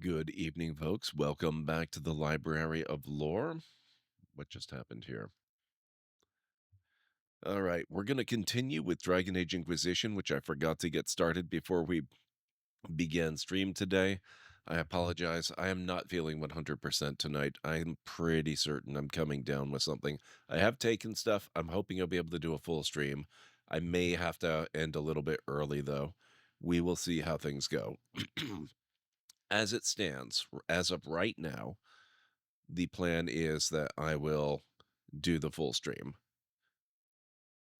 Good evening, folks. Welcome back to the Library of Lore. What just happened here? All right, we're going to continue with Dragon Age Inquisition, which I forgot to get started before we began stream today. I apologize. I am not feeling 100% tonight. I'm pretty certain I'm coming down with something. I have taken stuff. I'm hoping I'll be able to do a full stream. I may have to end a little bit early, though. We will see how things go. As it stands, as of right now, the plan is that I will do the full stream.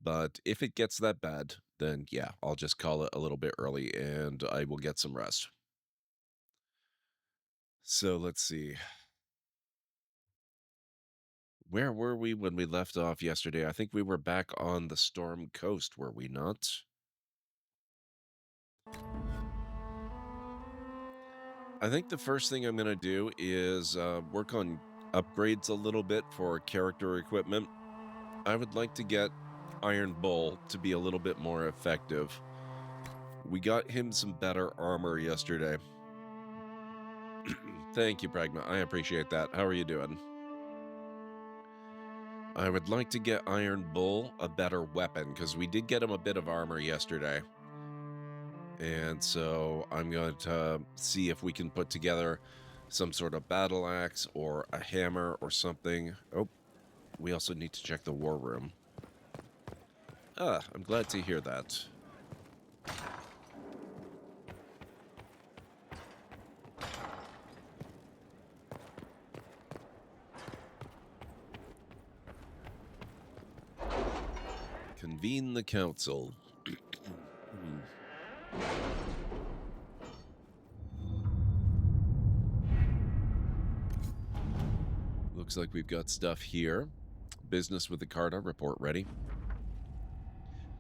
But if it gets that bad, then yeah, I'll just call it a little bit early and I will get some rest. So let's see. Where were we when we left off yesterday? I think we were back on the Storm Coast, were we not? I think the first thing I'm going to do is work on upgrades a little bit for character equipment. I would like to get Iron Bull to be a little bit more effective. We got him some better armor yesterday. Thank you, Pragma. I appreciate that. How are you doing? I would like to get Iron Bull a better weapon, because we did get him a bit of armor yesterday. And so I'm going to see if we can put together some sort of battle axe or a hammer or something. Oh, we also need to check the war room. I'm glad to hear that. Convene the council. Looks like we've got stuff here. Business with the Carta, report ready.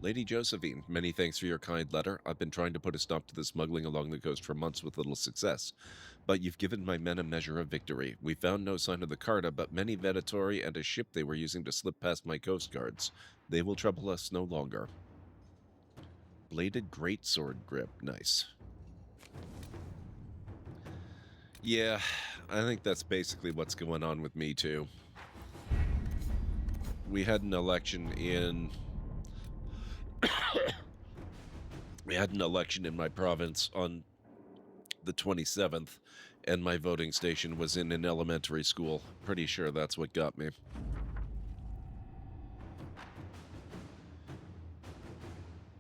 Lady Josephine, many thanks for your kind letter. I've been trying to put a stop to the smuggling along the coast for months with little success. But you've given my men a measure of victory. We found no sign of the Carta, but many Venatori and a ship they were using to slip past my coast guards. They will trouble us no longer. Bladed greatsword grip. Nice. Yeah, I think that's basically what's going on with me, too. We had an election in... we had an election in my province on the 27th, and my voting station was in an elementary school. Pretty sure that's what got me.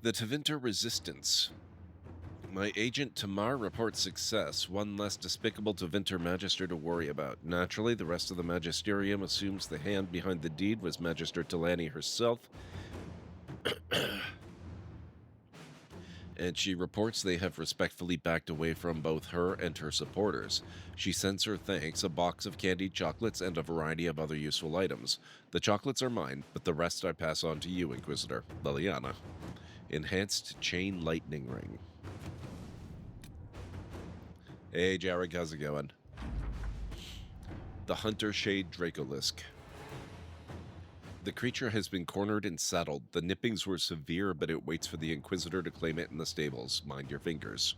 The Tevinter Resistance. My agent Tamar reports success, one less despicable Tevinter Magister to worry about. Naturally, the rest of the Magisterium assumes the hand behind the deed was Magister Talani herself, and she reports they have respectfully backed away from both her and her supporters. She sends her thanks a box of candied chocolates and a variety of other useful items. The chocolates are mine, but the rest I pass on to you, Inquisitor. Liliana. Enhanced Chain Lightning Ring. Hey, Jarek, how's it going? The Hunter Shade Dracolisk. The creature has been cornered and saddled. The nippings were severe, but it waits for the Inquisitor to claim it in the stables. Mind your fingers.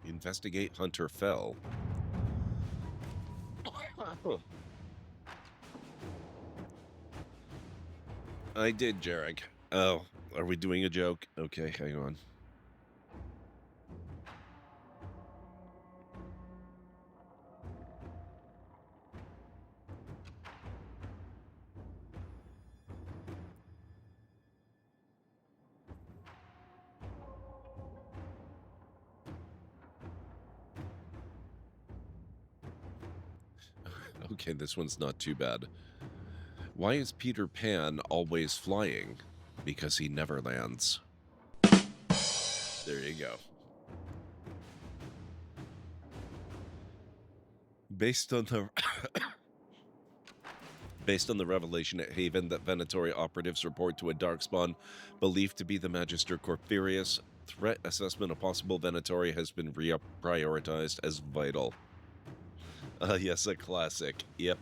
Investigate Hunter Fell. I did, Jarek. Oh, are we doing a joke? Okay, hang on. Okay, this one's not too bad. Why is Peter Pan always flying? Because he never lands. There you go. Based on the revelation at Haven that Venatori operatives report to a Darkspawn believed to be the Magister Corfurius, threat assessment of possible Venatori has been prioritized as vital. Yes, a classic. Yep.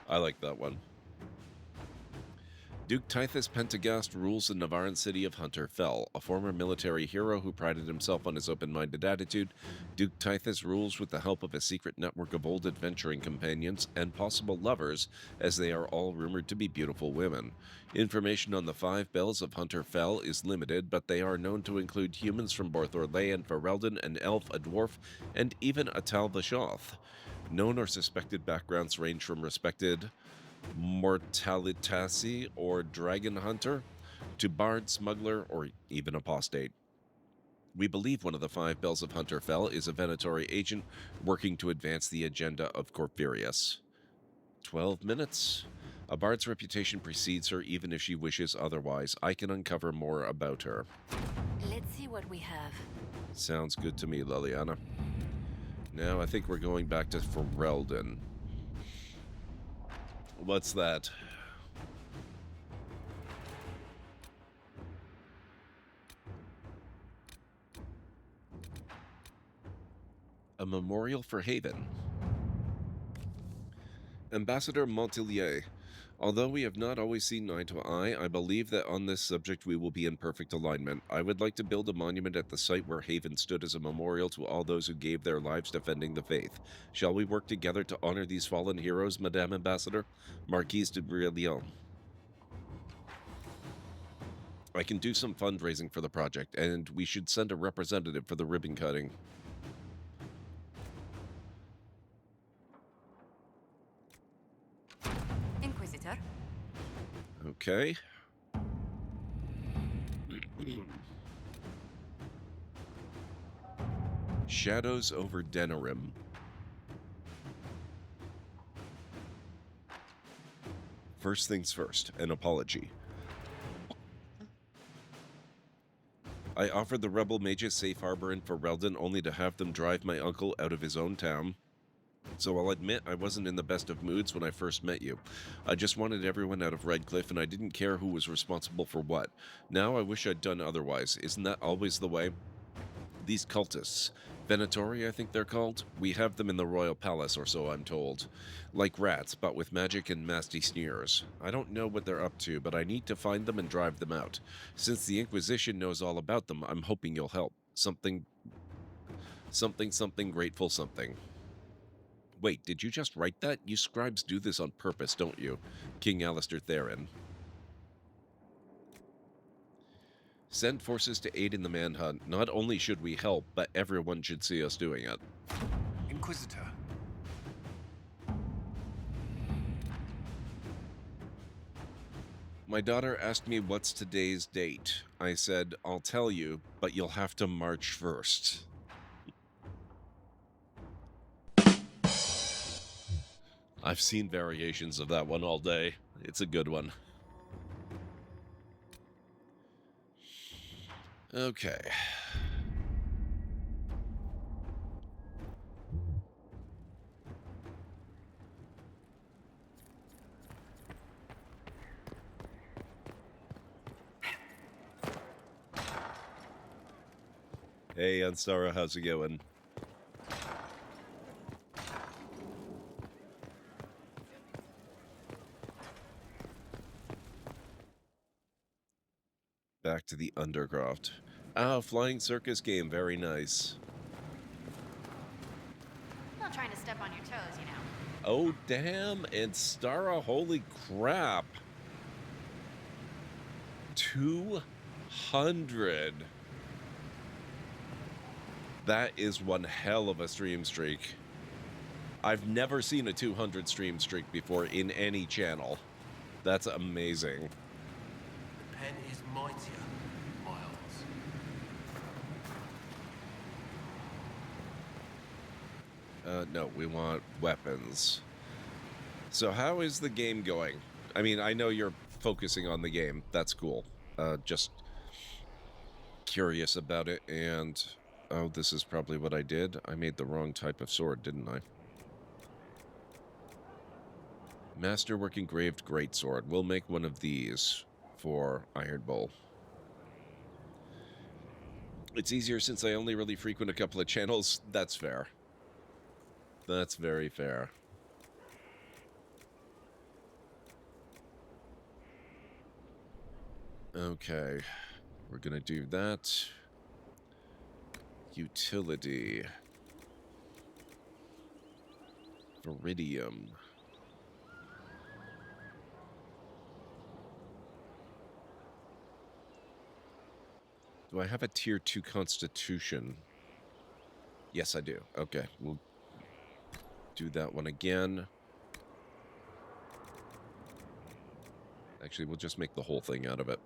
I like that one. Duke Tithus Pentagast rules the Navaran city of Hunter Fell. A former military hero who prided himself on his open-minded attitude, Duke Tithus rules with the help of a secret network of old adventuring companions and possible lovers, as they are all rumored to be beautiful women. Information on the 5 bells of Hunter Fell is limited, but they are known to include humans from Borthorley and Ferelden, an elf, a dwarf, and even a Tal Vashoth. Known or suspected backgrounds range from respected Mortalitasi or Dragon Hunter to Bard, Smuggler, or even Apostate. We believe one of the 5 bells of Hunter Fell is a Venatori agent working to advance the agenda of Corfurius. 12 minutes. A bard's reputation precedes her even if she wishes otherwise. I can uncover more about her. Let's see what we have. Sounds good to me, Liliana. Now I think we're going back to Ferelden. What's that? A memorial for Haven. Ambassador Montilier, although we have not always seen eye to eye, I believe that on this subject we will be in perfect alignment. I would like to build a monument at the site where Haven stood as a memorial to all those who gave their lives defending the faith. Shall we work together to honor these fallen heroes, Madame Ambassador? Marquise de Brillion. I can do some fundraising for the project, and we should send a representative for the ribbon cutting. Inquisitor. Okay. Shadows over Denerim. First things first, an apology. I offered the rebel mages safe harbor in Ferelden only to have them drive my uncle out of his own town. So I'll admit I wasn't in the best of moods when I first met you. I just wanted everyone out of Redcliffe and I didn't care who was responsible for what. Now I wish I'd done otherwise. Isn't that always the way? These cultists, Venatori I think they're called, we have them in the royal palace or so I'm told. Like rats, but with magic and nasty sneers. I don't know what they're up to, but I need to find them and drive them out. Since the Inquisition knows all about them, I'm hoping you'll help. Something grateful something. Wait, did you just write that? You scribes do this on purpose, don't you? King Alistair Theron. Send forces to aid in the manhunt. Not only should we help, but everyone should see us doing it. Inquisitor. My daughter asked me what's today's date. I said, I'll tell you, but you'll have to march first. I've seen variations of that one all day. It's a good one. Okay. Hey, Ansara, how's it going? Back to the Undercroft. Ah, flying circus game, very nice. Not trying to step on your toes, you know. Oh, damn, and Stara, holy crap. 200. That is one hell of a stream streak. I've never seen a 200 stream streak before in any channel. That's amazing. The pen is mightier, Miles. No, we want weapons. So how is the game going? I mean, I know you're focusing on the game. That's cool. Just curious about it, and... Oh, this is probably what I did. I made the wrong type of sword, didn't I? Masterwork engraved greatsword. We'll make one of these for Iron Bowl. It's easier since I only really frequent a couple of channels. That's fair. That's very fair. Okay, we're gonna do that. Utility. Iridium. Do I have a tier 2 constitution? Yes, I do. Okay, we'll do that one again. Actually, we'll just make the whole thing out of it.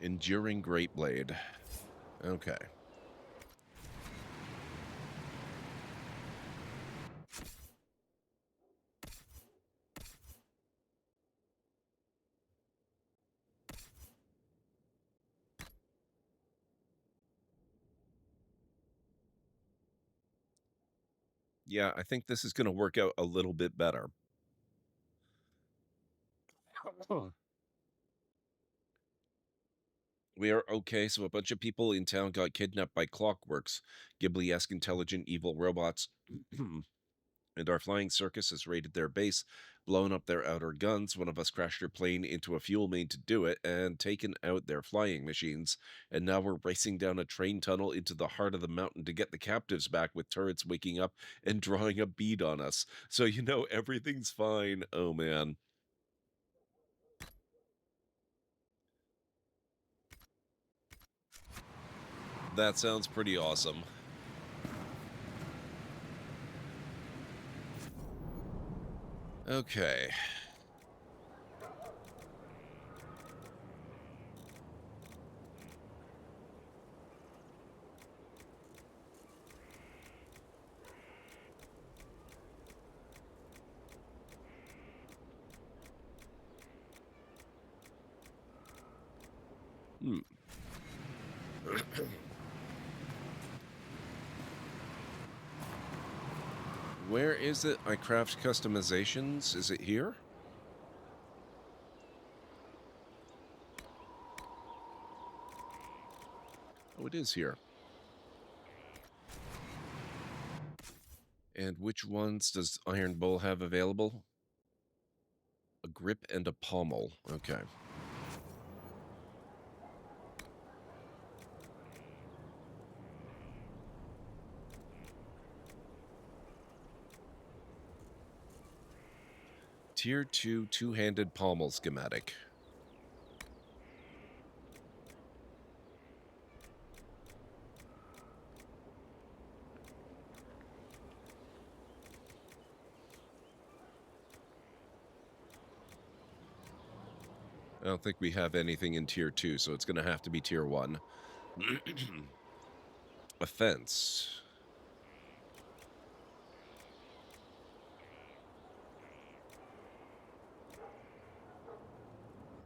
Enduring Great Blade. Okay. Yeah, I think this is going to work out a little bit better. We are okay, so a bunch of people in town got kidnapped by clockworks, Ghibli-esque intelligent evil robots, and our flying circus has raided their base, blown up their outer guns. One of us crashed their plane into a fuel main to do it, and taken out their flying machines. And now we're racing down a train tunnel into the heart of the mountain to get the captives back, with turrets waking up and drawing a bead on us. So, everything's fine. Oh, man. That sounds pretty awesome. Okay. Where is it I craft customizations? Is it here? Oh, it is here. And which ones does Iron Bull have available? A grip and a pommel. Okay. Tier 2 two-handed pommel schematic. I don't think we have anything in tier 2, so it's going to have to be tier 1. A fence.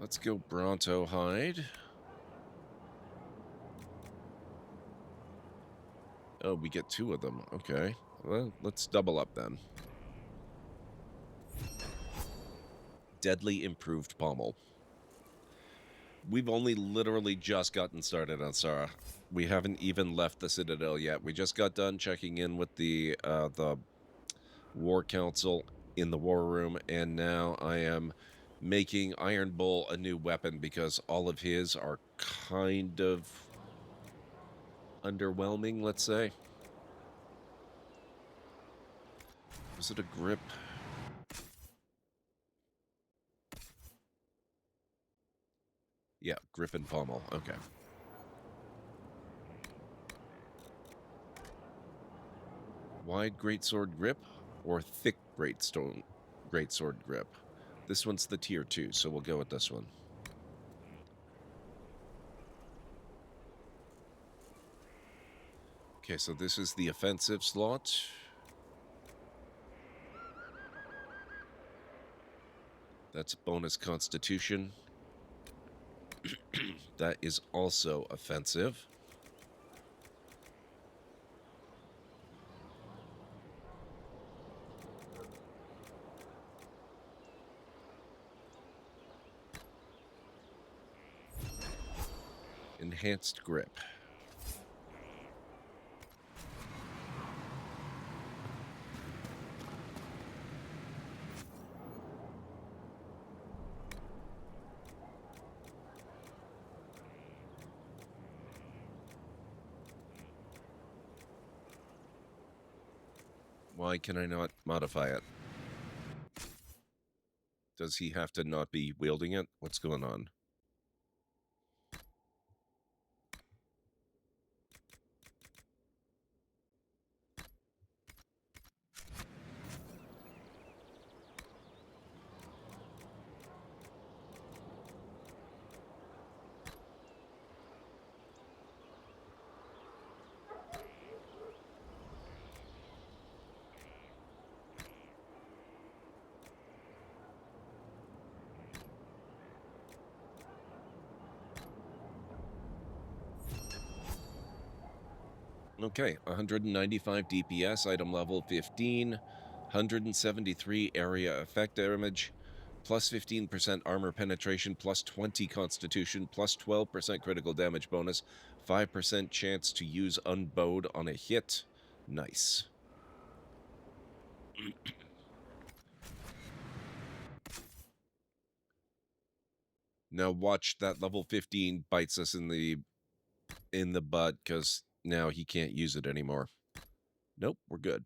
Let's go Bronto hide. Oh, we get 2 of them. Okay. Well, let's double up then. Deadly improved pommel. We've only literally just gotten started on Sarah. We haven't even left the Citadel yet. We just got done checking in with the War Council in the war room, and now I am making Iron Bull a new weapon because all of his are kind of underwhelming, let's say. Was it a grip? Yeah, grip and pommel. Okay. Wide greatsword grip or thick greatsword grip? This one's the tier 2, so we'll go with this one. Okay, so this is the offensive slot. That's bonus constitution. That is also offensive. Enhanced grip. Why can I not modify it? Does he have to not be wielding it? What's going on? Okay, 195 DPS, item level 15, 173 area effect damage, plus 15% armor penetration, plus 20 constitution, plus 12% critical damage bonus, 5% chance to use unbowed on a hit. Nice. Now watch that level 15 bites us in the butt because now he can't use it anymore. Nope, we're good.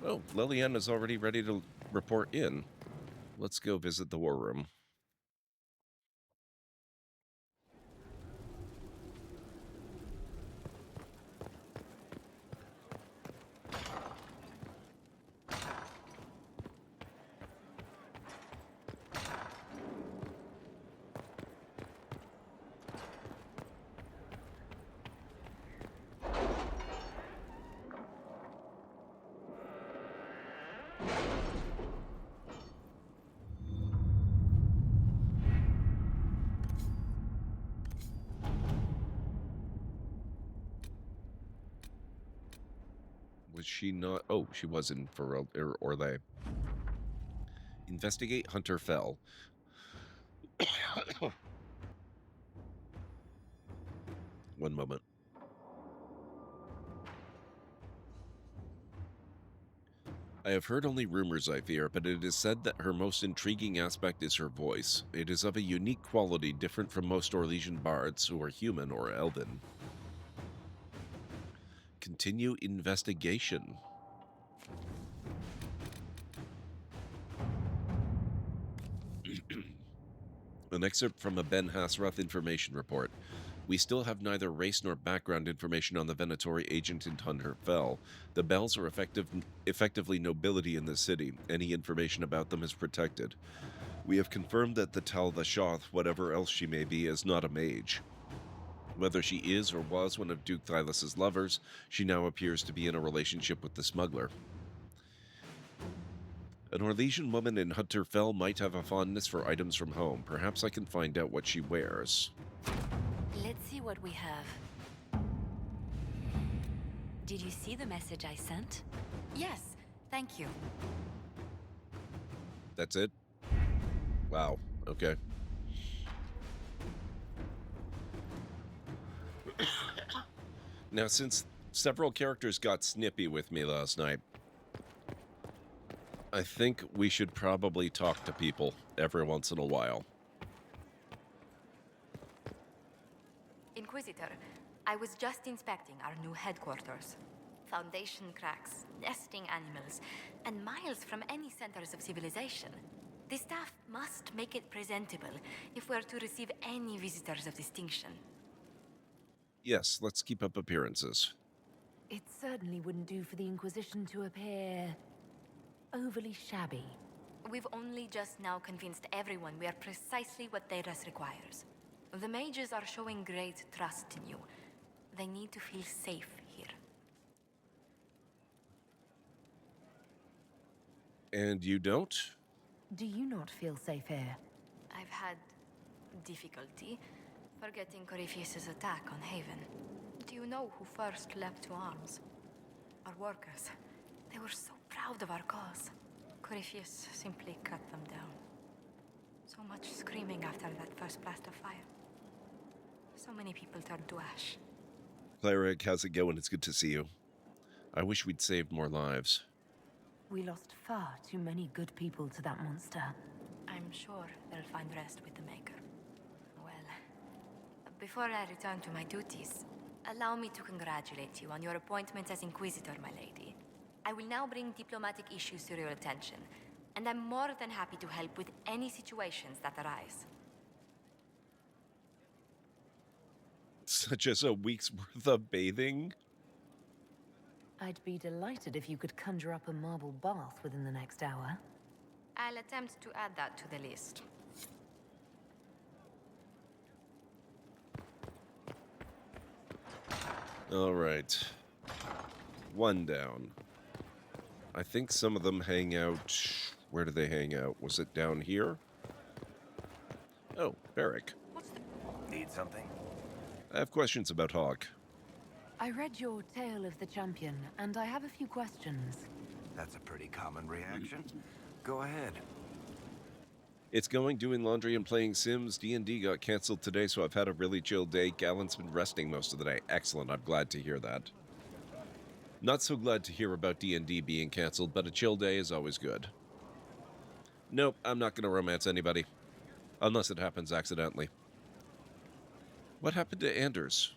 Oh, Lillian is already ready to report in. Let's go visit the war room. Was she not? Oh, she was in for or they. Investigate Hunter Fell. One moment. I have heard only rumors, I fear, but it is said that her most intriguing aspect is her voice. It is of a unique quality different from most Orlesian bards who are human or elven. Continue investigation. An excerpt from a Ben Hasroth information report. We still have neither race nor background information on the Venatori agent in Hunter Fell. The Bells are effectively nobility in the city. Any information about them is protected. We have confirmed that the Tal Vashoth, whatever else she may be, is not a mage. Whether she is or was one of Duke Thylus's lovers, she now appears to be in a relationship with the smuggler. An Orlesian woman in Hunter Fell might have a fondness for items from home. Perhaps I can find out what she wears. Let's see what we have. Did you see the message I sent? Yes, thank you. That's it? Wow. Okay. Now, since several characters got snippy with me last night, I think we should probably talk to people every once in a while. Inquisitor, I was just inspecting our new headquarters. Foundation cracks, nesting animals, and miles from any centers of civilization. The staff must make it presentable if we're to receive any visitors of distinction. Yes, let's keep up appearances. It certainly wouldn't do for the Inquisition to appear overly shabby. We've only just now convinced everyone we are precisely what Thedas requires. The mages are showing great trust in you. They need to feel safe here. And you don't? Do you not feel safe here? I've had difficulty forgetting Corypheus's attack on Haven. Do you know who first leapt to arms? Our workers. They were so proud of our cause. Corypheus simply cut them down. So much screaming after that first blast of fire. So many people turned to ash. Cleric, how's it going? It's good to see you. I wish we'd saved more lives. We lost far too many good people to that monster. I'm sure they'll find rest with the Maker. Well, before I return to my duties, allow me to congratulate you on your appointment as Inquisitor, my lady. I will now bring diplomatic issues to your attention, and I'm more than happy to help with any situations that arise. Such as a week's worth of bathing? I'd be delighted if you could conjure up a marble bath within the next hour. I'll attempt to add that to the list. All right. One down. I think some of them hang out... Where do they hang out? Was it down here? Oh, Barrick. Need something? I have questions about Hawk. I read your Tale of the Champion, and I have a few questions. That's a pretty common reaction. Go ahead. It's going, doing laundry, and playing Sims. D&D got canceled today, so I've had a really chill day. Gallant's been resting most of the day. Excellent, I'm glad to hear that. Not so glad to hear about D&D being canceled, but a chill day is always good. Nope, I'm not going to romance anybody. Unless it happens accidentally. What happened to Anders?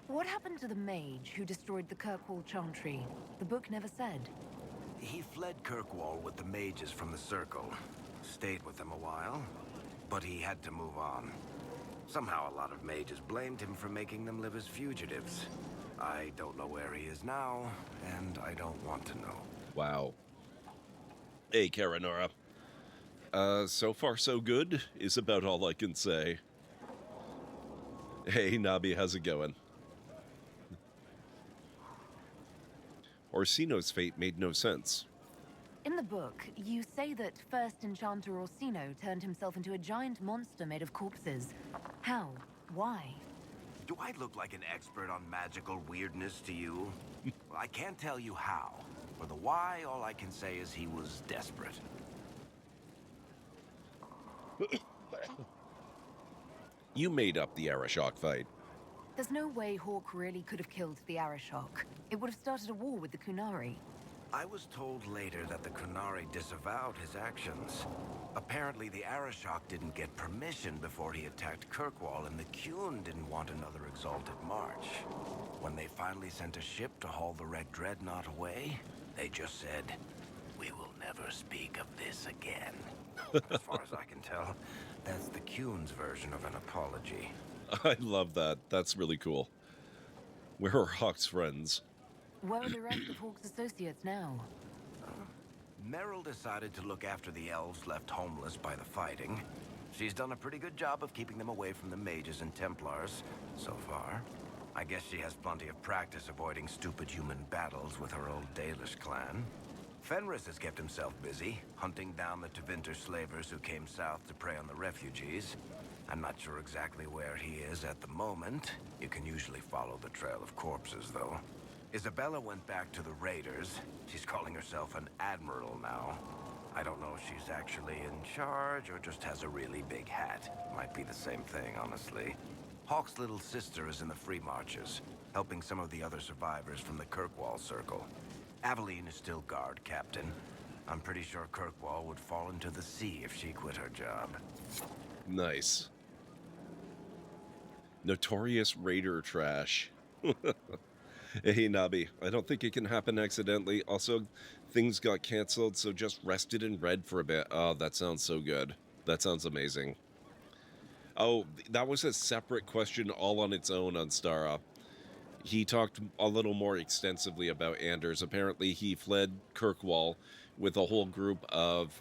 What happened to the mage who destroyed the Kirkwall Chantry? The book never said. He fled Kirkwall with the mages from the Circle. Stayed with them a while, but he had to move on. Somehow a lot of mages blamed him for making them live as fugitives. I don't know where he is now, and I don't want to know. Wow. Hey, Karanora. So far so good is about all I can say. Hey, Nabi, how's it going? Orsino's fate made no sense. In the book, you say that first Enchanter Orsino turned himself into a giant monster made of corpses. How? Why? Do I look like an expert on magical weirdness to you? Well, I can't tell you how. For the why, all I can say is he was desperate. You made up the Arashok fight. There's no way Hawk really could have killed the Arashok. It would have started a war with the Kunari. I was told later that the Kunari disavowed his actions. Apparently, the Arashok didn't get permission before he attacked Kirkwall, and the Qun didn't want another exalted march. When they finally sent a ship to haul the Red Dreadnought away, they just said, "We will never speak of this again." As far as I can tell, that's the Qun's version of an apology. I love that. That's really cool. Where are Hawk's friends? Where are the rest of Hawk's associates now? Meryl decided to look after the elves left homeless by the fighting. She's done a pretty good job of keeping them away from the mages and Templars, so far. I guess she has plenty of practice avoiding stupid human battles with her old Dalish clan. Fenris has kept himself busy, hunting down the Tevinter slavers who came south to prey on the refugees. I'm not sure exactly where he is at the moment. You can usually follow the trail of corpses, though. Isabella went back to the raiders. She's calling herself an admiral now. I don't know if she's actually in charge or just has a really big hat. Might be the same thing, honestly. Hawk's little sister is in the Free Marches, helping some of the other survivors from the Kirkwall Circle. Aveline is still guard captain. I'm pretty sure Kirkwall would fall into the sea if she quit her job. Nice. Notorious raider trash. Hey, Nabi, I don't think it can happen accidentally. Also, things got canceled, so just rested and read for a bit. Oh, that sounds so good. That sounds amazing. Oh, that was a separate question all on its own on Stara. He talked a little more extensively about Anders. Apparently, he fled Kirkwall with a whole group of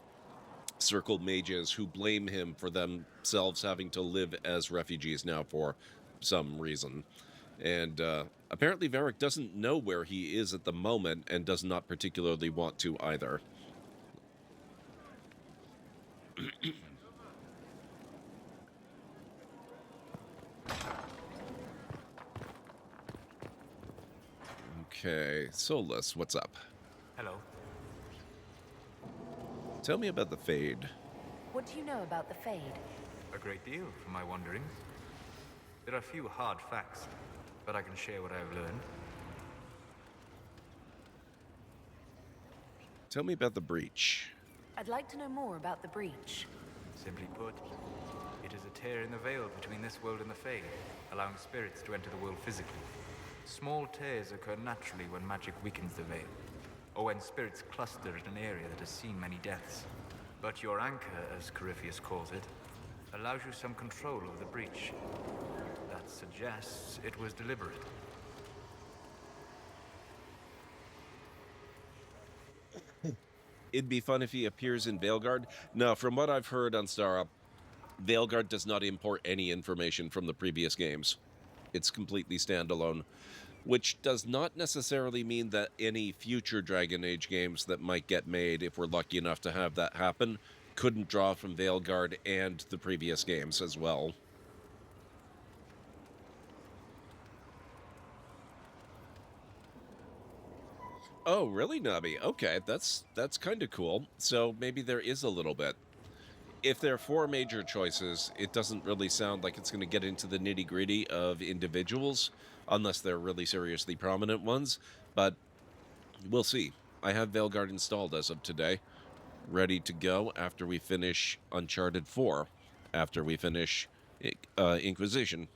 circle mages who blame him for themselves having to live as refugees now for some reason. And apparently Varric doesn't know where he is at the moment and does not particularly want to either. Okay, Solus, what's up? Hello. Tell me about the Fade. What do you know about the Fade? A great deal from my wanderings. There are few hard facts, but I can share what I have learned. Tell me about the Breach. I'd like to know more about the Breach. Simply put, it is a tear in the veil between this world and the Fade, allowing spirits to enter the world physically. Small tears occur naturally when magic weakens the veil, or when spirits cluster in an area that has seen many deaths. But your anchor, as Corypheus calls it, allows you some control of the breach. That suggests it was deliberate. It'd be fun if he appears in Veilguard. No, from what I've heard on Star Up, Veilguard does not import any information from the previous games. It's completely standalone, which does not necessarily mean that any future Dragon Age games that might get made, if we're lucky enough to have that happen, couldn't draw from Veilguard and the previous games as well. Oh, really, Nabi? Okay, that's kind of cool. So maybe there is a little bit. If there are 4 major choices, it doesn't really sound like it's going to get into the nitty-gritty of individuals, unless they're really seriously prominent ones, but we'll see. I have Veilguard installed as of today, ready to go after we finish Uncharted 4, after we finish Inquisition.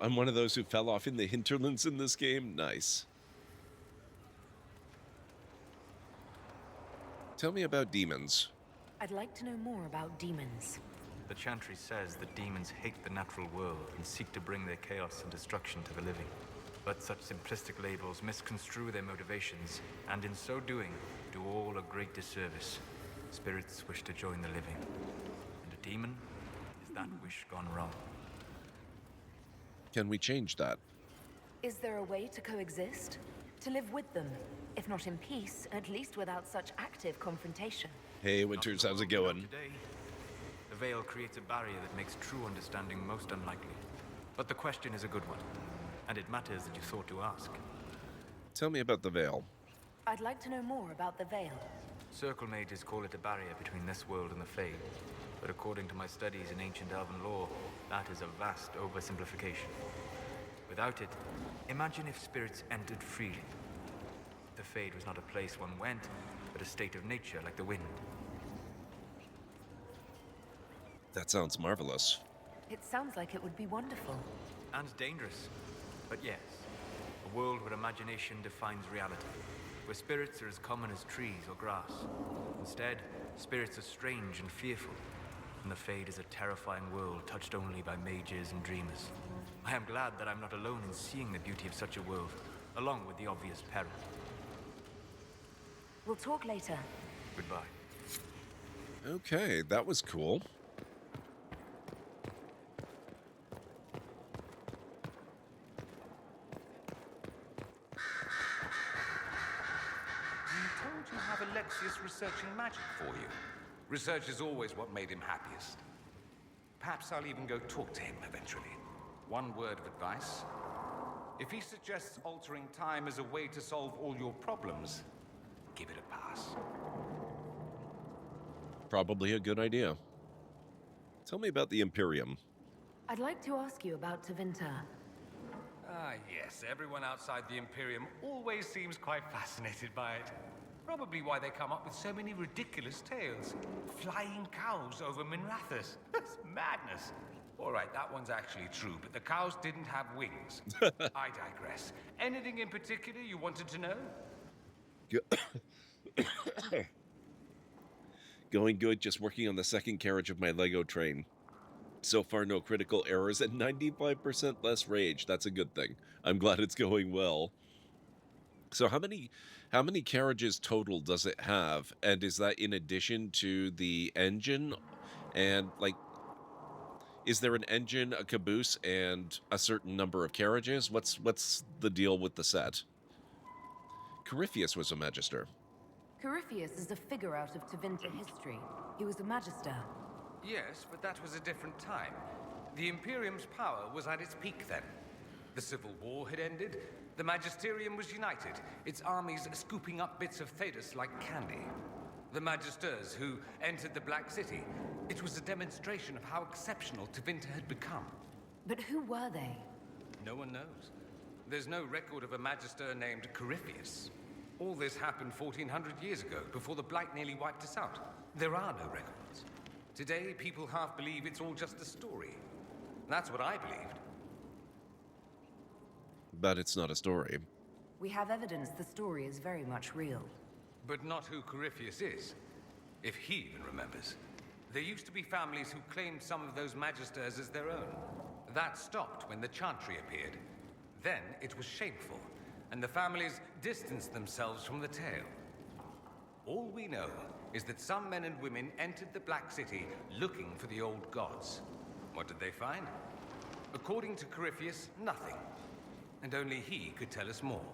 I'm one of those who fell off in the hinterlands in this game. Nice. Tell me about demons. I'd like to know more about demons. The Chantry says that demons hate the natural world and seek to bring their chaos and destruction to the living. But such simplistic labels misconstrue their motivations, and in so doing, do all a great disservice. Spirits wish to join the living, and a demon is that wish gone wrong. Can we change that? Is there a way to coexist? To live with them? If not in peace, at least without such active confrontation. Hey, Winters, how's it going? Today, the veil creates a barrier that makes true understanding most unlikely. But the question is a good one, and it matters that you thought to ask. Tell me about the Veil. I'd like to know more about the Veil. Circle mages call it a barrier between this world and the Fade. But according to my studies in ancient elven lore, that is a vast oversimplification. Without it, imagine if spirits entered freely. The Fade was not a place one went, but a state of nature like the wind. That sounds marvelous. It sounds like it would be wonderful. And dangerous. But yes, a world where imagination defines reality. Where spirits are as common as trees or grass. Instead, spirits are strange and fearful. And the Fade is a terrifying world touched only by mages and dreamers. I am glad that I'm not alone in seeing the beauty of such a world, along with the obvious peril. We'll talk later. Goodbye. Okay, that was cool. I'm told you have Alexius researching magic for you. Research is always what made him happiest. Perhaps I'll even go talk to him eventually. One word of advice. If he suggests altering time as a way to solve all your problems, give it a pass. Probably a good idea. Tell me about the Imperium. I'd like to ask you about Tevinter. Ah, yes. Everyone outside the Imperium always seems quite fascinated by it. Probably why they come up with so many ridiculous tales. Flying cows over Minrathous. That's madness. All right, that one's actually true, but the cows didn't have wings. I digress. Anything in particular you wanted to know? Going good, just working on the second carriage of my Lego train. So far, no critical errors and 95% less rage. That's a good thing. I'm glad it's going well. So how many How many carriages total does it have? And is that in addition to the engine? And, like, is there an engine, a caboose, and a certain number of carriages? What's the deal with the set? Corypheus was a magister. Corypheus is a figure out of Tevinter history. He was a magister. Yes, but that was a different time. The Imperium's power was at its peak then. The Civil War had ended. The Magisterium was united, its armies scooping up bits of Thedas like candy. The Magisters who entered the Black City. It was a demonstration of how exceptional Tevinter had become. But who were they? No one knows. There's no record of a Magister named Corypheus. All this happened 1400 years ago, before the Blight nearly wiped us out. There are no records. Today, people half believe it's all just a story. That's what I believed. But it's not a story. We have evidence the story is very much real. But not who Corypheus is, if he even remembers. There used to be families who claimed some of those Magisters as their own. That stopped when the Chantry appeared. Then it was shameful, and the families distanced themselves from the tale. All we know is that some men and women entered the Black City looking for the old gods. What did they find? According to Corypheus, nothing. And only he could tell us more.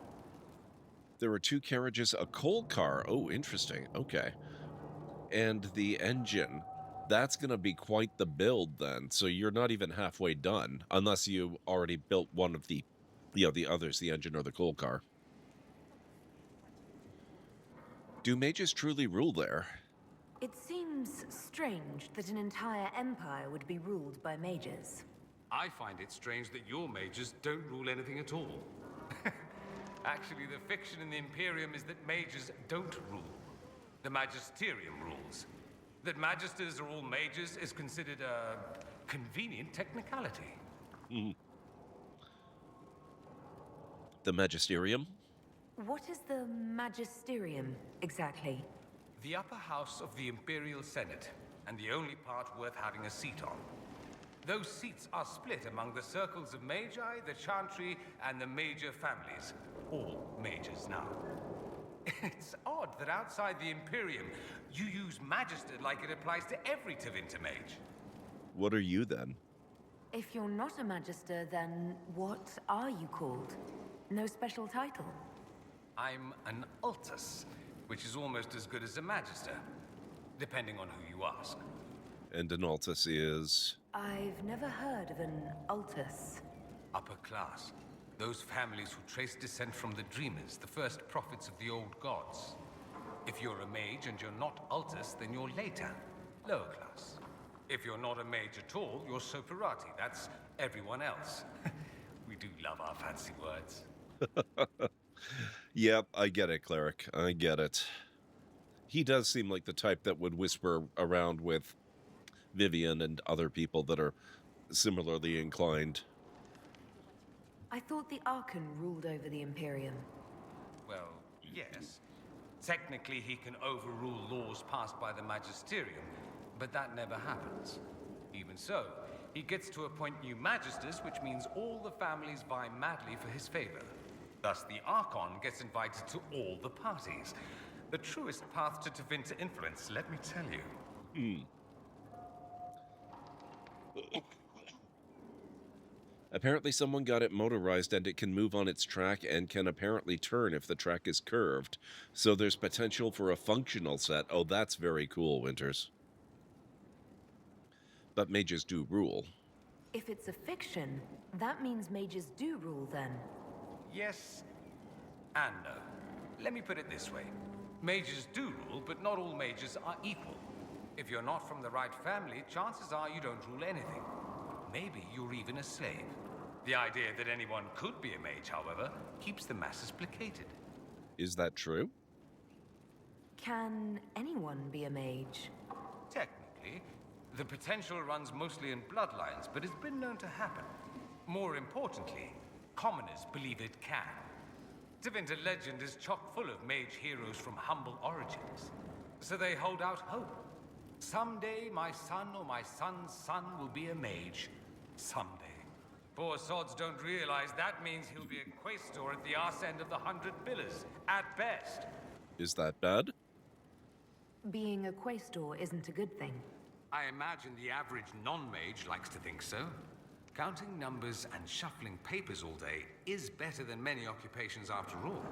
There were 2 carriages, a coal car. Oh, interesting. Okay. And the engine. That's going to be quite the build then. So you're not even halfway done, unless you already built one of the others, the engine or the coal car. Do mages truly rule there? It seems strange that an entire empire would be ruled by mages. I find it strange that your mages don't rule anything at all. Actually, the fiction in the Imperium is that mages don't rule. The Magisterium rules. That magisters are all mages is considered a convenient technicality. The Magisterium? What is the Magisterium, exactly? The upper house of the Imperial Senate, and the only part worth having a seat on. Those seats are split among the circles of Magi, the Chantry, and the major families. All mages now. It's odd that outside the Imperium, you use Magister like it applies to every Tevinter mage. What are you then? If you're not a magister, then what are you called? No special title? I'm an Altus, which is almost as good as a Magister, depending on who you ask. And an Altus is... I've never heard of an Altus. Upper class. Those families who trace descent from the Dreamers, the first prophets of the old gods. If you're a mage and you're not Altus, then you're later, lower class. If you're not a mage at all, you're Soperati. That's everyone else. We do love our fancy words. Yep, I get it, Cleric. I get it. He does seem like the type that would whisper around with Vivian and other people that are similarly inclined. I thought the Archon ruled over the Imperium. Well, yes. Technically, he can overrule laws passed by the Magisterium, but that never happens. Even so, he gets to appoint new Magisters, which means all the families vie madly for his favor. Thus, the Archon gets invited to all the parties. The truest path to Tevinter influence, let me tell you. Apparently someone got it motorized and it can move on its track and can apparently turn if the track is curved. So there's potential for a functional set. Oh, that's very cool, Winters. But mages do rule. If it's a fiction, that means mages do rule then. Yes and no. Let me put it this way. Mages do rule, but not all mages are equal. If you're not from the right family, chances are you don't rule anything. Maybe you're even a slave. The idea that anyone could be a mage, however, keeps the masses placated. Is that true? Can anyone be a mage? Technically, the potential runs mostly in bloodlines, but it's been known to happen. More importantly, commoners believe it can. Tevinter legend is chock full of mage heroes from humble origins. So they hold out hope. Someday my son or my son's son will be a mage. Someday. Poor sods don't realize that means he'll be a quaestor at the arse end of the 100 Pillars, at best. Is that bad? Being a quaestor isn't a good thing. I imagine the average non-mage likes to think so. Counting numbers and shuffling papers all day is better than many occupations after all.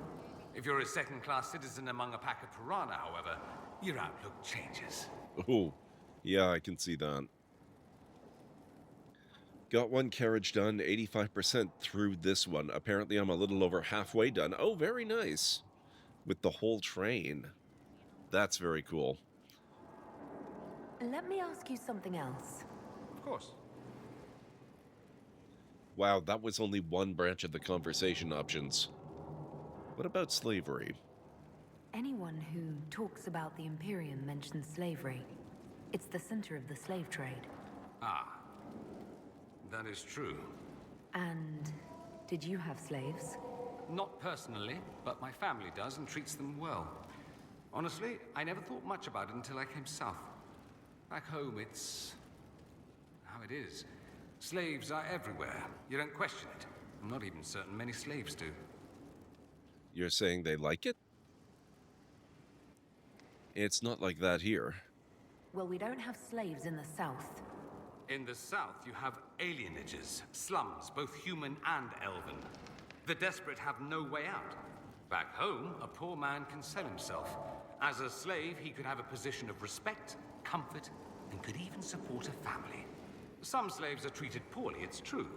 If you're a second-class citizen among a pack of piranha, however, your outlook changes. Oh, yeah, I can see that. Got one carriage done, 85% through this one. Apparently I'm a little over halfway done. Oh, very nice. With the whole train. That's very cool. Let me ask you something else. Of course. Wow, that was only one branch of the conversation options. What about slavery? Anyone who talks about the Imperium mentions slavery. It's the center of the slave trade. Ah. That is true. And did you have slaves? Not personally, but my family does and treats them well. Honestly, I never thought much about it until I came south. Back home, it's how it is. Slaves are everywhere. You don't question it. I'm not even certain many slaves do. You're saying they like it? It's not like that here. Well, we don't have slaves in the south. In the south, you have alienages, slums, both human and elven. The desperate have no way out. Back home, a poor man can sell himself. As a slave, he could have a position of respect, comfort, and could even support a family. Some slaves are treated poorly, it's true.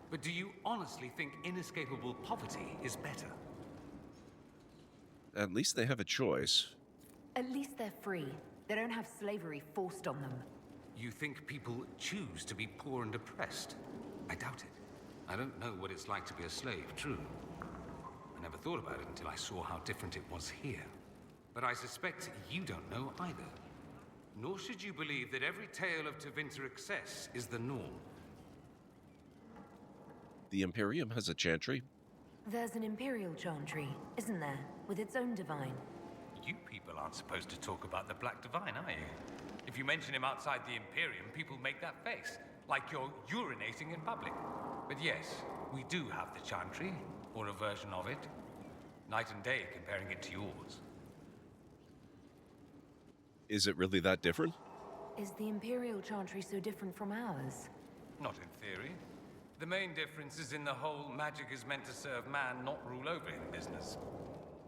But do you honestly think inescapable poverty is better? At least they have a choice. At least they're free. They don't have slavery forced on them. You think people choose to be poor and oppressed? I doubt it. I don't know what it's like to be a slave, true. I never thought about it until I saw how different it was here. But I suspect you don't know either. Nor should you believe that every tale of Tevinter excess is the norm. The Imperium has a chantry? There's an Imperial chantry, isn't there? With its own divine. You people aren't supposed to talk about the Black Divine, are you? If you mention him outside the Imperium, people make that face, like you're urinating in public. But yes, we do have the chantry, or a version of it. Night and day comparing it to yours. Is it really that different? Is the Imperial chantry so different from ours? Not in theory. The main difference is in the whole magic is meant to serve man, not rule over him business.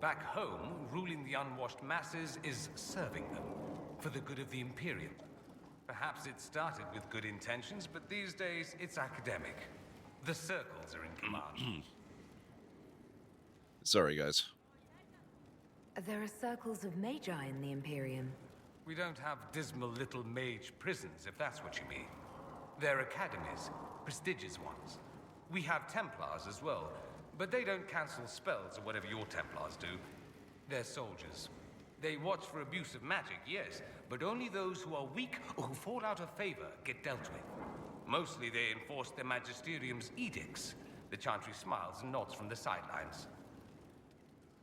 Back home, ruling the unwashed masses is serving them, for the good of the Imperium. Perhaps it started with good intentions, but these days it's academic. The circles are in command. Sorry, guys. There are circles of magi in the Imperium. We don't have dismal little mage prisons, if that's what you mean. They're academies, prestigious ones. We have Templars as well, but they don't cancel spells or whatever your Templars do. They're soldiers. They watch for abuse of magic, yes, but only those who are weak or who fall out of favor get dealt with. Mostly they enforce the Magisterium's edicts. The Chantry smiles and nods from the sidelines.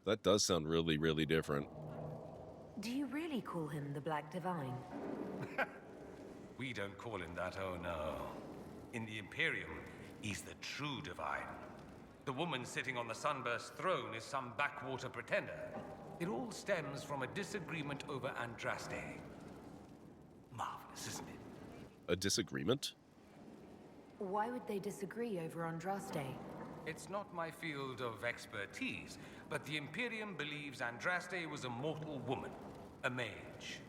That does sound really, really different. Do you really call him the Black Divine? We don't call him that, oh no. In the Imperium, he's the true divine. The woman sitting on the Sunburst throne is some backwater pretender. It all stems from a disagreement over Andraste. Marvelous, isn't it? A disagreement? Why would they disagree over Andraste? It's not my field of expertise, but the Imperium believes Andraste was a mortal woman, a mage.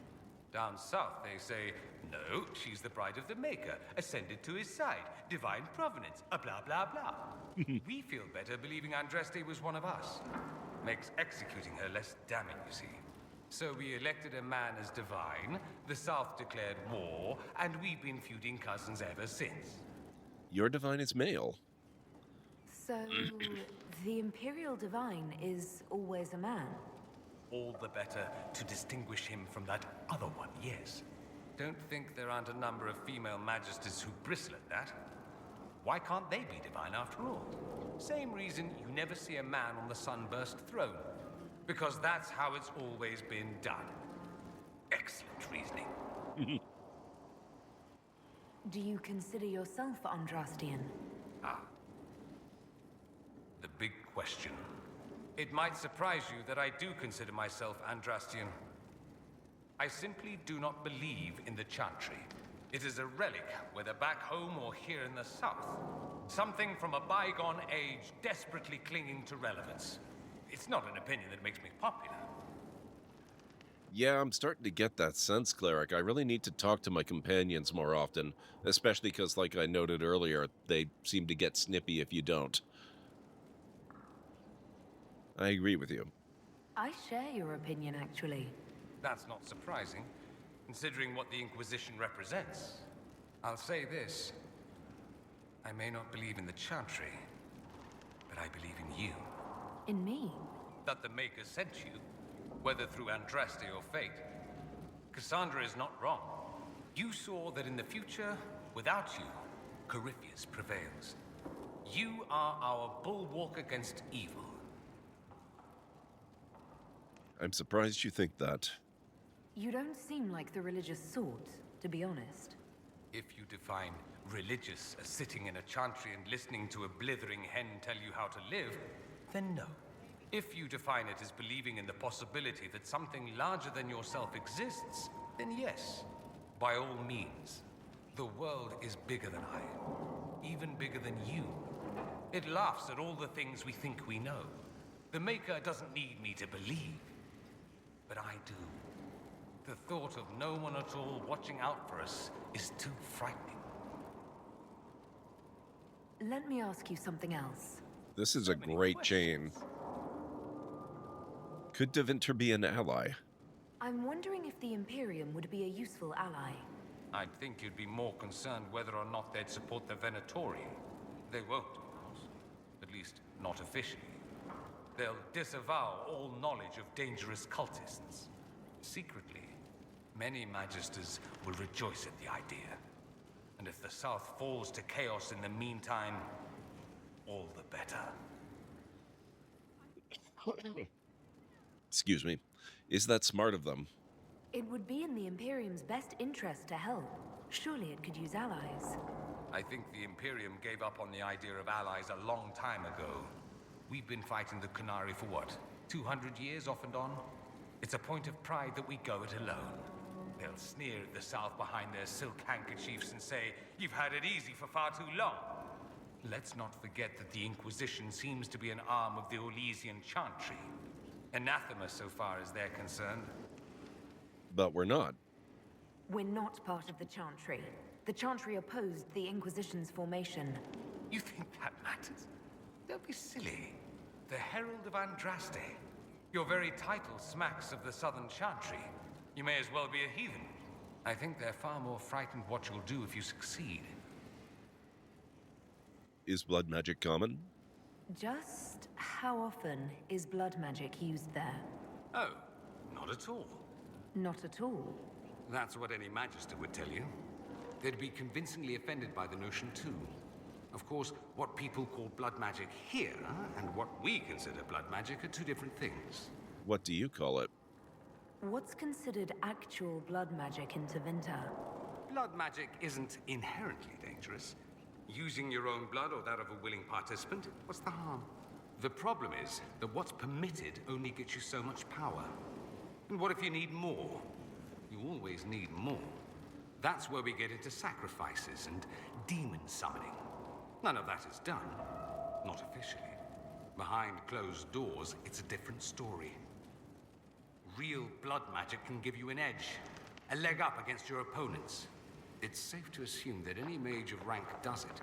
Down south, they say, no, she's the bride of the Maker, ascended to his side, divine provenance, a blah blah blah. We feel better believing Andraste was one of us. Makes executing her less damning, you see. So we elected a man as divine, the South declared war, and we've been feuding cousins ever since. Your divine is male. So, the Imperial Divine is always a man? All the better to distinguish him from that other one, yes. Don't think there aren't a number of female magisters who bristle at that. Why can't they be divine after all? Same reason you never see a man on the Sunburst throne. Because that's how it's always been done. Excellent reasoning. Do you consider yourself Andrastian? Ah. The big question. It might surprise you that I do consider myself Andrastian. I simply do not believe in the Chantry. It is a relic, whether back home or here in the south. Something from a bygone age desperately clinging to relevance. It's not an opinion that makes me popular. Yeah, I'm starting to get that sense, Cleric. I really need to talk to my companions more often, especially because, like I noted earlier, they seem to get snippy if you don't. I agree with you. I share your opinion, actually. That's not surprising, considering what the Inquisition represents. I'll say this. I may not believe in the Chantry, but I believe in you. In me? That the Maker sent you, whether through Andraste or fate. Cassandra is not wrong. You saw that in the future, without you, Corypheus prevails. You are our bulwark against evil. I'm surprised you think that. You don't seem like the religious sort, to be honest. If you define religious as sitting in a chantry and listening to a blithering hen tell you how to live, then no. If you define it as believing in the possibility that something larger than yourself exists, then yes, by all means. The world is bigger than I, even bigger than you. It laughs at all the things we think we know. The Maker doesn't need me to believe, but I do. The thought of no one at all watching out for us is too frightening. Let me ask you something else. This is a great chain. Could Devinter be an ally? I'm wondering if the Imperium would be a useful ally. I'd think you'd be more concerned whether or not they'd support the Venatori. They won't, of course. At least, not officially. They'll disavow all knowledge of dangerous cultists. Secretly, many Magisters will rejoice at the idea. And if the South falls to chaos in the meantime, all the better. Excuse me. Is that smart of them? It would be in the Imperium's best interest to help. Surely it could use allies. I think the Imperium gave up on the idea of allies a long time ago. We've been fighting the Qunari for what, 200 years off and on? It's a point of pride that we go it alone. They'll sneer at the South behind their silk handkerchiefs and say, "You've had it easy for far too long." Let's not forget that the Inquisition seems to be an arm of the Orlesian Chantry. Anathema so far as they're concerned. But we're not. We're not part of the Chantry. The Chantry opposed the Inquisition's formation. You think that matters? Don't be silly. The Herald of Andraste. Your very title smacks of the Southern Chantry. You may as well be a heathen. I think they're far more frightened what you'll do if you succeed. Is blood magic common? Just how often is blood magic used there? Oh, not at all. Not at all. That's what any Magister would tell you. They'd be convincingly offended by the notion too. Of course, what people call blood magic here and what we consider blood magic are two different things. What do you call it? What's considered actual blood magic in Tevinter? Blood magic isn't inherently dangerous. Using your own blood or that of a willing participant, what's the harm? The problem is that what's permitted only gets you so much power. And what if you need more? You always need more. That's where we get into sacrifices and demon summoning. None of that is done. Not officially. Behind closed doors, it's a different story. Real blood magic can give you an edge, a leg up against your opponents. It's safe to assume that any mage of rank does it.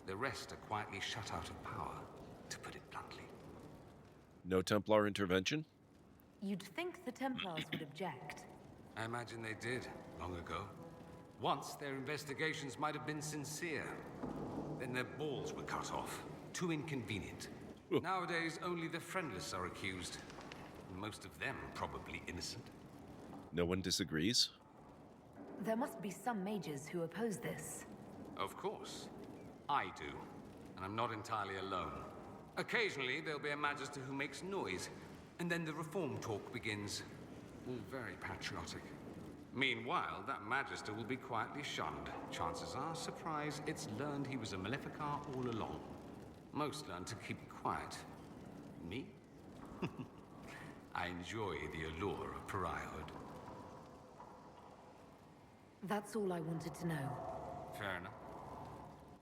The rest are quietly shut out of power, to put it bluntly. No Templar intervention? You'd think the Templars would object. I imagine they did, long ago. Once, their investigations might have been sincere. Then their balls were cut off. Too inconvenient. Nowadays, only the friendless are accused. And most of them probably innocent. No one disagrees? There must be some mages who oppose this. Of course. I do. And I'm not entirely alone. Occasionally, there'll be a Magister who makes noise, and then the reform talk begins. All very patriotic. Meanwhile, that Magister will be quietly shunned. Chances are, surprise, it's learned he was a Maleficar all along. Most learn to keep quiet. Me? I enjoy the allure of pariahhood. That's all I wanted to know. Fair enough.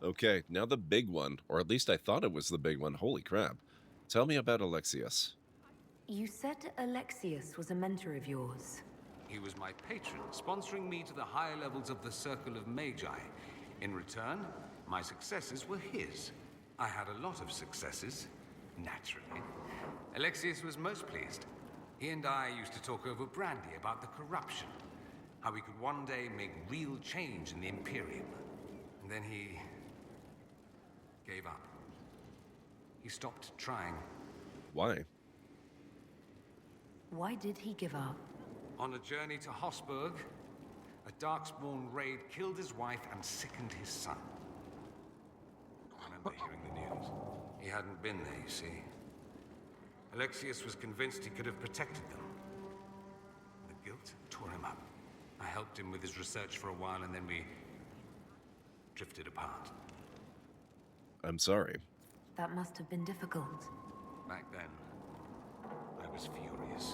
Okay, now the big one, or at least I thought it was the big one. Holy crap. Tell me about Alexius. You said Alexius was a mentor of yours. He was my patron, sponsoring me to the higher levels of the Circle of Magi. In return, my successes were his. I had a lot of successes, naturally. Alexius was most pleased. He and I used to talk over brandy about the corruption, how we could one day make real change in the Imperium. And then he gave up. He stopped trying. Why? Why did he give up? On a journey to Hossberg, a Darkspawn raid killed his wife and sickened his son. I remember hearing the news. He hadn't been there, you see. Alexius was convinced he could have protected them. The guilt tore him up. I helped him with his research for a while, and then we drifted apart. I'm sorry. That must have been difficult. Back then, I was furious.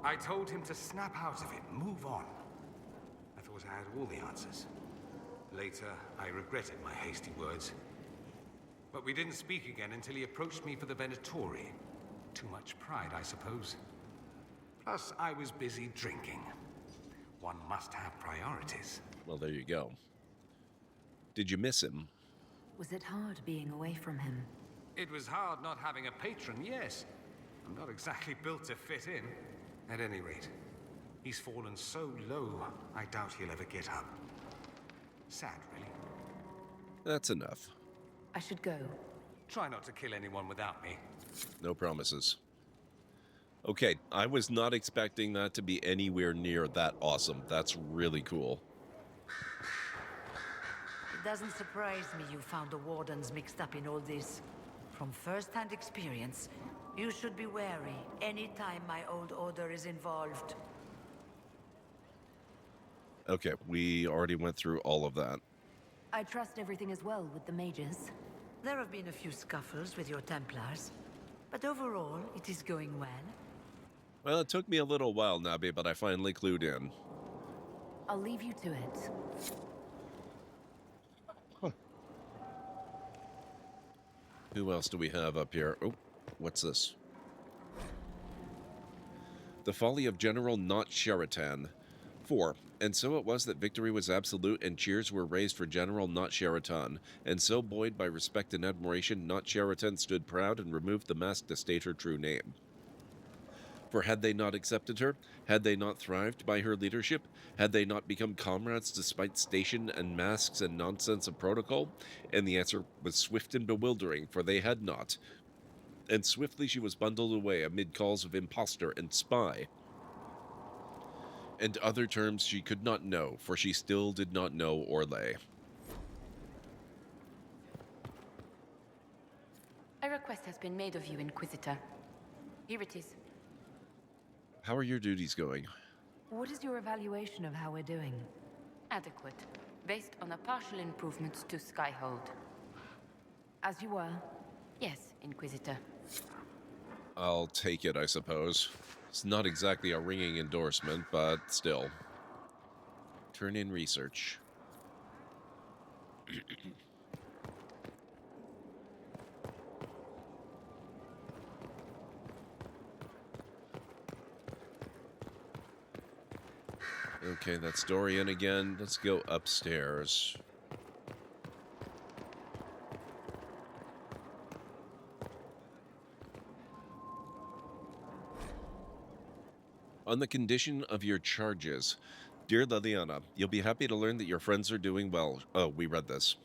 I told him to snap out of it, move on. I thought I had all the answers. Later, I regretted my hasty words. But we didn't speak again until he approached me for the Venatori. Too much pride, I suppose. Plus, I was busy drinking. One must have priorities. Well, there you go. Did you miss him? Was it hard being away from him? It was hard not having a patron, yes. I'm not exactly built to fit in. At any rate, he's fallen so low, I doubt he'll ever get up. Sad, really. That's enough. I should go. Try not to kill anyone without me. No promises. Okay, I was not expecting that to be anywhere near that awesome. That's really cool. It doesn't surprise me you found the Wardens mixed up in all this. From first-hand experience, you should be wary anytime my old order is involved. Okay, we already went through all of that. I trust everything is well with the mages. There have been a few scuffles with your Templars, but overall, it is going well. Well, it took me a little while, Nabi, but I finally clued in. I'll leave you to it. Who else do we have up here? Oh, what's this? The Folly of General Not Sheraton. 4. And so it was that victory was absolute, and cheers were raised for General Not Sheraton. And so, buoyed by respect and admiration, Not Sheraton stood proud and removed the mask to state her true name. For had they not accepted her? Had they not thrived by her leadership? Had they not become comrades despite station and masks and nonsense of protocol? And the answer was swift and bewildering, for they had not. And swiftly she was bundled away amid calls of impostor and spy, and other terms she could not know, for she still did not know Orlais. A request has been made of you, Inquisitor. Here it is. How are your duties going? What is your evaluation of how we're doing? Adequate, based on a partial improvement to Skyhold. As you were. Yes, Inquisitor. I'll take it, I suppose. It's not exactly a ringing endorsement, but still. Turn in research. Okay, that's Dorian again. Let's go upstairs. On the condition of your charges, dear Liliana, you'll be happy to learn that your friends are doing well. Oh, we read this.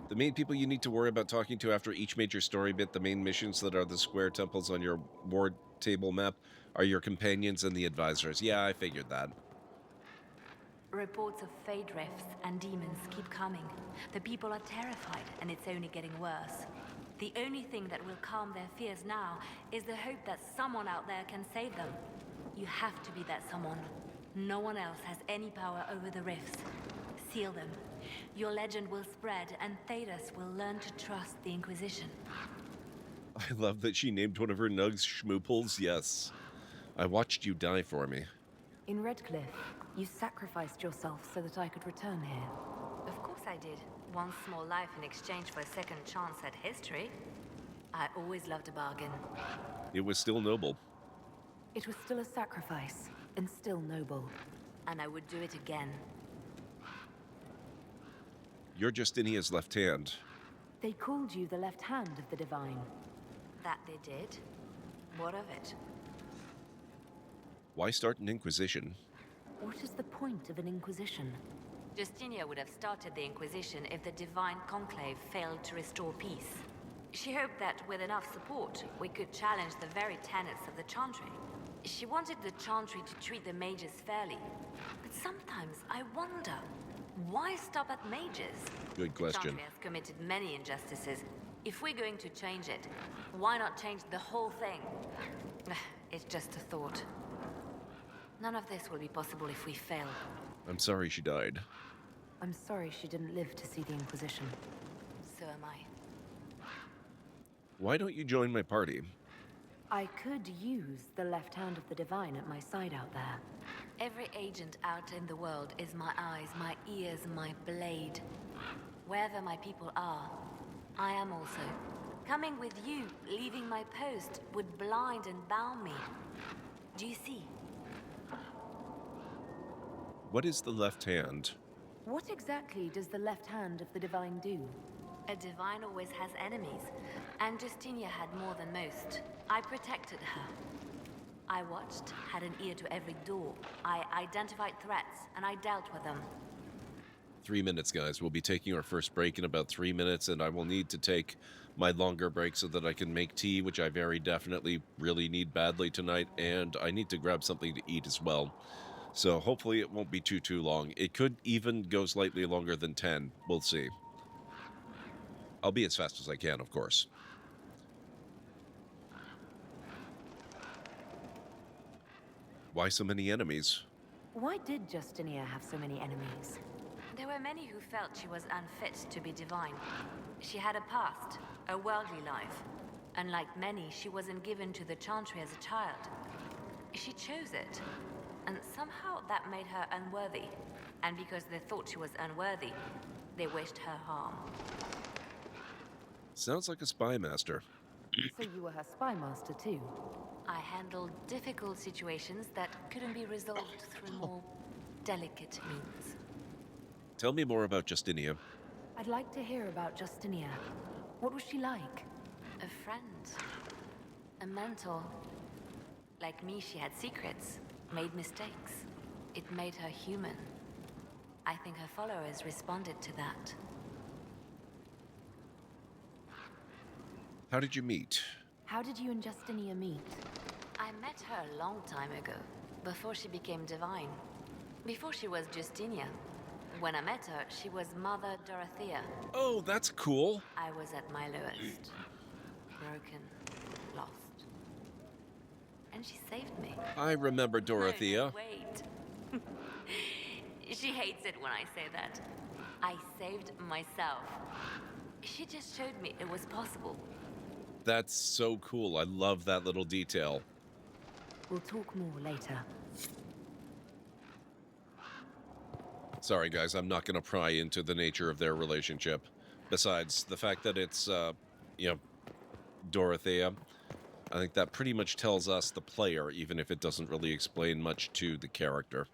The main people you need to worry about talking to after each major story bit, the main missions that are the square temples on your ward table map, are your companions and the advisors. Yeah, I figured that. Reports of fade rifts and demons keep coming. The people are terrified, and it's only getting worse. The only thing that will calm their fears now is the hope that someone out there can save them. You have to be that someone. No one else has any power over the rifts. Seal them. Your legend will spread, and Thedas will learn to trust the Inquisition. I love that she named one of her nugs Schmooples. Yes. I watched you die for me. In Redcliffe, you sacrificed yourself so that I could return here. Of course I did. One small life in exchange for a second chance at history. I always loved a bargain. It was still noble. It was still a sacrifice, and still noble. And I would do it again. You're Justinia's left hand. They called you the left hand of the Divine. That they did? What of it? Why start an Inquisition? What is the point of an Inquisition? Justinia would have started the Inquisition if the Divine Conclave failed to restore peace. She hoped that with enough support, we could challenge the very tenets of the Chantry. She wanted the Chantry to treat the mages fairly. But sometimes I wonder, why stop at mages? Good question. The Chantry has committed many injustices. If we're going to change it, why not change the whole thing? It's just a thought. None of this will be possible if we fail. I'm sorry she died. I'm sorry she didn't live to see the Inquisition. So am I. Why don't you join my party? I could use the left hand of the Divine at my side out there. Every agent out in the world is my eyes, my ears, my blade. Wherever my people are, I am also. Coming with you, leaving my post, would blind and bound me. Do you see? What is the left hand? What exactly does the left hand of the Divine do? A divine always has enemies, and Justinia had more than most. I protected her. I watched, had an ear to every door. I identified threats, and I dealt with them. 3 minutes, guys. We'll be taking our first break in about 3 minutes, and I will need to take my longer break so that I can make tea, which I very definitely really need badly tonight, and I need to grab something to eat as well. So hopefully it won't be too long. It could even go slightly longer than 10. We'll see. I'll be as fast as I can, of course. Why so many enemies? Why did Justinia have so many enemies? There were many who felt she was unfit to be divine. She had a past, a worldly life. Unlike many, she wasn't given to the Chantry as a child. She chose it, and somehow that made her unworthy. And because they thought she was unworthy, they wished her harm. Sounds like a spy master. So you were her spy master too? I handled difficult situations that couldn't be resolved through more delicate means. Tell me more about Justinia. I'd like to hear about Justinia. What was she like? A friend. A mentor. Like me, she had secrets, made mistakes. It made her human. I think her followers responded to that. How did you meet? How did you and Justinia meet? I met her a long time ago, before she became divine. Before she was Justinia. When I met her, she was Mother Dorothea. Oh, that's cool. I was at my lowest. Broken, lost. And she saved me. I remember Dorothea. No, wait. She hates it when I say that. I saved myself. She just showed me it was possible. That's so cool. I love that little detail. We'll talk more later. Sorry, guys, I'm not going to pry into the nature of their relationship. Besides, the fact that it's, Dorothea, I think that pretty much tells us, the player, even if it doesn't really explain much to the character.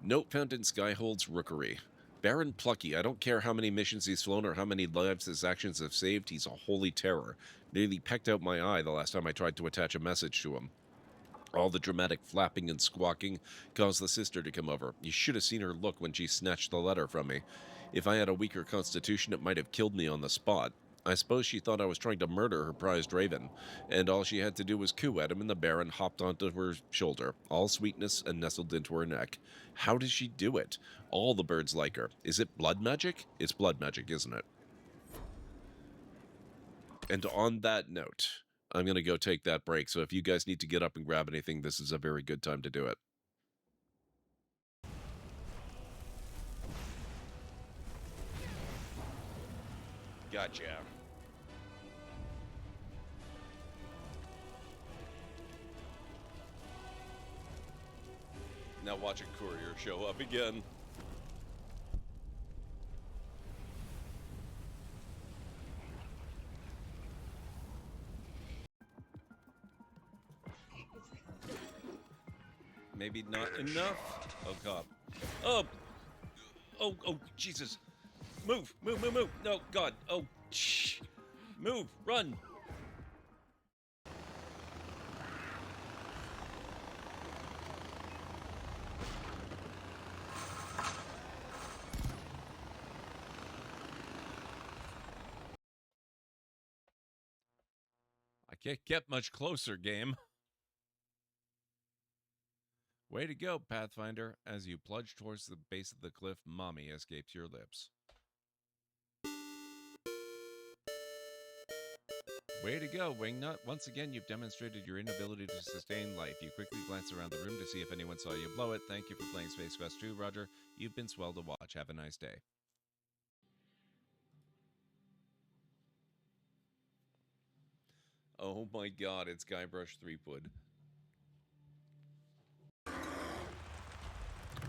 Note found in Skyhold's Rookery. Baron Plucky, I don't care how many missions he's flown or how many lives his actions have saved, he's a holy terror. Nearly pecked out my eye the last time I tried to attach a message to him. All the dramatic flapping and squawking caused the sister to come over. You should have seen her look when she snatched the letter from me. If I had a weaker constitution, it might have killed me on the spot. I suppose she thought I was trying to murder her prized raven, and all she had to do was coo at him, and the Baron hopped onto her shoulder, all sweetness and nestled into her neck. How does she do it? All the birds like her. Is it blood magic? It's blood magic, isn't it? And on that note, I'm going to go take that break. So if you guys need to get up and grab anything, this is a very good time to do it. Gotcha. Now watch a courier show up again. Maybe not enough. Oh god. Oh. Oh, Jesus. Move. No, God. Oh, shh. Move. Run. I can't get much closer, game. Way to go, Pathfinder. As you plunge towards the base of the cliff, mommy escapes your lips. Way to go, Wingnut. Once again, you've demonstrated your inability to sustain life. You quickly glance around the room to see if anyone saw you blow it. Thank you for playing Space Quest 2, Roger. You've been swell to watch. Have a nice day. Oh my god, it's Guybrush Threepwood.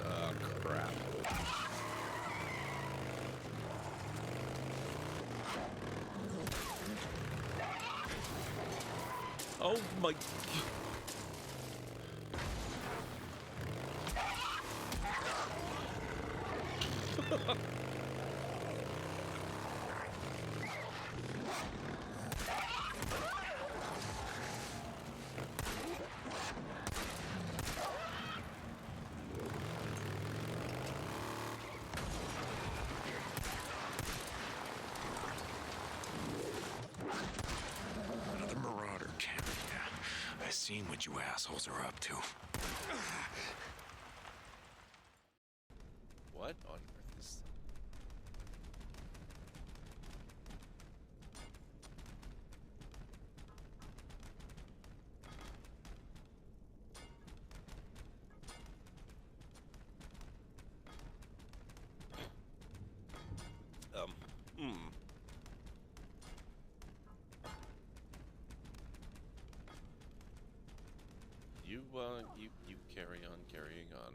Oh, crap. Oh my... Another marauder camp. I've seen what you assholes are up to. What on earth is... You carry on carrying on.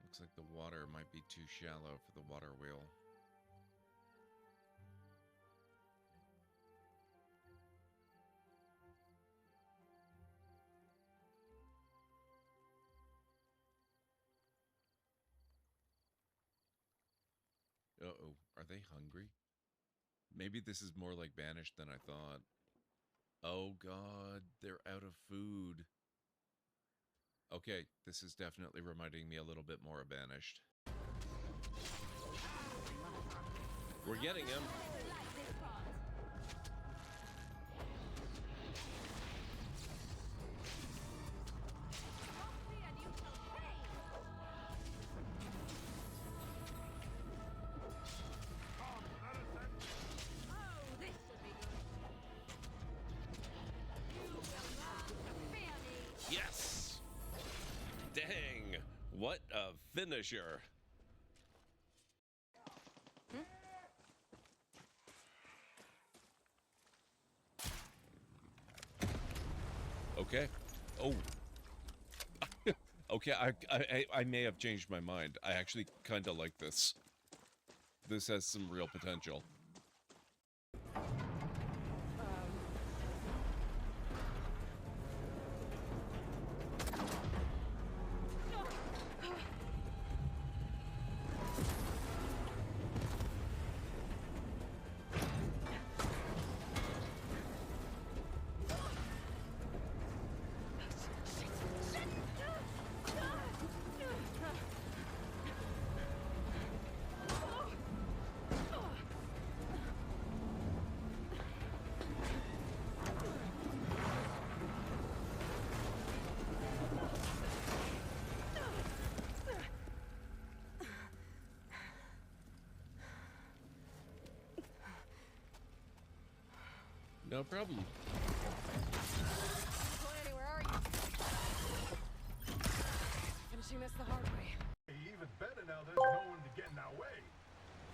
Looks like the water might be too shallow for the water wheel. Uh-oh, are they hungry? Maybe this is more like Banished than I thought. Oh god, they're out of food. Okay, this is definitely reminding me a little bit more of Banished. We're getting him. Yes! Dang! What a finisher! Okay. Oh. Okay, I may have changed my mind. I actually kind of like this. This has some real potential. No problem. Planning, where are you? Finishing this the hard way. Even better now there's no one to get in our way.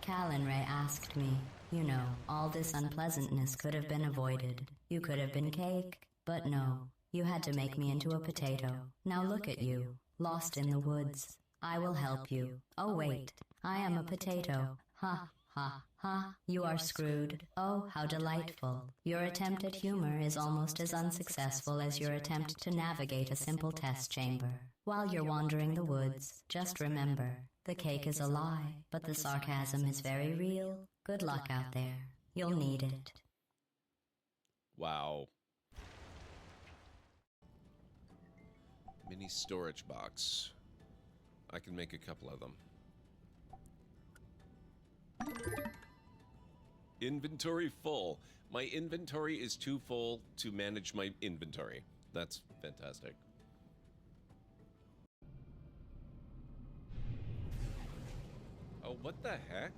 Callan Ray asked me, you know, all this unpleasantness could have been avoided. You could have been cake, but no. You had to make me into a potato. Now look at you, lost in the woods. I will help you. Oh wait, I am a potato. Ha, ha, ha, you are screwed. Oh, how delightful. Your attempt at humor is almost as unsuccessful as your attempt to navigate a simple test chamber. While you're wandering the woods, just remember, the cake is a lie, but the sarcasm is very real. Good luck out there. You'll need it. Wow. Mini storage box. I can make a couple of them. Inventory full. My inventory is too full to manage my inventory. That's fantastic. Oh, what the heck?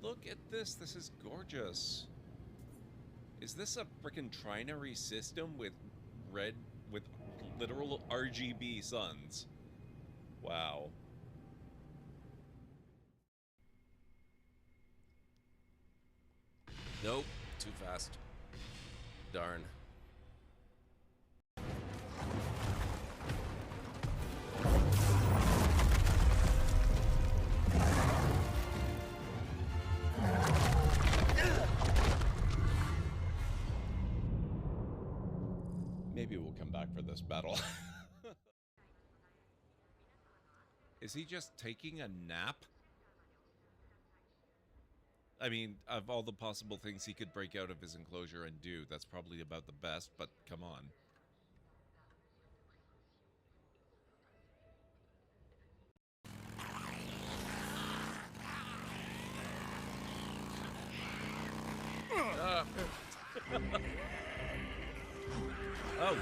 Look at this. This is gorgeous. Is this a frickin' trinary system with literal RGB suns? Wow. Nope, too fast. Darn. Maybe we'll come back for this battle. Is he just taking a nap? I mean, of all the possible things he could break out of his enclosure and do, that's probably about the best, but come on. Oh.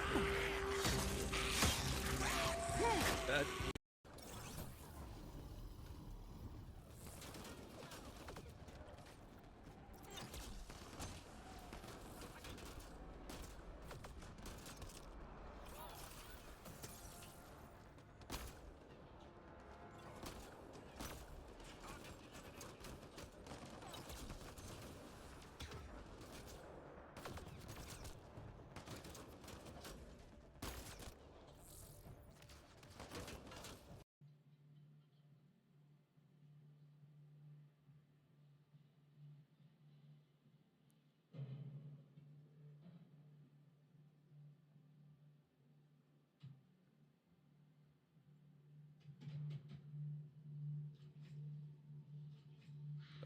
That...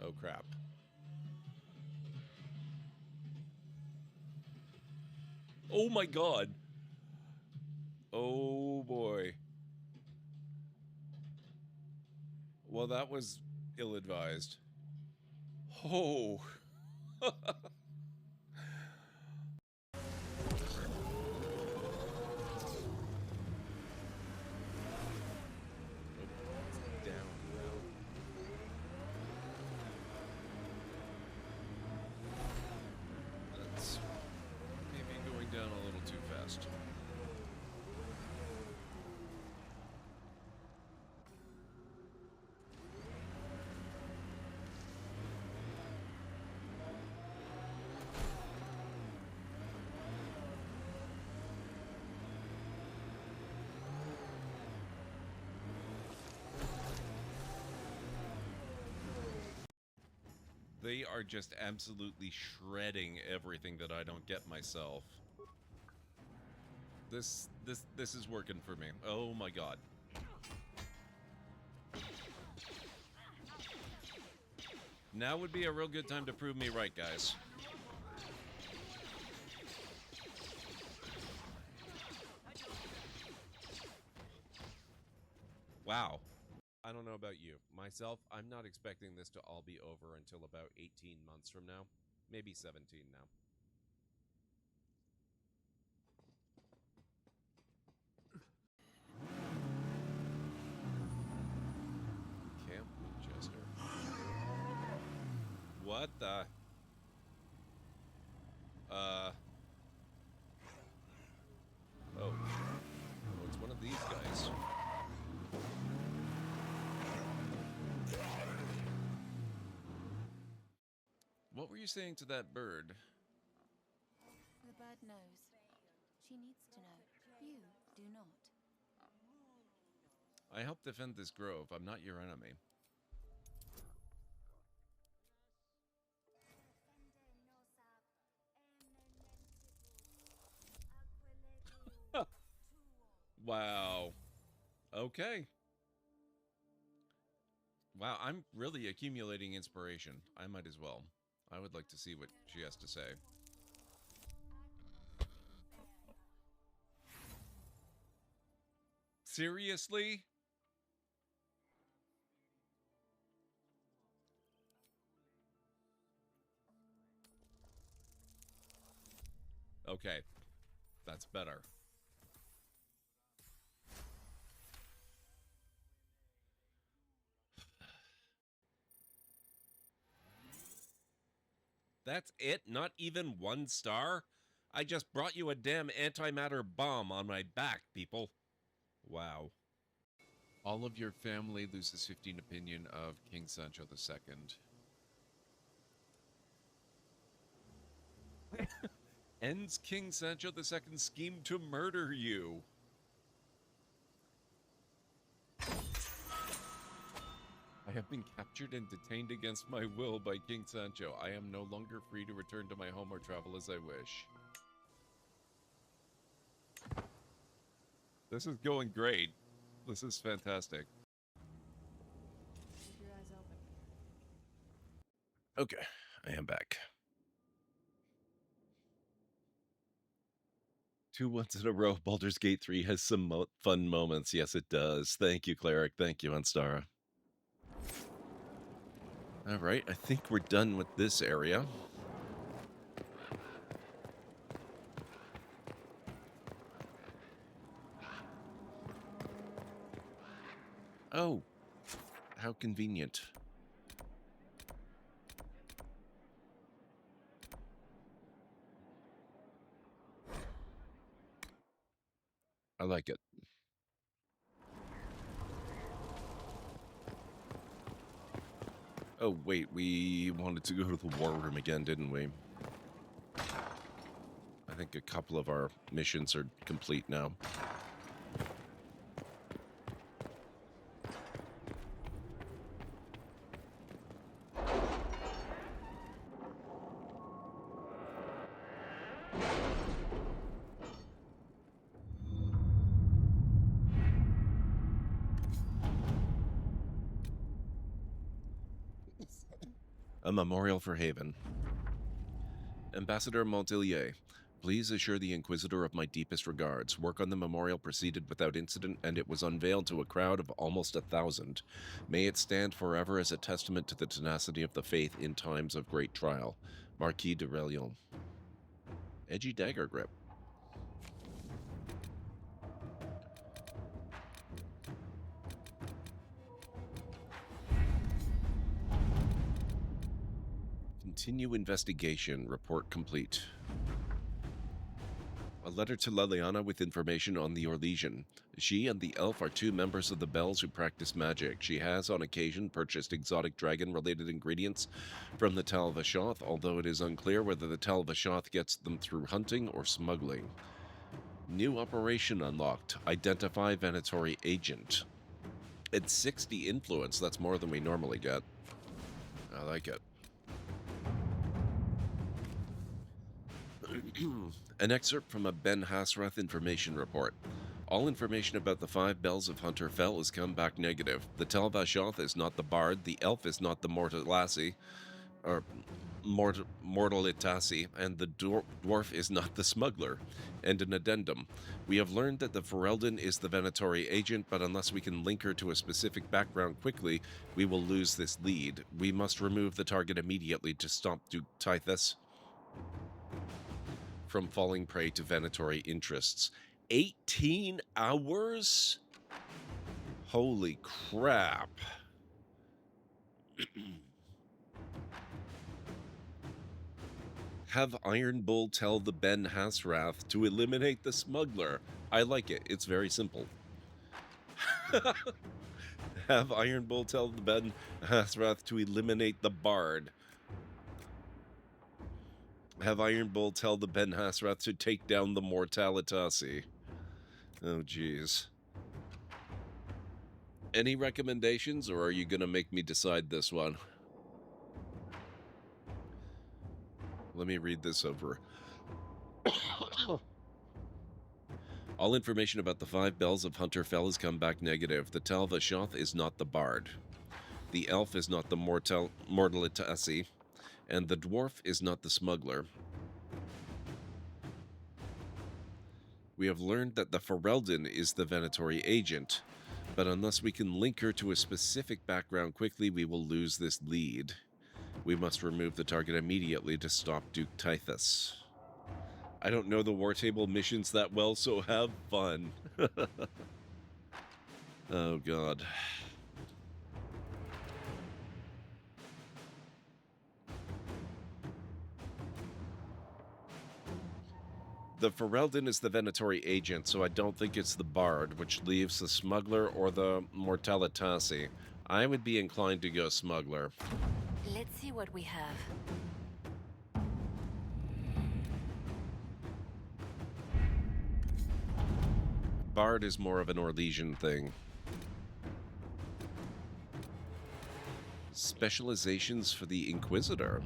Oh, crap. Oh, my God. Oh, boy. Well, that was ill-advised. Oh. They are just absolutely shredding everything that I don't get myself. This is working for me. Oh my God. Now would be a real good time to prove me right, guys. Wow. I don't know about you. Myself, I'm not expecting this to all be over until about 18 months from now. Maybe 17 now. Camp Winchester. What the? Oh, it's one of these guys. What were you saying to that bird? The bird knows. She needs to know. You do not. I help defend this grove. I'm not your enemy. Wow. Okay. Wow, I'm really accumulating inspiration. I might as well. I would like to see what she has to say. Seriously? Okay. That's better. That's it? Not even 1 star? I just brought you a damn antimatter bomb on my back, people. Wow. All of your family loses 15 opinion of King Sancho II. Ends King Sancho II's scheme to murder you. I have been captured and detained against my will by King Sancho. I am no longer free to return to my home or travel as I wish. This is going great. This is fantastic. Keep your eyes open. Okay, I am back. 2 ones in a row. Baldur's Gate 3 has some fun moments. Yes, it does. Thank you, Cleric. Thank you, Anstara. All right, I think we're done with this area. Oh, how convenient. I like it. Oh, wait, we wanted to go to the war room again, didn't we? I think a couple of our missions are complete now. A memorial for Haven. Ambassador Montilier, please assure the Inquisitor of my deepest regards. Work on the memorial proceeded without incident, and it was unveiled to a crowd of almost 1,000. May it stand forever as a testament to the tenacity of the faith in times of great trial. Marquis de Relion. Edgy dagger grip. Continue investigation. Report complete. A letter to Leliana with information on the Orlesian. She and the elf are 2 members of the Bells who practice magic. She has, on occasion, purchased exotic dragon-related ingredients from the Tal Vashoth, although it is unclear whether the Tal Vashoth gets them through hunting or smuggling. New operation unlocked. Identify Venatori agent. It's 60 influence. That's more than we normally get. I like it. An excerpt from a Ben Hasrath information report. All information about the 5 bells of Hunter Fell has come back negative. The Tel Vashoth is not the bard, the elf is not the Mortalassi, or Mortalitasi, and the dwarf is not the smuggler. And an addendum. We have learned that the Ferelden is the Venatori agent, but unless we can link her to a specific background quickly, we will lose this lead. We must remove the target immediately to stop Duke Tithus from falling prey to Venatori interests. 18 hours? Holy crap. Have Iron Bull tell the Ben Hasrath to eliminate the smuggler. I like it. It's very simple. Have Iron Bull tell the Ben Hasrath to eliminate the Bard. Have Iron Bull tell the Ben Hasrath to take down the Mortalitasi. Oh, jeez. Any recommendations, or are you going to make me decide this one? Let me read this over. All information about the 5 bells of Hunterfell has come back negative. The Tal Vashoth is not the Bard. The Elf is not the Mortalitasi. And the Dwarf is not the Smuggler. We have learned that the Ferelden is the Venatori agent, but unless we can link her to a specific background quickly, we will lose this lead. We must remove the target immediately to stop Duke Tythus. I don't know the War Table missions that well, so have fun. Oh, God. The Ferelden is the Venatori agent, so I don't think it's the Bard, which leaves the Smuggler or the Mortalitasi. I would be inclined to go Smuggler. Let's see what we have. Bard is more of an Orlesian thing. Specializations for the Inquisitor.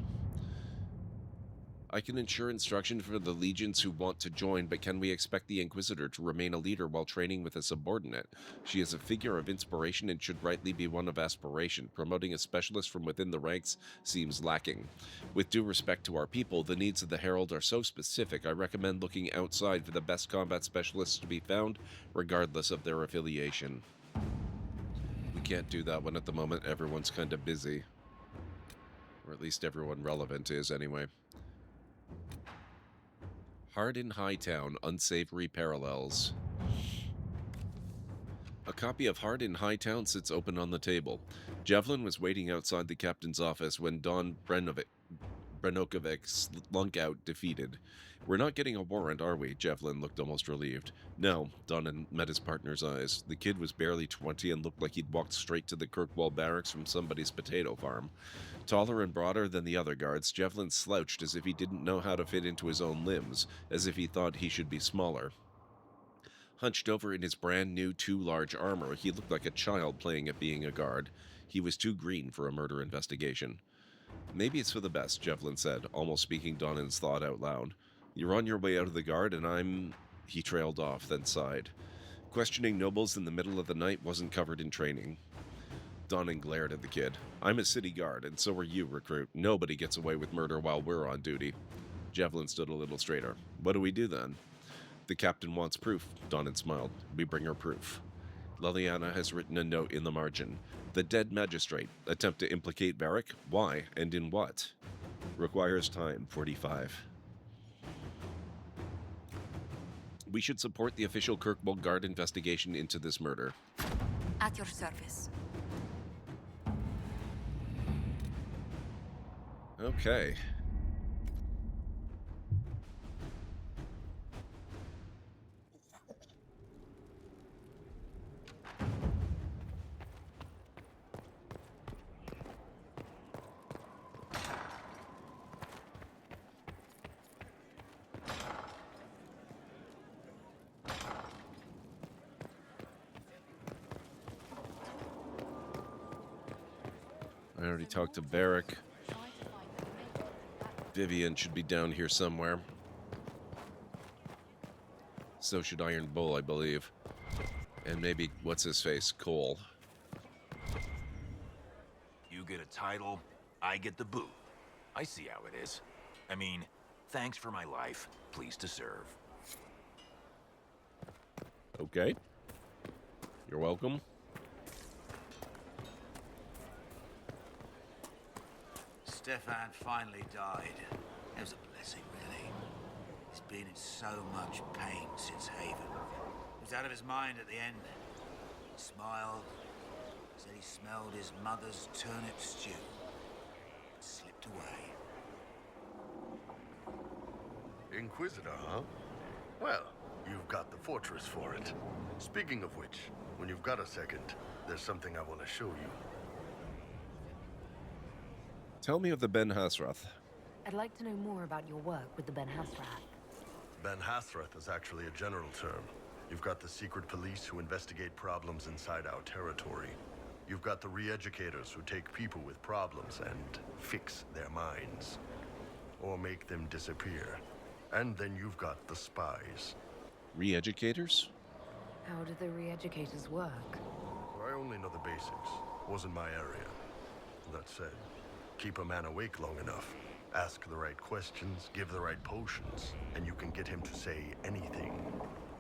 I can ensure instruction for the legions who want to join, but can we expect the Inquisitor to remain a leader while training with a subordinate? She is a figure of inspiration and should rightly be one of aspiration. Promoting a specialist from within the ranks seems lacking. With due respect to our people, the needs of the Herald are so specific, I recommend looking outside for the best combat specialists to be found, regardless of their affiliation. We can't do that one at the moment. Everyone's kind of busy. Or at least everyone relevant is, anyway. Hard in Hightown, Unsavory Parallels. A copy of Hard in Hightown sits open on the table. Javelin was waiting outside the captain's office when Don Brenokovic slunk out defeated. We're not getting a warrant, are we? Javelin looked almost relieved. No, Don met his partner's eyes. The kid was barely 20 and looked like he'd walked straight to the Kirkwall barracks from somebody's potato farm. Taller and broader than the other guards, Javelin slouched as if he didn't know how to fit into his own limbs, as if he thought he should be smaller. Hunched over in his brand new too large armor, he looked like a child playing at being a guard. He was too green for a murder investigation. Maybe it's for the best, Javelin said, almost speaking Donan's thought out loud. You're on your way out of the guard, and He trailed off, then sighed. Questioning nobles in the middle of the night wasn't covered in training. Donan glared at the kid. I'm a city guard, and so are you, recruit. Nobody gets away with murder while we're on duty. Javelin stood a little straighter. What do we do then? The captain wants proof, Donan smiled. We bring her proof. Liliana has written a note in the margin. The dead magistrate. Attempt to implicate Varric? Why, and in what? Requires time, 45. We should support the official Kirkwall Guard investigation into this murder. At your service. Okay. I already talked to Varric. Vivian should be down here somewhere. So should Iron Bull, I believe. And maybe, what's-his-face, Cole. You get a title, I get the boot. I see how it is. I mean, thanks for my life. Pleased to serve. Okay. You're welcome. Stefan finally died. It was a blessing, really. He's been in so much pain since Haven. He was out of his mind at the end. He smiled, said he smelled his mother's turnip stew, and slipped away. Inquisitor, huh? Well, you've got the fortress for it. Speaking of which, when you've got a second, there's something I want to show you. Tell me of the Ben Hasrath. I'd like to know more about your work with the Ben Hasrath. Ben Hasrath is actually a general term. You've got the secret police who investigate problems inside our territory. You've got the re-educators who take people with problems and fix their minds. Or make them disappear. And then you've got the spies. Re-educators? How do the re-educators work? I only know the basics. Wasn't my area. That said, keep a man awake long enough. Ask the right questions, give the right potions, and you can get him to say anything.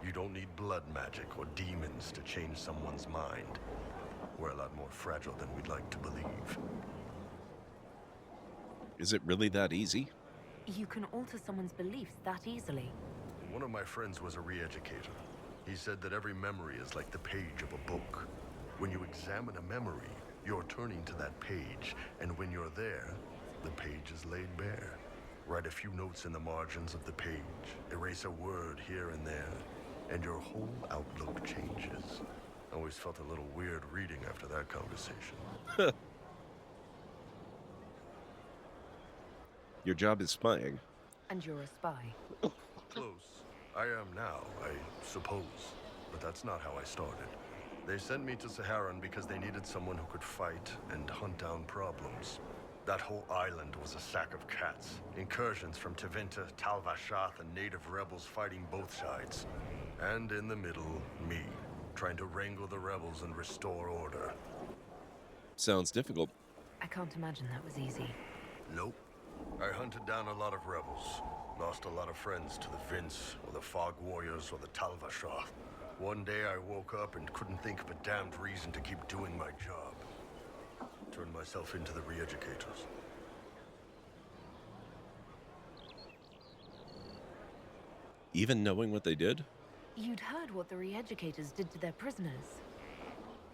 You don't need blood magic or demons to change someone's mind. We're a lot more fragile than we'd like to believe. Is it really that easy? You can alter someone's beliefs that easily. One of my friends was a re-educator. He said that every memory is like the page of a book. When you examine a memory, you're turning to that page, and when you're there, the page is laid bare. Write a few notes in the margins of the page, erase a word here and there, and your whole outlook changes. I always felt a little weird reading after that conversation. Your job is spying. And you're a spy. Close. I am now, I suppose. But that's not how I started. They sent me to Saharan because they needed someone who could fight and hunt down problems. That whole island was a sack of cats. Incursions from Tevinter, Tal Vashath, and native rebels fighting both sides. And in the middle, me, trying to wrangle the rebels and restore order. Sounds difficult. I can't imagine that was easy. Nope. I hunted down a lot of rebels. Lost a lot of friends to the Vince, or the Fog Warriors, or the Tal Vashath. One day I woke up and couldn't think of a damned reason to keep doing my job. Turned myself into the re-educators. Even knowing what they did? You'd heard what the re-educators did to their prisoners.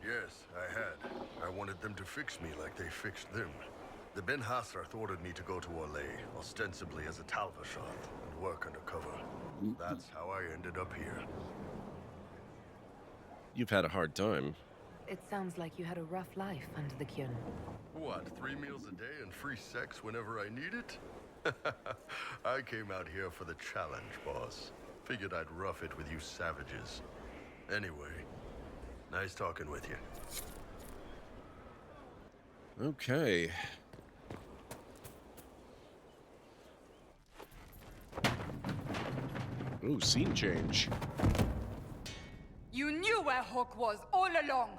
Yes, I had. I wanted them to fix me like they fixed them. The Ben Hasrath ordered me to go to Orlais, ostensibly as a Tal Vashath, and work undercover. That's how I ended up here. You've had a hard time. It sounds like you had a rough life under the Kyun. What, 3 meals a day and free sex whenever I need it? I came out here for the challenge, boss. Figured I'd rough it with you savages. Anyway, nice talking with you. Okay. Ooh, scene change. You knew where Hawk was all along!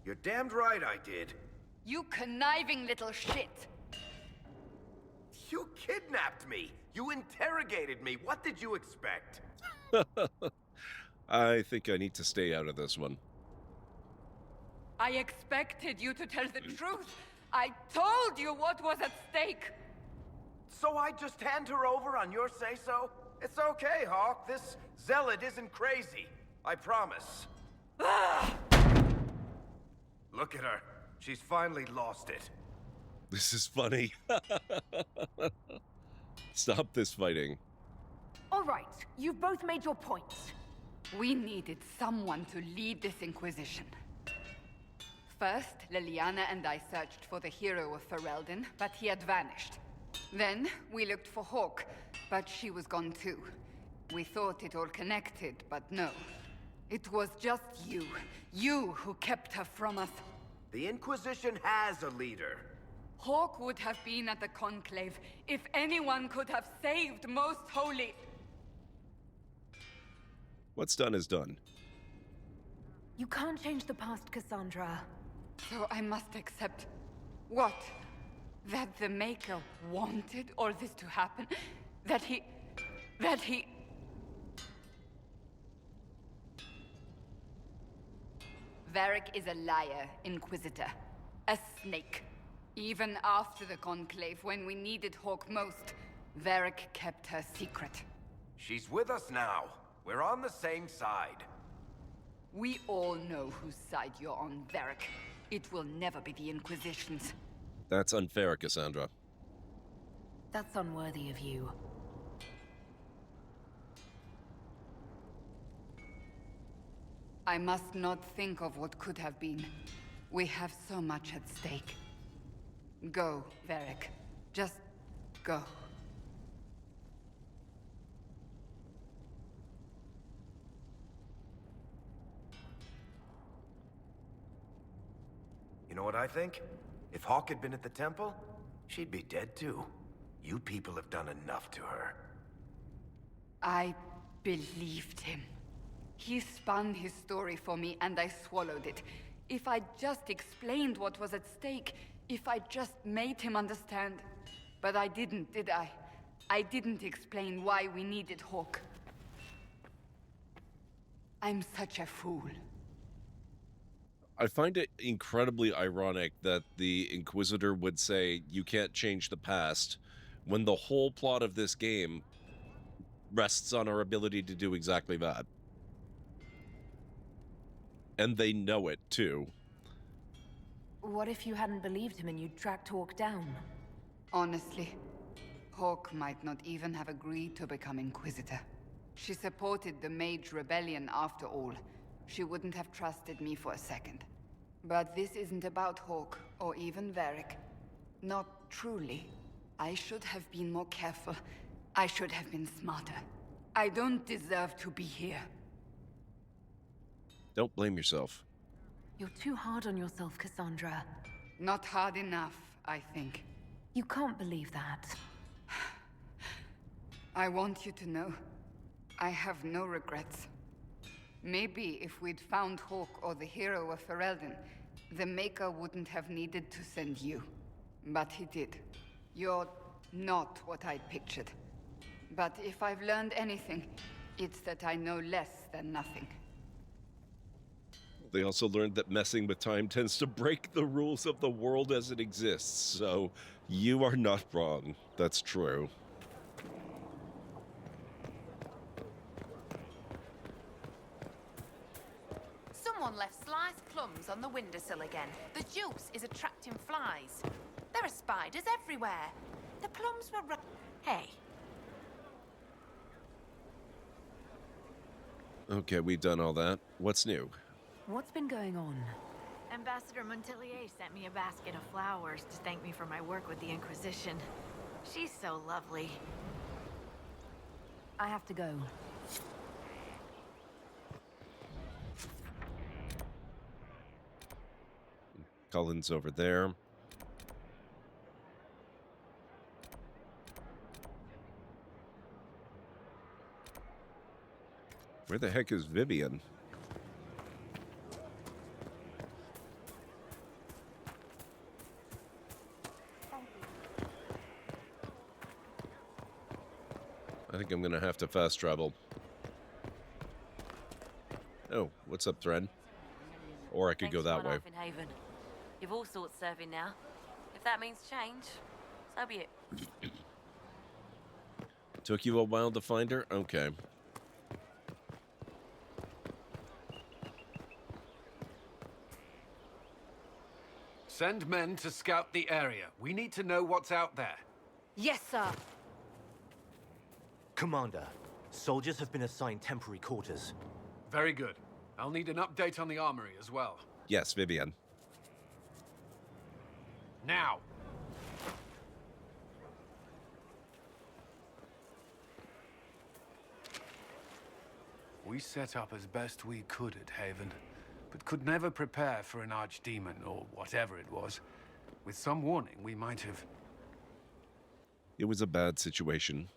You're damned right I did. You conniving little shit! You kidnapped me! You interrogated me! What did you expect? I think I need to stay out of this one. I expected you to tell the truth! I told you what was at stake! So I just hand her over on your say-so? It's okay, Hawk. This zealot isn't crazy. I promise. Look at her. She's finally lost it. This is funny. Stop this fighting. All right, you've both made your points. We needed someone to lead this Inquisition. First, Liliana and I searched for the hero of Ferelden, but he had vanished. Then, we looked for Hawk, but she was gone too. We thought it all connected, but no. It was just you. You who kept her from us. The Inquisition has a leader. Hawk would have been at the Conclave if anyone could have saved Most Holy. What's done is done. You can't change the past, Cassandra. So I must accept... what? That the Maker wanted all this to happen? That he... Varric is a liar, Inquisitor. A snake. Even after the Conclave, when we needed Hawk most, Varric kept her secret. She's with us now. We're on the same side. We all know whose side you're on, Varric. It will never be the Inquisition's. That's unfair, Cassandra. That's unworthy of you. I must not think of what could have been. We have so much at stake. Go, Varric. Just go. You know what I think? If Hawk had been at the temple, she'd be dead too. You people have done enough to her. I believed him. He spun his story for me and I swallowed it. If I just explained what was at stake, if I just made him understand. But I didn't, did I? I didn't explain why we needed Hawk. I'm such a fool. I find it incredibly ironic that the Inquisitor would say, you can't change the past, when the whole plot of this game rests on our ability to do exactly that. And they know it, too. What if you hadn't believed him and you'd tracked Hawk down? Honestly, Hawk might not even have agreed to become Inquisitor. She supported the Mage Rebellion after all. She wouldn't have trusted me for a second. But this isn't about Hawk, or even Varric. Not truly. I should have been more careful. I should have been smarter. I don't deserve to be here. Don't blame yourself. You're too hard on yourself, Cassandra. Not hard enough, I think. You can't believe that. I want you to know, I have no regrets. Maybe if we'd found Hawk or the hero of Ferelden, the Maker wouldn't have needed to send you. But he did. You're not what I'd pictured. But if I've learned anything, it's that I know less than nothing. They also learned that messing with time tends to break the rules of the world as it exists, so you are not wrong. That's true. Someone left sliced plums on the windowsill again. The juice is attracting flies. There are spiders everywhere. The plums were Hey. Okay, we've done all that. What's new? What's been going on? Ambassador Montelier sent me a basket of flowers to thank me for my work with the Inquisition. She's so lovely. I have to go. Cullen's over there. Where the heck is Vivian? I think I'm gonna have to fast travel. Oh, what's up, Thread? Or I could go that way. In Haven. You've all sorts serving now. If that means change, so be it. Took you a while to find her? Okay. Send men to scout the area. We need to know what's out there. Yes, sir. Commander, soldiers have been assigned temporary quarters. Very good. I'll need an update on the armory as well. Yes, Vivian. Now! We set up as best we could at Haven, but could never prepare for an archdemon, or whatever it was. With some warning, we might have... It was a bad situation.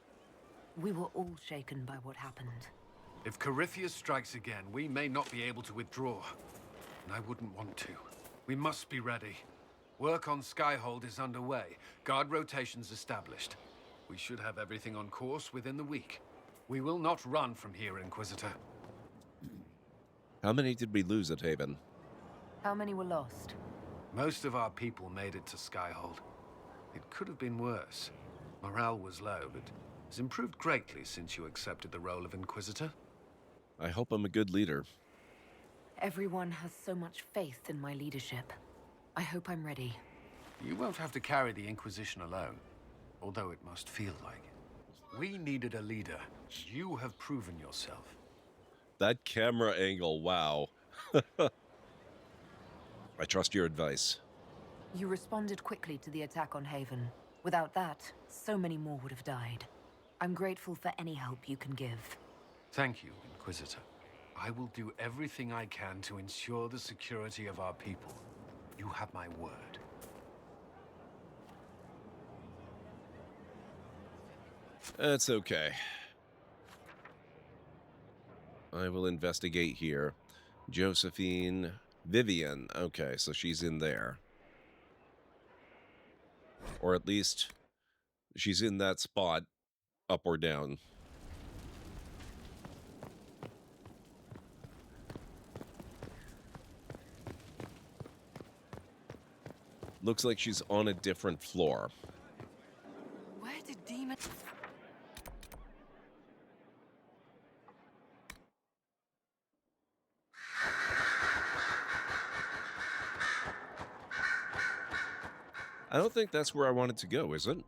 We were all shaken by what happened. If Corypheus strikes again, we may not be able to withdraw. And I wouldn't want to. We must be ready. Work on Skyhold is underway. Guard rotations established. We should have everything on course within the week. We will not run from here, Inquisitor. How many did we lose at Haven? How many were lost? Most of our people made it to Skyhold. It could have been worse. Morale was low, but has improved greatly since you accepted the role of Inquisitor. I hope I'm a good leader. Everyone has so much faith in my leadership. I hope I'm ready. You won't have to carry the Inquisition alone, although it must feel like it. We needed a leader. You have proven yourself. That camera angle, wow. I trust your advice. You responded quickly to the attack on Haven. Without that, so many more would have died. I'm grateful for any help you can give. Thank you, Inquisitor. I will do everything I can to ensure the security of our people. You have my word. That's okay. I will investigate here. Josephine Vivian. Okay, so she's in there. Or at least she's in that spot, up or down. Looks like she's on a different floor. Where did demons... I don't think that's where I wanted to go, is it?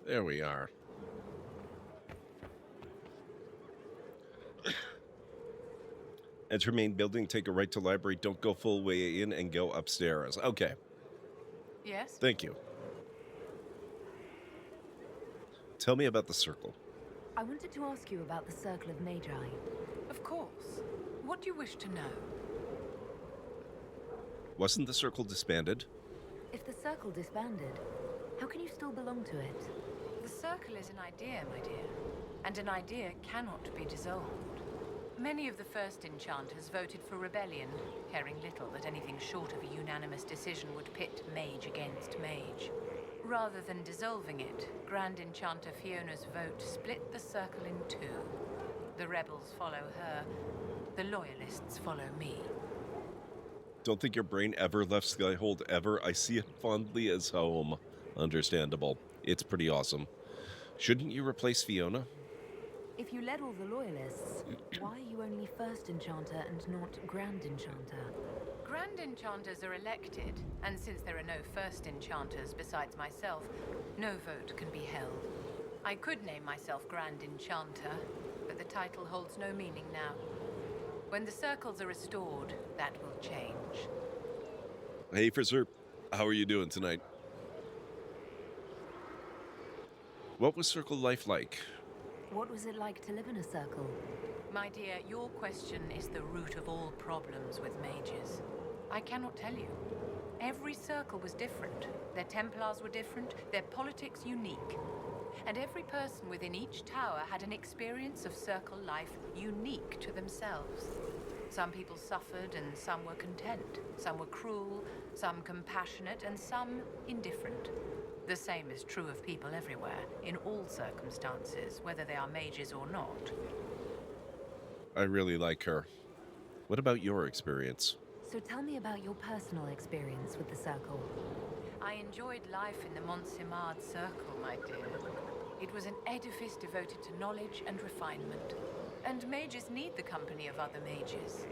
There we are. Enter main building, take a right to library, don't go full way in, and go upstairs. Okay. Yes? Thank you. Tell me about the circle. I wanted to ask you about the Circle of Magi. Of course. What do you wish to know? Wasn't the circle disbanded? If the Circle disbanded, how can you still belong to it? The Circle is an idea, my dear. And an idea cannot be dissolved. Many of the first enchanters voted for rebellion, caring little that anything short of a unanimous decision would pit mage against mage. Rather than dissolving it, Grand Enchanter Fiona's vote split the Circle in two. The rebels follow her, the loyalists follow me. Don't think your brain ever left Skyhold ever. I see it fondly as home. Understandable. It's pretty awesome. Shouldn't you replace Fiona? If you led all the loyalists, why are you only First Enchanter and not Grand Enchanter? Grand Enchanters are elected, and since there are no First Enchanters besides myself, no vote can be held. I could name myself Grand Enchanter, but the title holds no meaning now. When the circles are restored, that will change. Hey, Frisser. How are you doing tonight? What was circle life like? What was it like to live in a circle? My dear, your question is the root of all problems with mages. I cannot tell you. Every circle was different. Their Templars were different, their politics unique. And every person within each tower had an experience of circle life unique to themselves. Some people suffered and some were content. Some were cruel, some compassionate, and some indifferent. The same is true of people everywhere, in all circumstances, whether they are mages or not. I really like her. What about your experience? So tell me about your personal experience with the Circle. I enjoyed life in the Montsimard Circle, my dear. It was an edifice devoted to knowledge and refinement. And mages need the company of other mages.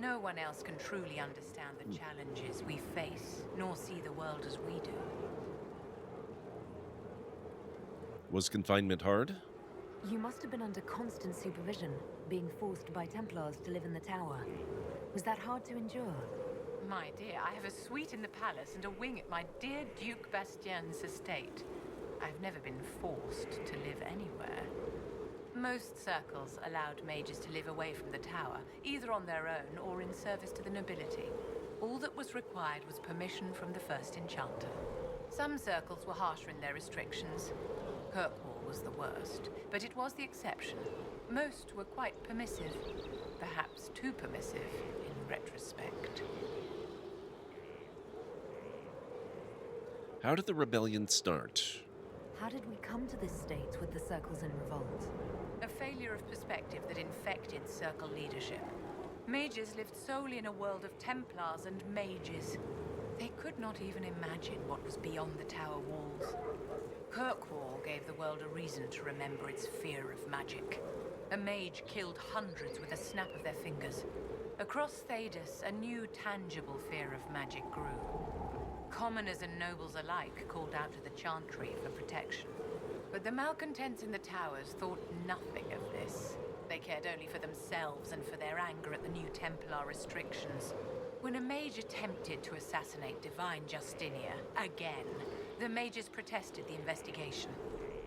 No one else can truly understand the challenges we face, nor see the world as we do. Was confinement hard? You must have been under constant supervision, being forced by Templars to live in the tower. Was that hard to endure? My dear, I have a suite in the palace and a wing at my dear Duke Bastien's estate. I've never been forced to live anywhere. Most circles allowed mages to live away from the tower, either on their own or in service to the nobility. All that was required was permission from the First Enchanter. Some circles were harsher in their restrictions. Kirkwall was the worst, but it was the exception. Most were quite permissive, perhaps too permissive in retrospect. How did the rebellion start? How did we come to this state with the circles in revolt? A failure of perspective that infected circle leadership. Mages lived solely in a world of Templars and mages. They could not even imagine what was beyond the tower walls. Kirkwall gave the world a reason to remember its fear of magic. A mage killed hundreds with a snap of their fingers. Across Thedas, a new tangible fear of magic grew. Commoners and nobles alike called out to the Chantry for protection. But the malcontents in the towers thought nothing of this. They cared only for themselves and for their anger at the new Templar restrictions. When a mage attempted to assassinate Divine Justinia again, the mages protested the investigation.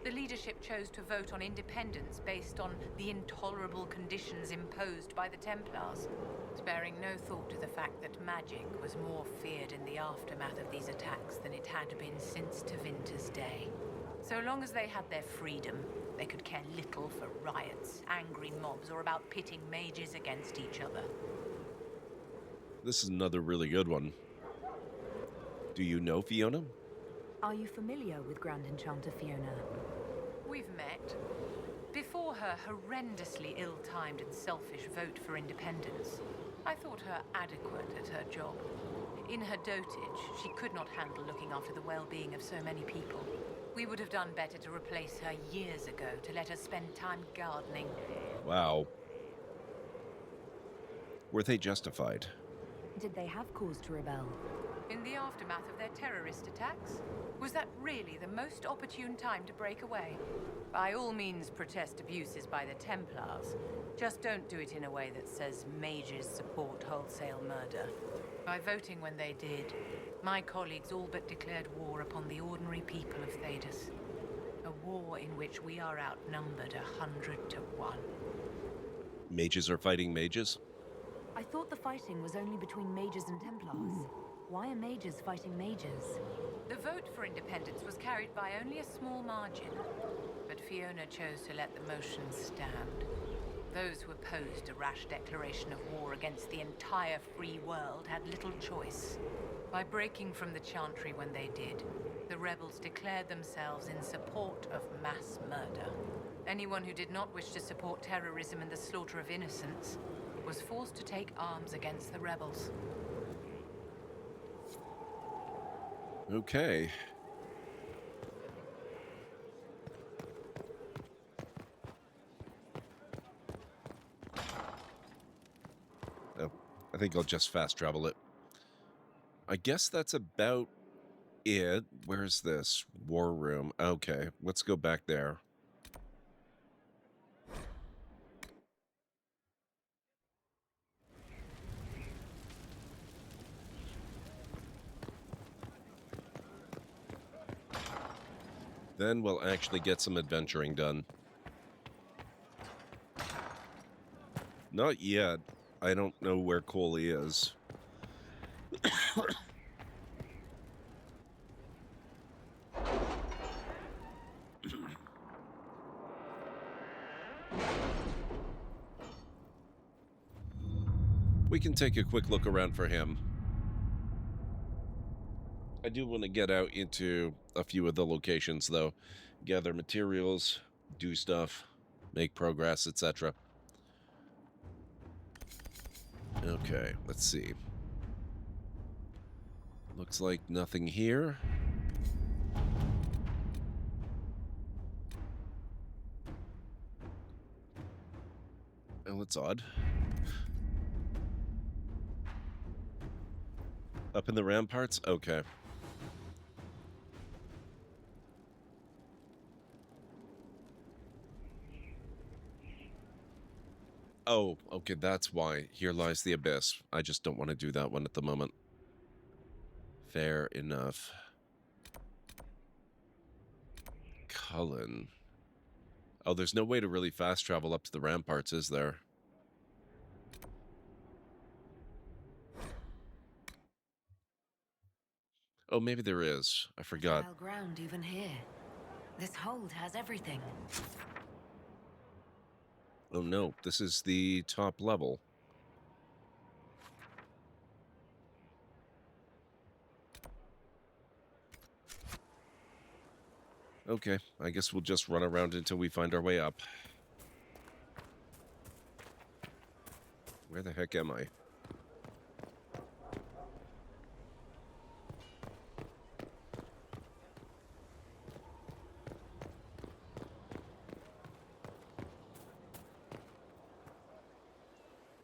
The leadership chose to vote on independence based on the intolerable conditions imposed by the Templars, sparing no thought to the fact that magic was more feared in the aftermath of these attacks than it had been since Tevinter's day. So long as they had their freedom, they could care little for riots, angry mobs, or about pitting mages against each other. This is another really good one. Do you know Fiona? Are you familiar with Grand Enchanter Fiona? We've met. Before her horrendously ill-timed and selfish vote for independence, I thought her adequate at her job. In her dotage, she could not handle looking after the well-being of so many people. We would have done better to replace her years ago, to let her spend time gardening. Wow. Were they justified? Did they have cause to rebel? In the aftermath of their terrorist attacks? Was that really the most opportune time to break away? By all means, protest abuses by the Templars. Just don't do it in a way that says mages support wholesale murder. By voting when they did, my colleagues all but declared war upon the ordinary people of Thedas. A war in which we are outnumbered 100 to 1. Mages are fighting mages? I thought the fighting was only between mages and Templars. Why are mages fighting mages? The vote for independence was carried by only a small margin, but Fiona chose to let the motion stand. Those who opposed a rash declaration of war against the entire free world had little choice. By breaking from the Chantry when they did, the rebels declared themselves in support of mass murder. Anyone who did not wish to support terrorism and the slaughter of innocents was forced to take arms against the rebels. Okay. Oh, I think I'll just fast travel it. I guess that's about it. Where's this? War room. Okay, let's go back there. Then we'll actually get some adventuring done. Not yet. I don't know where Coley is. We can take a quick look around for him. I do want to get out into a few of the locations, though. Gather materials, do stuff, make progress, etc. Okay, let's see. Looks like nothing here. Oh, that's odd. Up in the ramparts? Okay. Oh, okay, that's why. Here lies the abyss. I just don't want to do that one at the moment. Fair enough. Cullen. Oh, there's no way to really fast travel up to the ramparts, is there? Oh, maybe there is. I forgot. Fertile ground even here. This hold has everything. Oh no, this is the top level. Okay, I guess we'll just run around until we find our way up. Where the heck am I?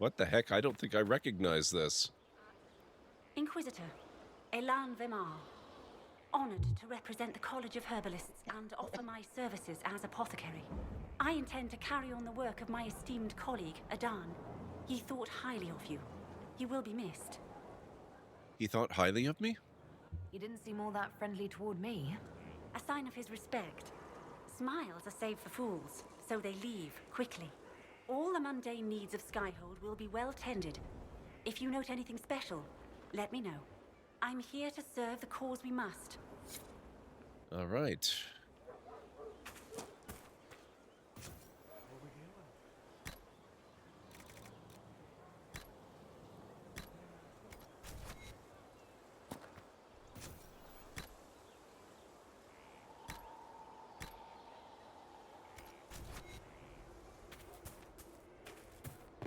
What the heck? I don't think I recognize this. Inquisitor, Elan Vimar. Honored to represent the College of Herbalists and offer my services as apothecary. I intend to carry on the work of my esteemed colleague, Adan. He thought highly of you. You will be missed. He thought highly of me? He didn't seem all that friendly toward me. A sign of his respect. Smiles are saved for fools, so they leave quickly. All the mundane needs of Skyhold will be well tended. If you note anything special, let me know. I'm here to serve the cause we must. All right.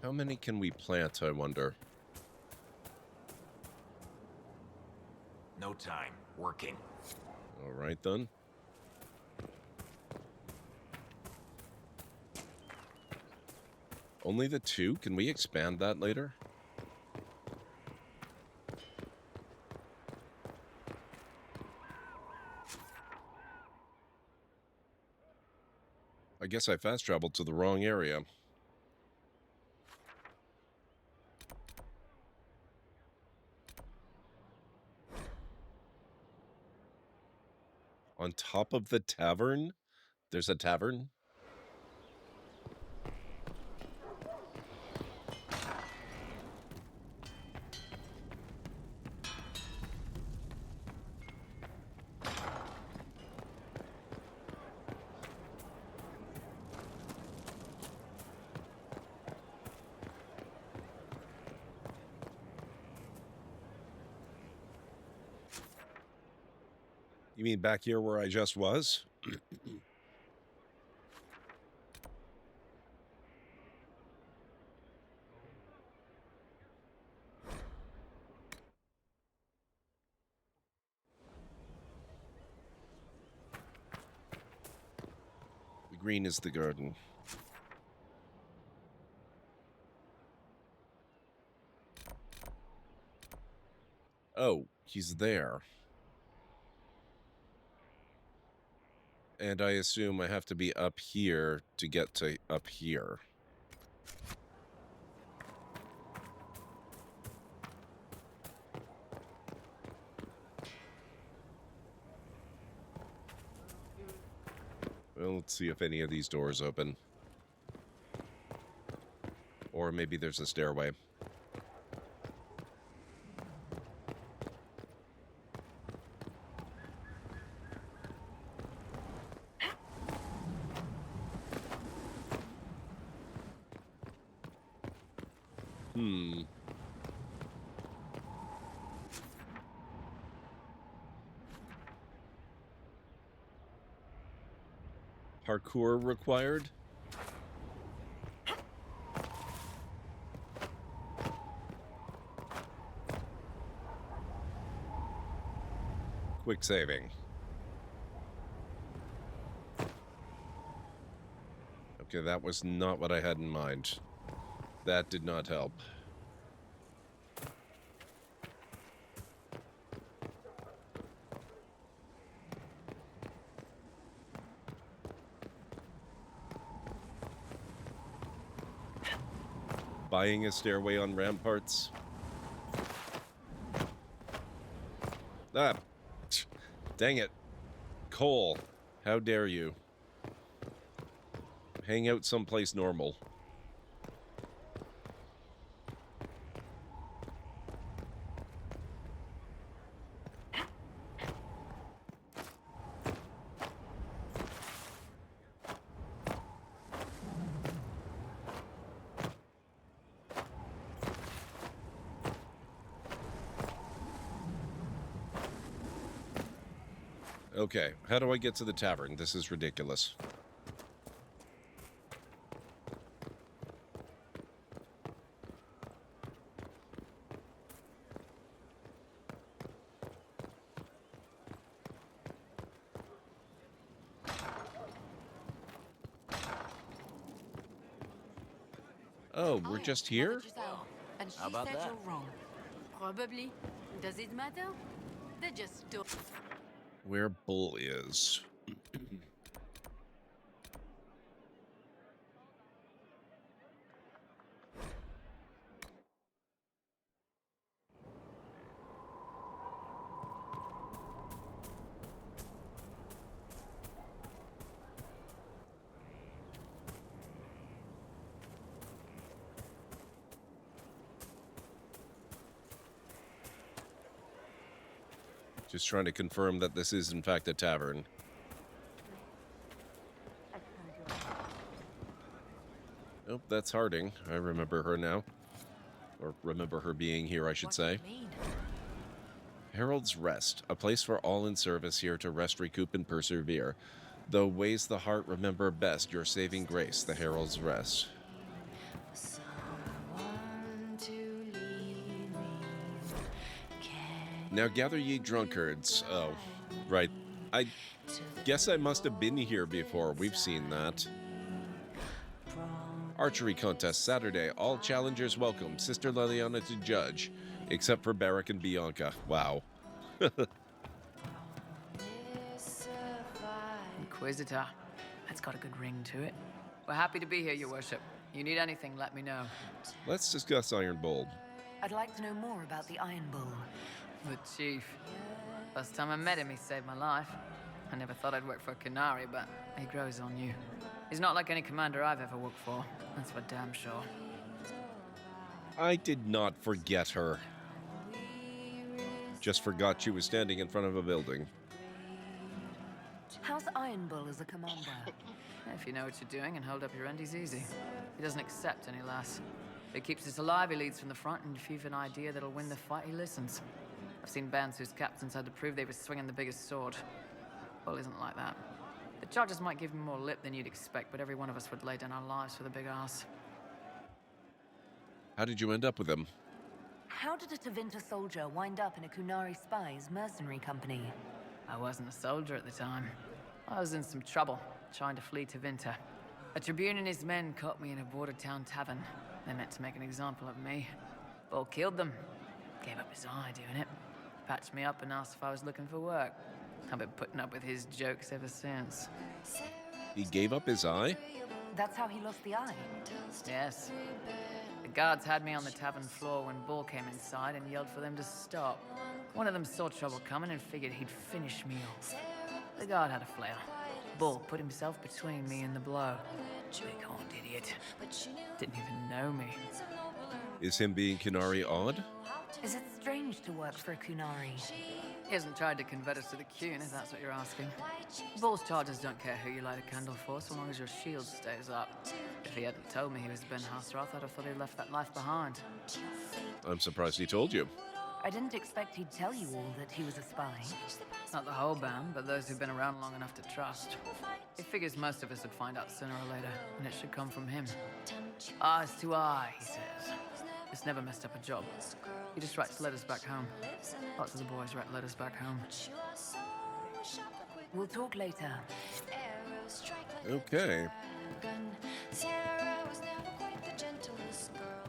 How many can we plant, I wonder? No time. Working. All right, then. Only the 2? Can we expand that later? I guess I fast traveled to the wrong area. On top of the tavern? There's a tavern? You mean back here where I just was? The green is the garden. Oh, he's there. And I assume I have to be up here to get to up here. Well, let's see if any of these doors open. Or maybe there's a stairway. Parkour required? Quick saving. Okay, that was not what I had in mind. That did not help. Buying a stairway on ramparts. Ah, dang it. Cole, how dare you? Hang out someplace normal. Okay, how do I get to the tavern? This is ridiculous. Oh, we're just here? And she How about said that? you're wrong. Probably. Does it matter? They just don't. Where Bull is. Just trying to confirm that this is in fact a tavern. Nope, that's Harding. I remember her now. Or remember her being here, I should say. Herald's Rest, a place for all in service here to rest, recoup, and persevere. Though ways the heart remember best, your saving grace, the Herald's Rest. Now gather ye drunkards. Oh, right. I guess I must have been here before. We've seen that. Archery contest Saturday. All challengers welcome. Sister Liliana to judge. Except for Barrack and Bianca. Wow. Inquisitor. That's got a good ring to it. We're happy to be here, your worship. You need anything, let me know. Let's discuss Iron Bowl. I'd like to know more about the Iron Bull. The chief. First time I met him, he saved my life. I never thought I'd work for a Canary, but he grows on you. He's not like any commander I've ever worked for. That's for damn sure. I did not forget her. Just forgot she was standing in front of a building. How's Iron Bull as a commander? If you know what you're doing and hold up your end, he's easy. He doesn't accept any less. If he keeps us alive, he leads from the front, and if you've an idea that'll win the fight, he listens. I've seen bands whose captains had to prove they were swinging the biggest sword. Bull isn't like that. The charges might give him more lip than you'd expect, but every one of us would lay down our lives for the big ass. How did you end up with him? How did a Tevinter soldier wind up in a Kunari spy's mercenary company? I wasn't a soldier at the time. I was in some trouble, trying to flee Tevinter. A Tribune and his men caught me in a border town tavern. They meant to make an example of me. Bull killed them. Gave up his eye doing it. Patched me up and asked if I was looking for work. I've been putting up with his jokes ever since. He gave up his eye? That's how he lost the eye? Yes. The guards had me on the tavern floor when Bull came inside and yelled for them to stop. One of them saw trouble coming and figured he'd finish me off. The guard had a flail. Bull put himself between me and the blow. Big-horned idiot. Didn't even know me. Is him being Canary odd? Is it strange to work for a Kunari? He hasn't tried to convert us to the Qun, if that's what you're asking. Bull's charges don't care who you light a candle for, so long as your shield stays up. If he hadn't told me he was Ben Hasroth, I'd have thought he'd left that life behind. I'm surprised he told you. I didn't expect he'd tell you all that he was a spy. Not the whole band, but those who've been around long enough to trust. He figures most of us would find out sooner or later, and it should come from him. Eyes to eye, he says. It's never messed up a job. He just writes letters back home. Lots of the boys write letters back home. We'll talk later. Okay.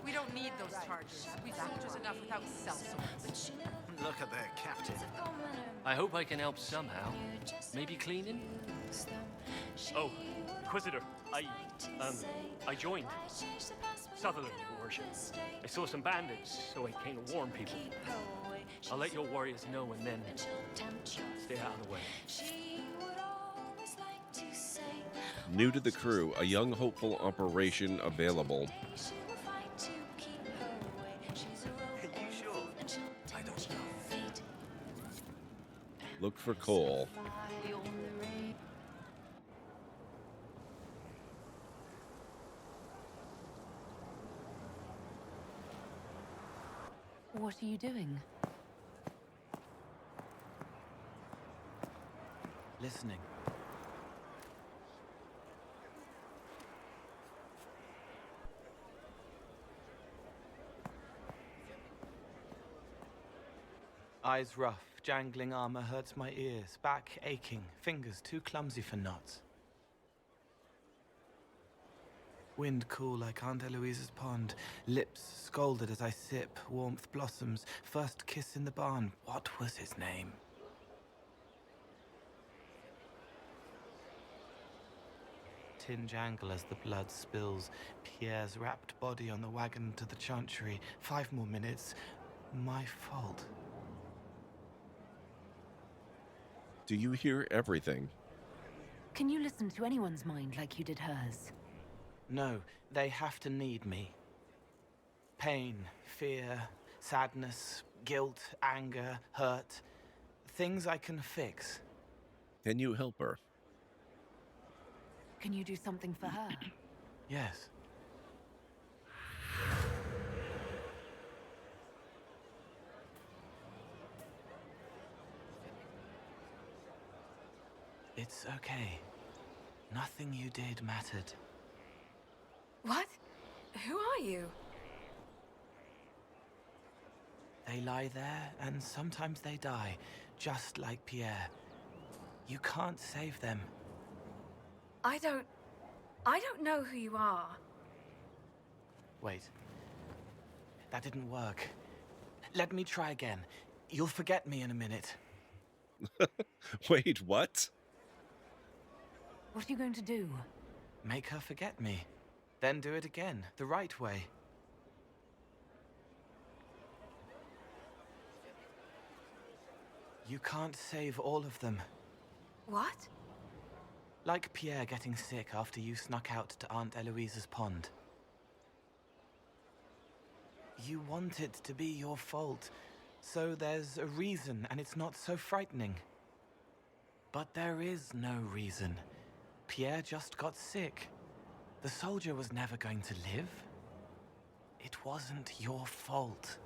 We don't need those charges. We've soldiers enough without sellswords. Look at their captain. I hope I can help somehow. Maybe cleaning? Oh, Inquisitor, I joined. Sutherland, your worship. I saw some bandits, so I came to warn people. I'll let your warriors know and then stay out of the way. New to the crew, a young hopeful operation available. Are you sure? I don't know. Look for Cole. What are you doing? Listening. Eyes rough, jangling armor hurts my ears, back aching, fingers too clumsy for knots. Wind cool like Aunt Eloise's pond. Lips scalded as I sip. Warmth blossoms. First kiss in the barn. What was his name? Tin jangle as the blood spills. Pierre's wrapped body on the wagon to the chantry. 5 more minutes. My fault. Do you hear everything? Can you listen to anyone's mind like you did hers? No, they have to need me. Pain, fear, sadness, guilt, anger, hurt. Things I can fix. Can you help her? Can you do something for her? Yes. It's okay. Nothing you did mattered. What? Who are you? They lie there, and sometimes they die, just like Pierre. You can't save them. I don't know who you are. Wait. That didn't work. Let me try again. You'll forget me in a minute. Wait, what? What are you going to do? Make her forget me. Then do it again, the right way. You can't save all of them. What? Like Pierre getting sick after you snuck out to Aunt Eloise's pond. You want it to be your fault, so there's a reason and it's not so frightening. But there is no reason. Pierre just got sick. The soldier was never going to live. It wasn't your fault.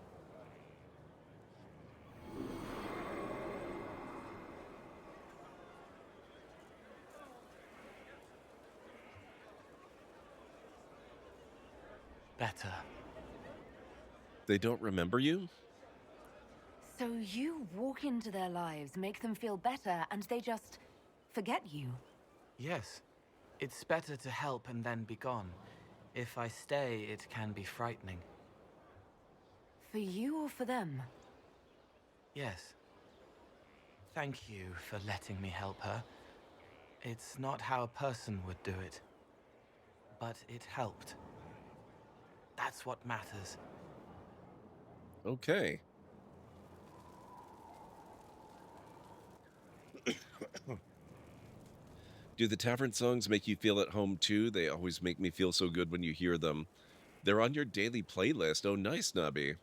Better. They don't remember you? So you walk into their lives, make them feel better, and they just forget you? Yes. It's better to help and then be gone. If I stay, it can be frightening. For you or for them? Yes. Thank you for letting me help her. It's not how a person would do it. But it helped. That's what matters. Okay. Do the tavern songs make you feel at home too? They always make me feel so good when you hear them. They're on your daily playlist. Oh, nice, Nubby.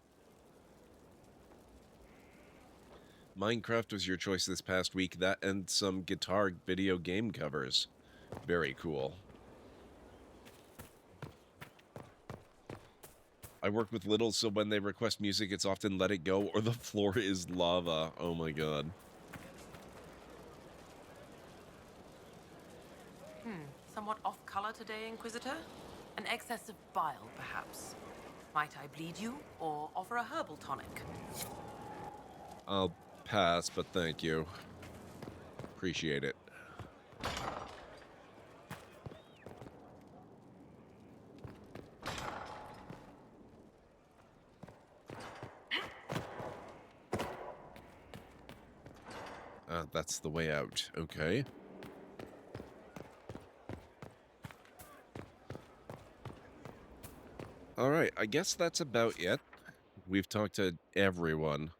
Minecraft was your choice this past week. That and some guitar video game covers. Very cool. I work with littles, so when they request music, it's often Let It Go or The Floor is Lava. Oh my god. Somewhat off-color today, Inquisitor? An excess of bile, perhaps? Might I bleed you, or offer a herbal tonic? I'll pass, but thank you. Appreciate it. That's the way out. Okay. Alright, I guess that's about it. We've talked to everyone.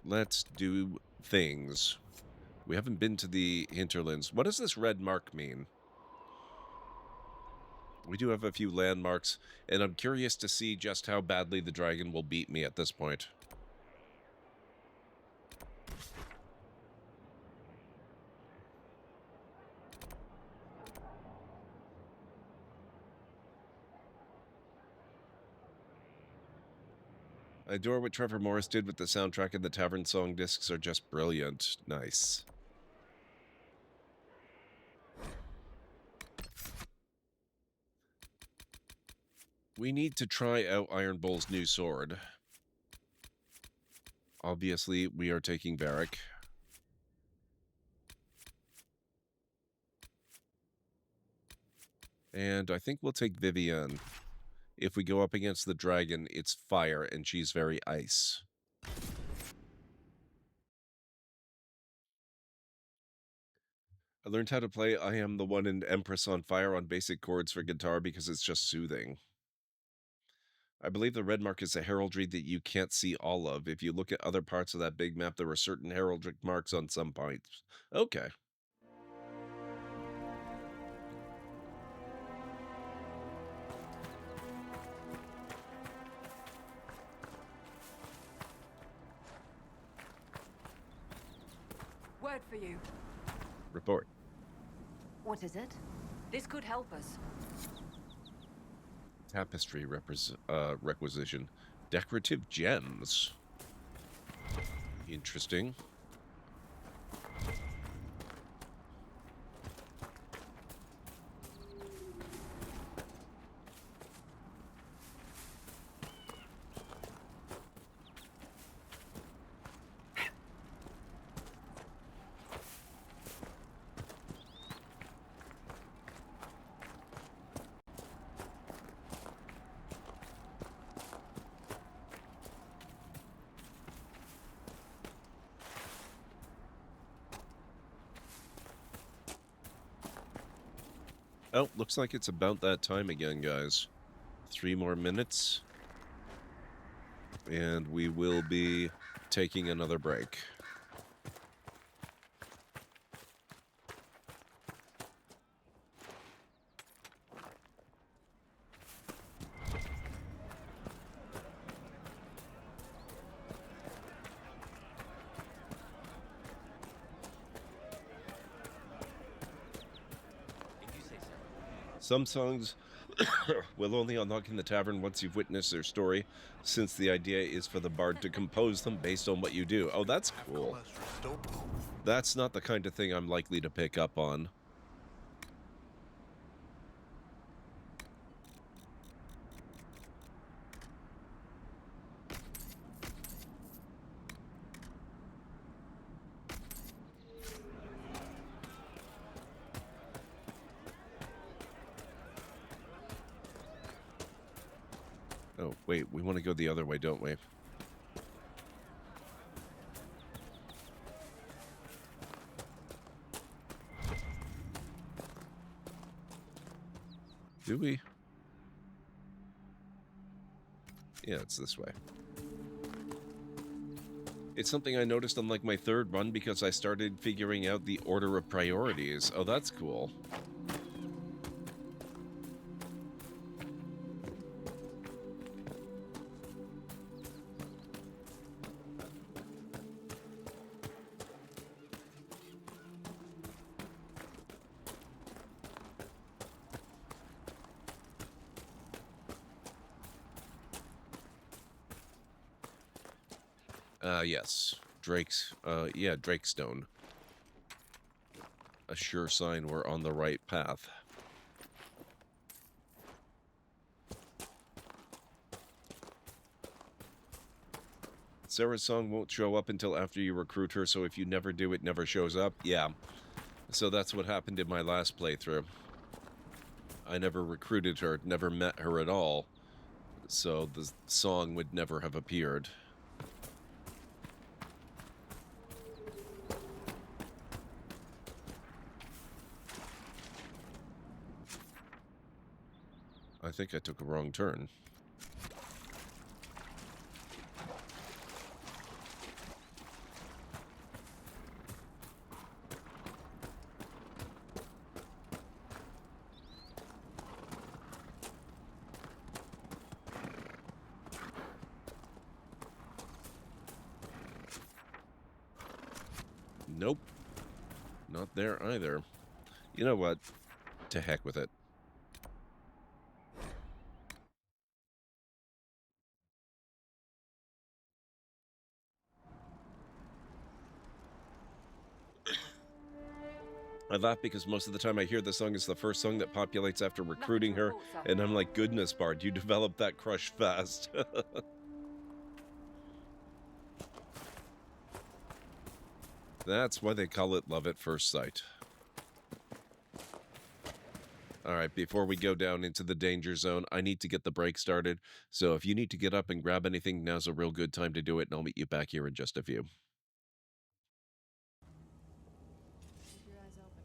Let's do things. We haven't been to the hinterlands. What does this red mark mean? We do have a few landmarks, and I'm curious to see just how badly the dragon will beat me at this point. I adore what Trevor Morris did with the soundtrack, and the Tavern Song discs are just brilliant. Nice. We need to try out Iron Bull's new sword. Obviously, we are taking Varric. And I think we'll take Vivienne. If we go up against the dragon, it's fire, and she's very ice. I learned how to play I Am the One and Empress on Fire on basic chords for guitar because it's just soothing. I believe the red mark is a heraldry that you can't see all of. If you look at other parts of that big map, there are certain heraldic marks on some points. Okay. Word for you. Report. What is it? This could help us. Tapestry requisition. Decorative gems. Interesting. Oh, looks like it's about that time again, guys. 3 more minutes. And we will be taking another break. Some songs will only unlock in the tavern once you've witnessed their story, since the idea is for the bard to compose them based on what you do. Oh, that's cool. That's not the kind of thing I'm likely to pick up on. Oh, wait, we want to go the other way, don't we? Do we? Yeah, it's this way. It's something I noticed on, like, my 3rd run because I started figuring out the order of priorities. Oh, that's cool. Yes. Yeah, Drakestone. A sure sign we're on the right path. Sarah's song won't show up until after you recruit her, so if you never do, it never shows up. Yeah. So that's what happened in my last playthrough. I never recruited her, never met her at all, so the song would never have appeared. I think I took a wrong turn. Nope. Not there either. You know what? To heck with it. I laugh because most of the time I hear the song is the first song that populates after recruiting her, and I'm like, goodness, Bard, you developed that crush fast. That's why they call it love at first sight. All right, before we go down into the danger zone, I need to get the break started. So if you need to get up and grab anything, now's a real good time to do it, and I'll meet you back here in just a few. Keep your eyes open.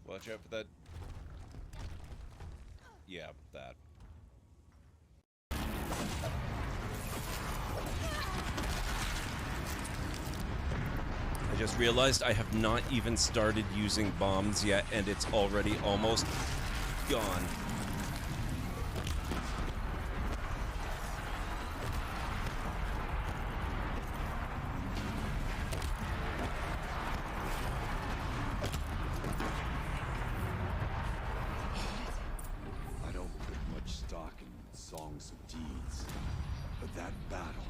Watch out for that. Yeah, that. I just realized I have not even started using bombs yet, and it's already almost gone. I don't put much stock in songs of deeds, but that battle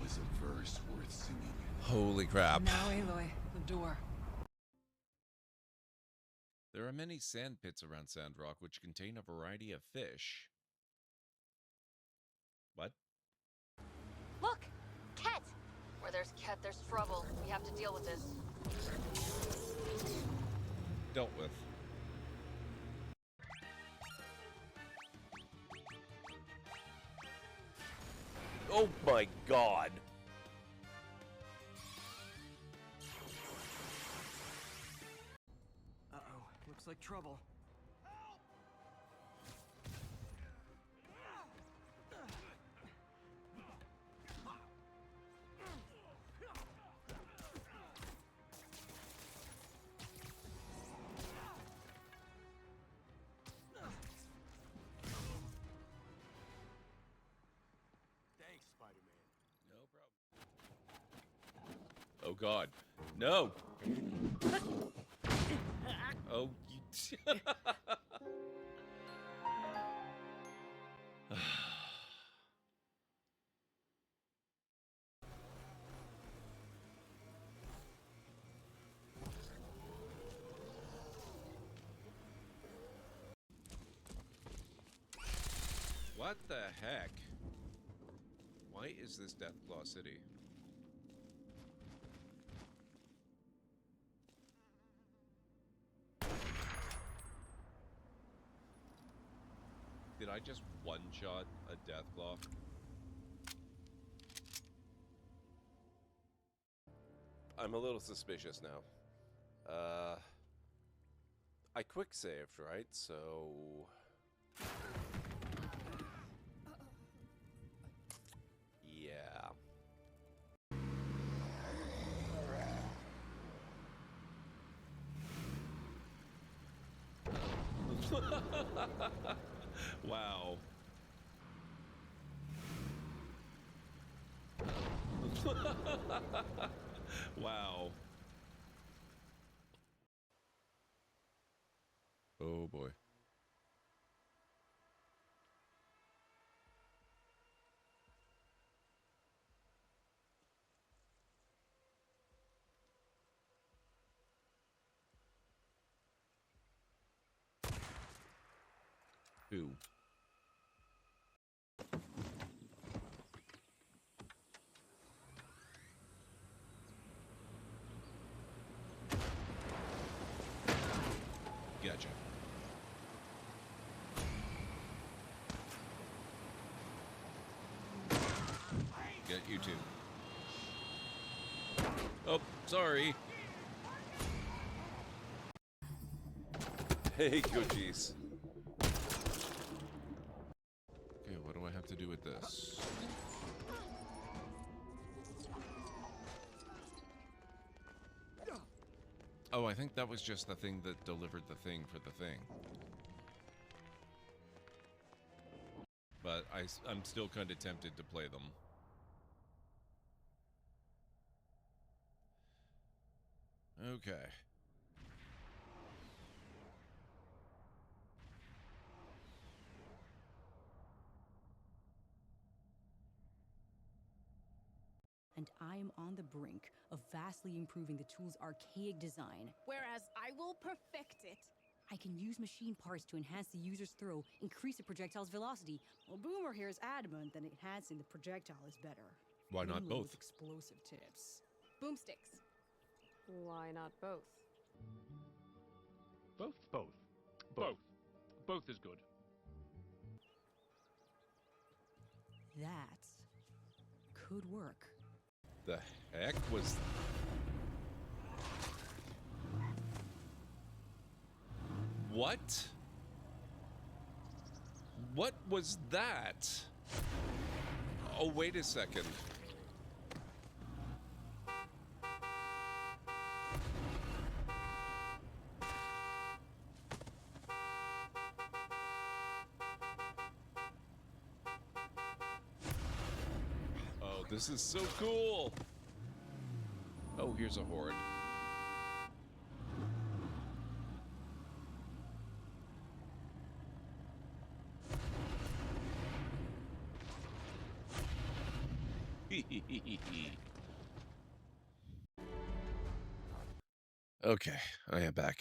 was a verse worth singing. Holy crap. Now, Aloy, the door. There are many sand pits around Sandrock which contain a variety of fish. What? Look! Ket! Where there's Ket, there's trouble. We have to deal with this. Dealt with. Oh my god. Uh-oh, looks like trouble. Thanks, Spider-Man. No problem. Oh god. No! Oh, you... What the heck? Why is this Deathclaw City? Did I just one-shot a Deathclaw? I'm a little suspicious now. I quick saved, right? So... yeah. Wow. Wow. Oh boy. Who? Gotcha. Got you too. Oh, sorry. Hey, Gucci's. Okay, what do I have to do with this? Oh, I think that was just the thing that delivered the thing for the thing. But I'm still kind of tempted to play them. Okay. And I am on the brink of vastly improving the tool's archaic design. Whereas I will perfect it. I can use machine parts to enhance the user's throw, increase the projectile's velocity. Well, Boomer here is adamant that enhancing the projectile is better. Why not mainly both? with explosive tips. Boomsticks. Why not both? Both. Both is good. That could work. The heck was... What? What was that? Oh, wait a second. Oh, this is so cool. Oh, here's a horde. Okay, I am back.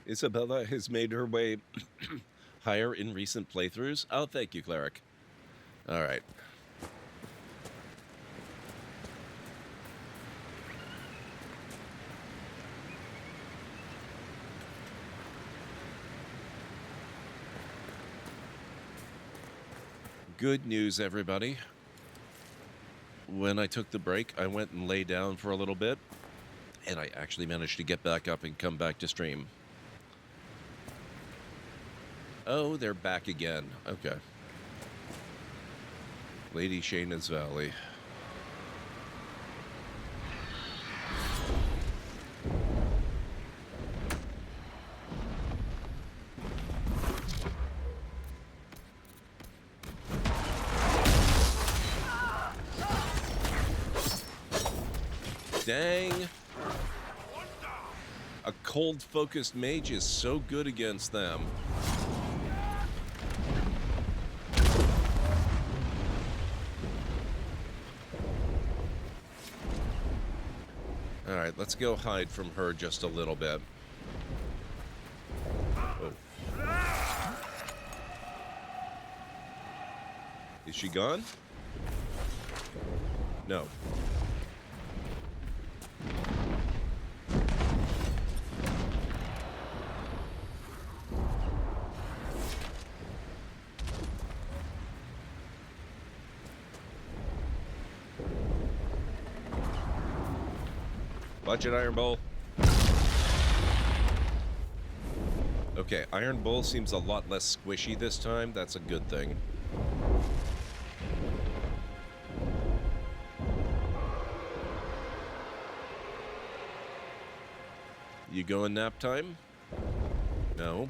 Isabella has made her way higher in recent playthroughs. Oh, thank you, Cleric. All right. Good news, everybody. When I took the break, I went and lay down for a little bit, and I actually managed to get back up and come back to stream. Oh, they're back again. Okay. Lady Shayna's Valley. Dang. A cold-focused mage is so good against them. All right, let's go hide from her just a little bit. Oh. Is she gone? No. Watch it, Iron Bull. Okay, Iron Bull seems a lot less squishy this time. That's a good thing. You going nap time? No.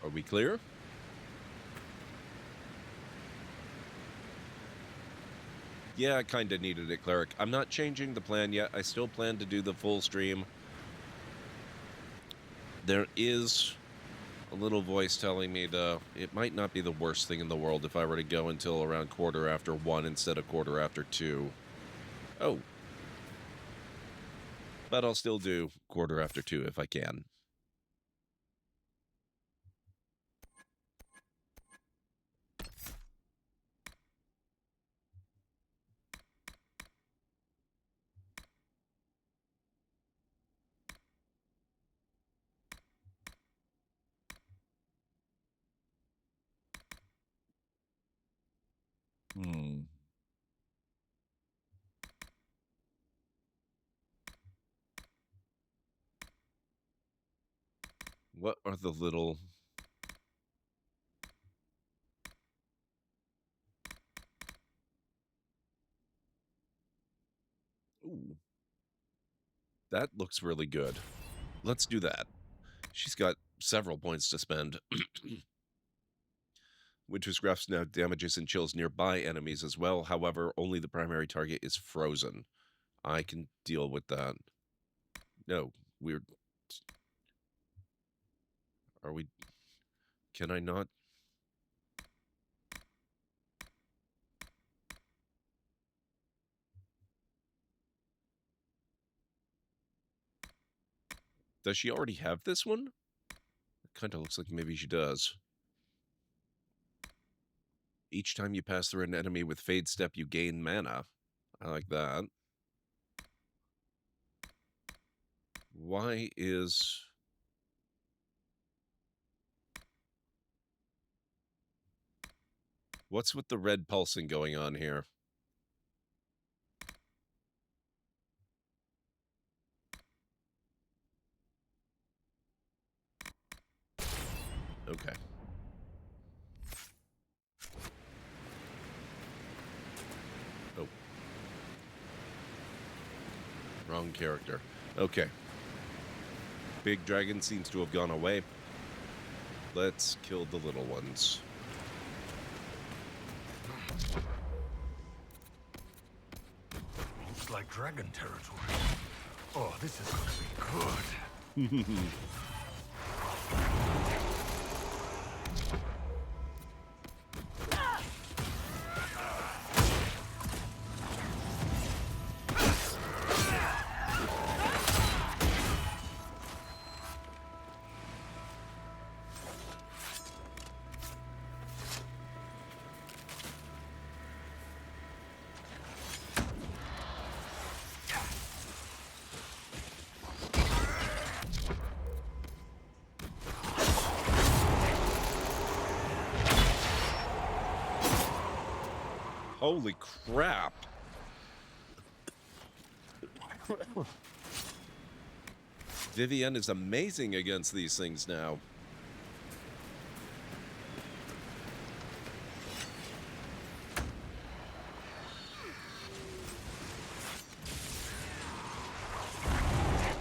Are we clear? Yeah, I kind of needed it, Cleric. I'm not changing the plan yet. I still plan to do the full stream. There is a little voice telling me it might not be the worst thing in the world if I were to go until around 1:15 instead of 2:15. Oh. But I'll still do 2:15 if I can. What are the little... Ooh. That looks really good. Let's do that. She's got several points to spend. Winter's Grasp now damages and chills nearby enemies as well. However, only the primary target is frozen. I can deal with that. No, we're... Are we... Can I not? Does she already have this one? It kind of looks like maybe she does. Each time you pass through an enemy with Fade Step, you gain mana. I like that. Why is... What's with the red pulsing going on here? Okay. Oh. Wrong character. Okay. Big dragon seems to have gone away. Let's kill the little ones. Looks like dragon territory. Oh, this is gonna be good. Holy crap. Vivienne is amazing against these things now.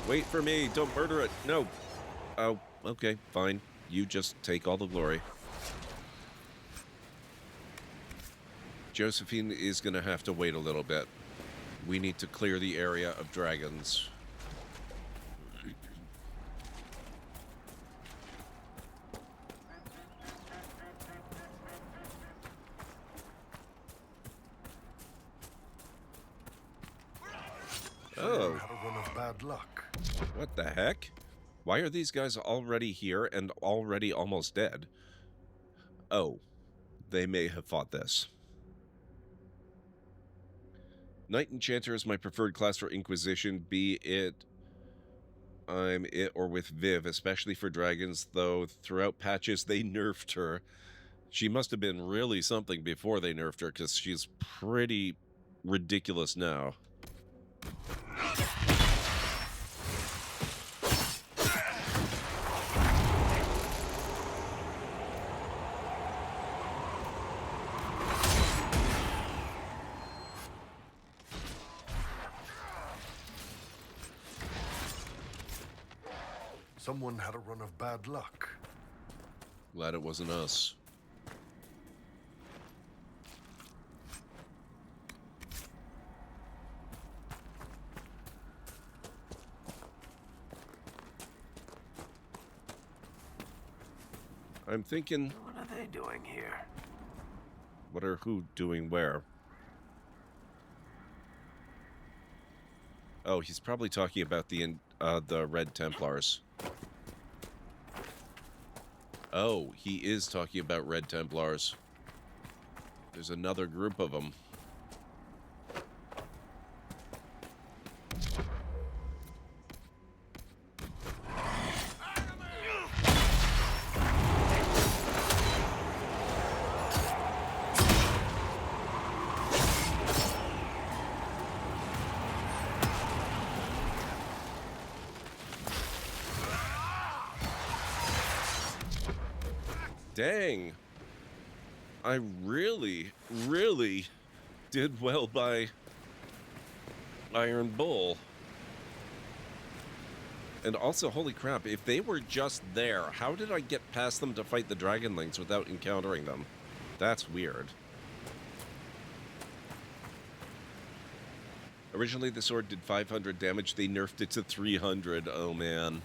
Wait for me. Don't murder it. No. Oh, okay, fine. You just take all the glory. Josephine is going to have to wait a little bit. We need to clear the area of dragons. Oh. Had a run of bad luck. What the heck? Why are these guys already here and already almost dead? Oh, they may have fought this. Knight Enchanter is my preferred class for Inquisition, be it I'm it or with Viv, especially for dragons, though throughout patches they nerfed her. She must have been really something before they nerfed her, because she's pretty ridiculous now. Someone had a run of bad luck. Glad it wasn't us. I'm thinking... What are they doing here? What are who doing where? Oh, he's probably talking about the Red Templars. Oh, he is talking about Red Templars. There's another group of them. Dang. I really, really did well by Iron Bull. And also, holy crap, if they were just there, how did I get past them to fight the Dragonlings without encountering them? That's weird. Originally, the sword did 500 damage. They nerfed it to 300. Oh, man.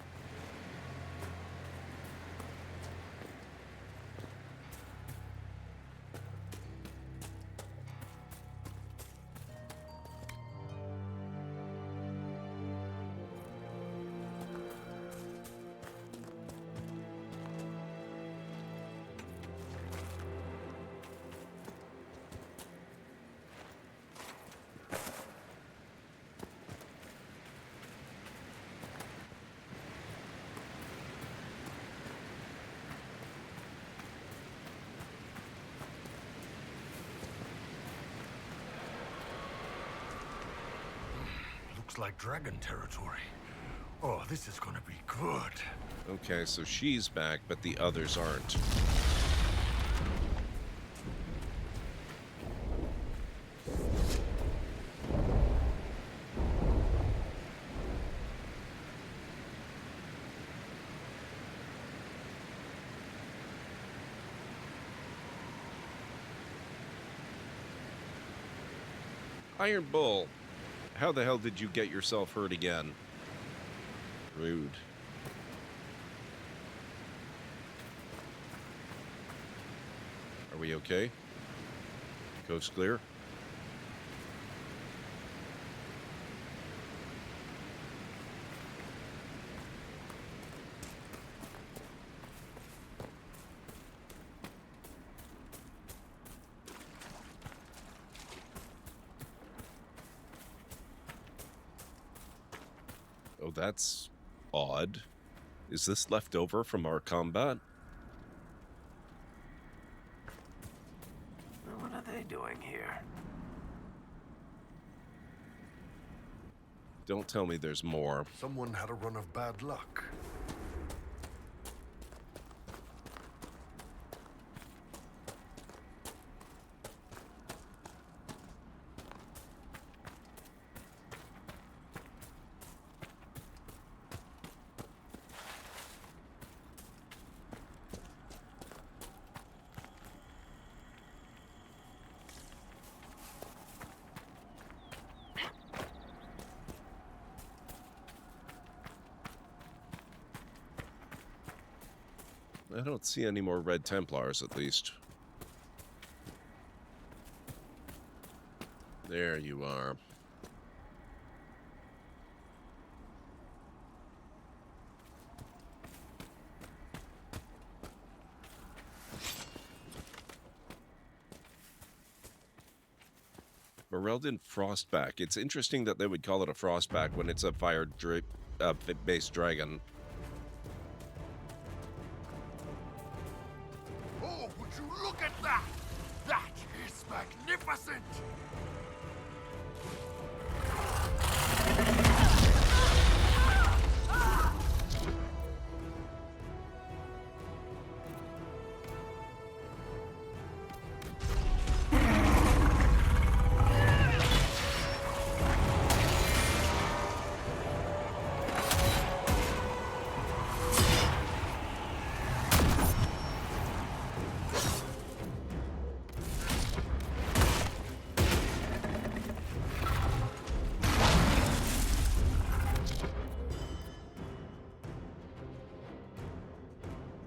Looks like dragon territory. Oh, this is gonna be good. Okay, so she's back, but the others aren't. Iron Bull, how the hell did you get yourself hurt again? Rude. Are we okay? Coast clear? Oh, that's odd. Is this left over from our combat? What are they doing here? Don't tell me there's more. Someone had a run of bad luck. I don't see any more Red Templars, at least. There you are. Ferelden Frostback. It's interesting that they would call it a Frostback when it's a fire-based dragon. Oh, would you look at that? That is magnificent!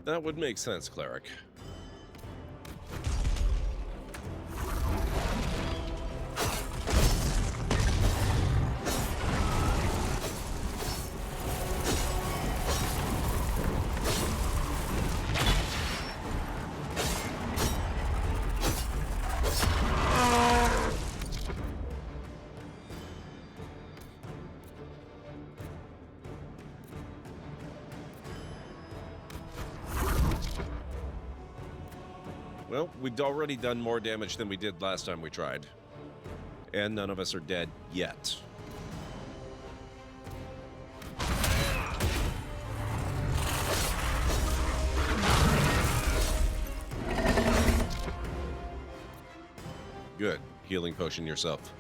That would make sense, Cleric. Well, we've already done more damage than we did last time we tried. And none of us are dead yet. Good. Healing potion yourself.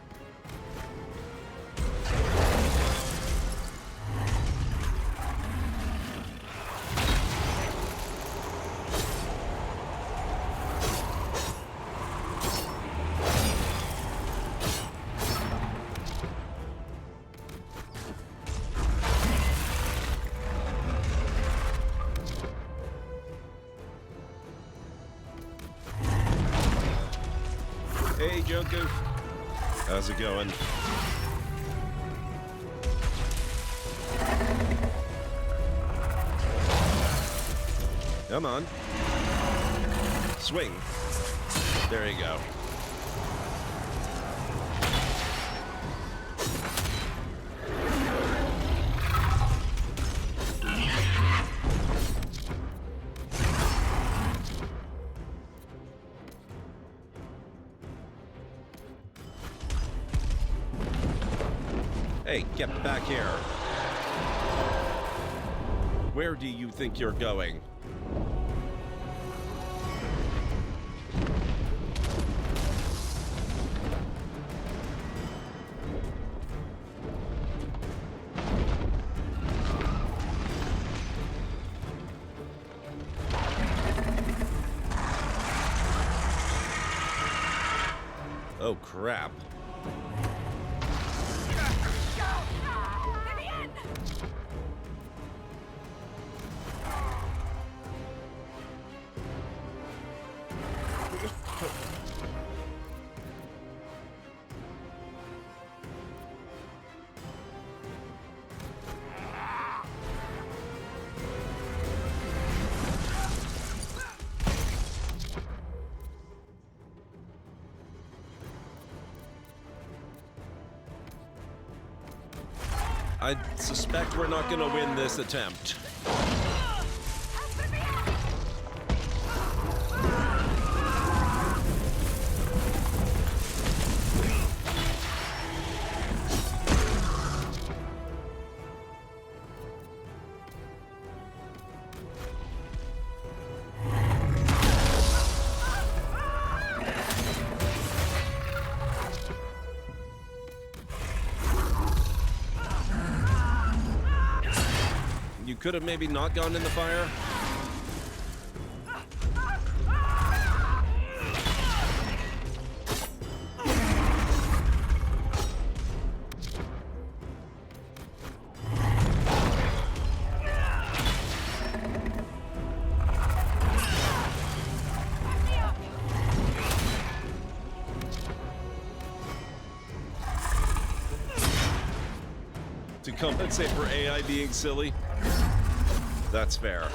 Joe Goof. How's it going? Come on. Swing. There you go. Hey, get back here. Where do you think you're going? Oh, crap. I suspect we're not going to win this attempt. You could have maybe not gone in the fire. To compensate for AI being silly. That's fair.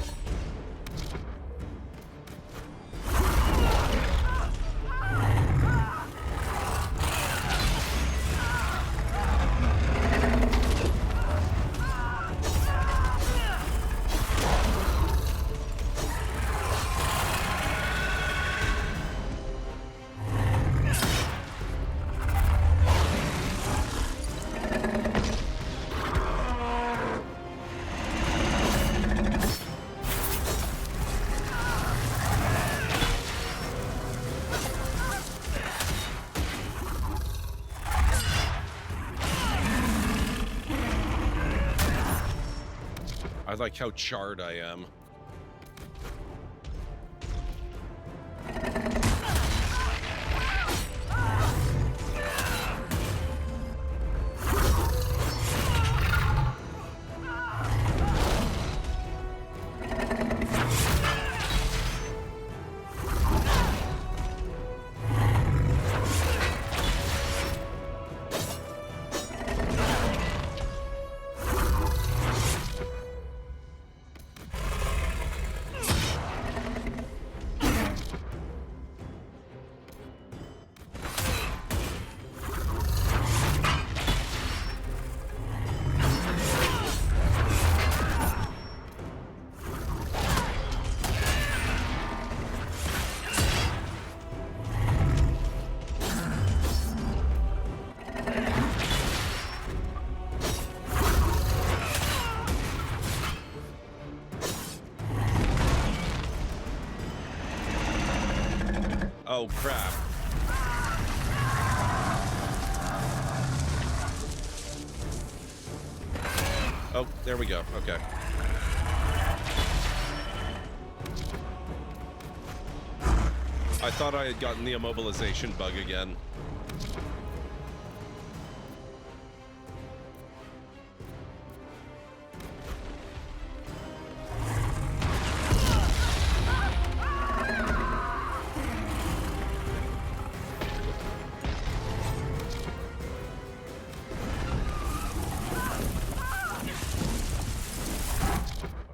I like how charred I am. Oh, crap. Oh, there we go. Okay. I thought I had gotten the immobilization bug again.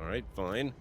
Alright, fine.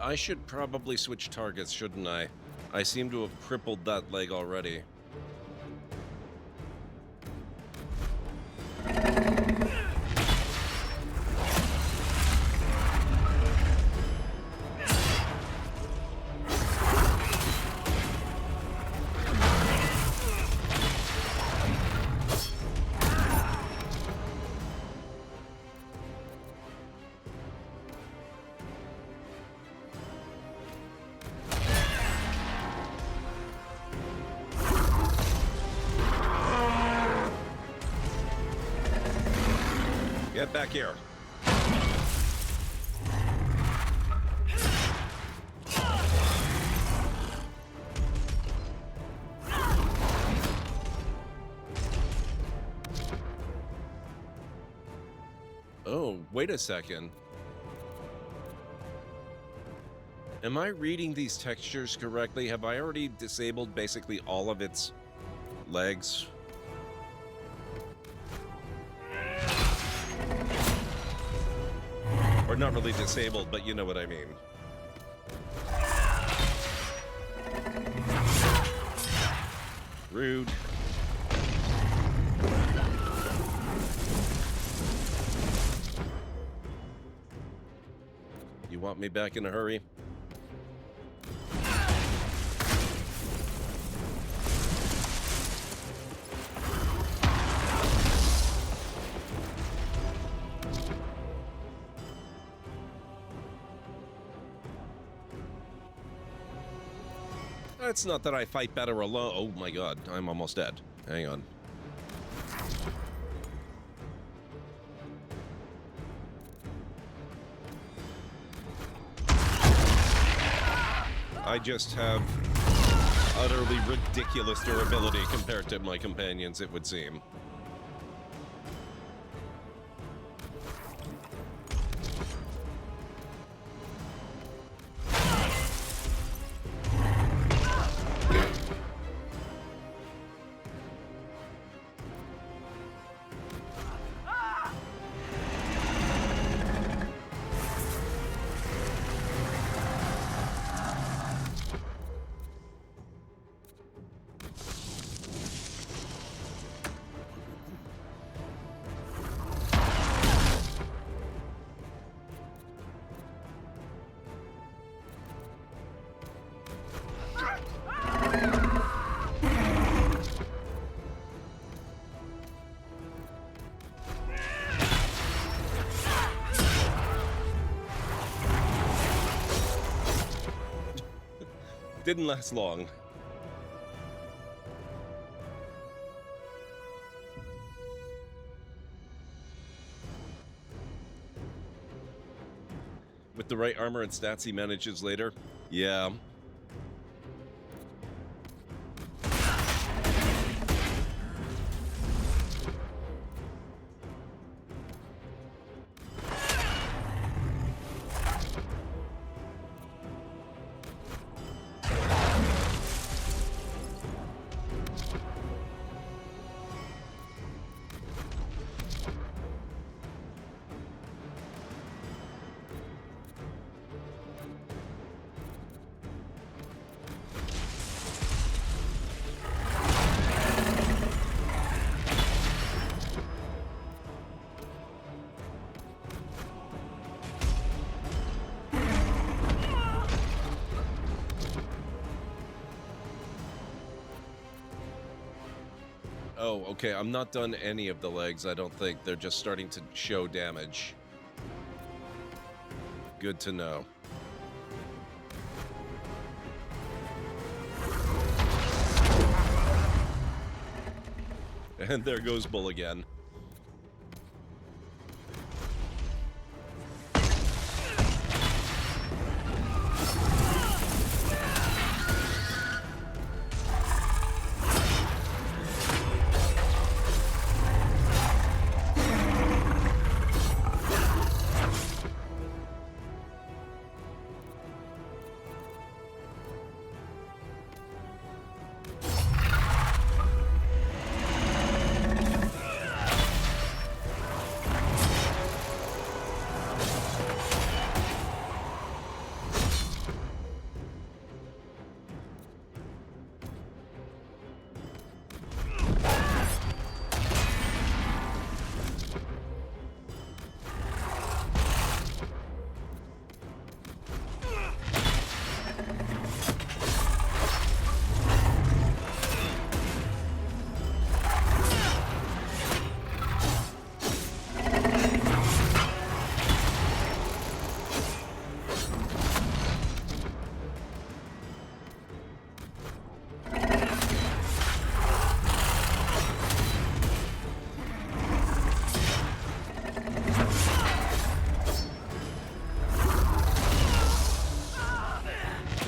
I should probably switch targets, shouldn't I? I seem to have crippled that leg already. Get back here. Oh, wait a second. Am I reading these textures correctly? Have I already disabled basically all of its legs? Or not really disabled, but you know what I mean. Rude. You want me back in a hurry? It's not that I fight better alone. Oh my god, I'm almost dead. Hang on. I just have utterly ridiculous durability compared to my companions, it would seem. Didn't last long. With the right armor and stats he manages later. Yeah. Oh, okay. I'm not done any of the legs, I don't think. They're just starting to show damage. Good to know. And there goes Bull again.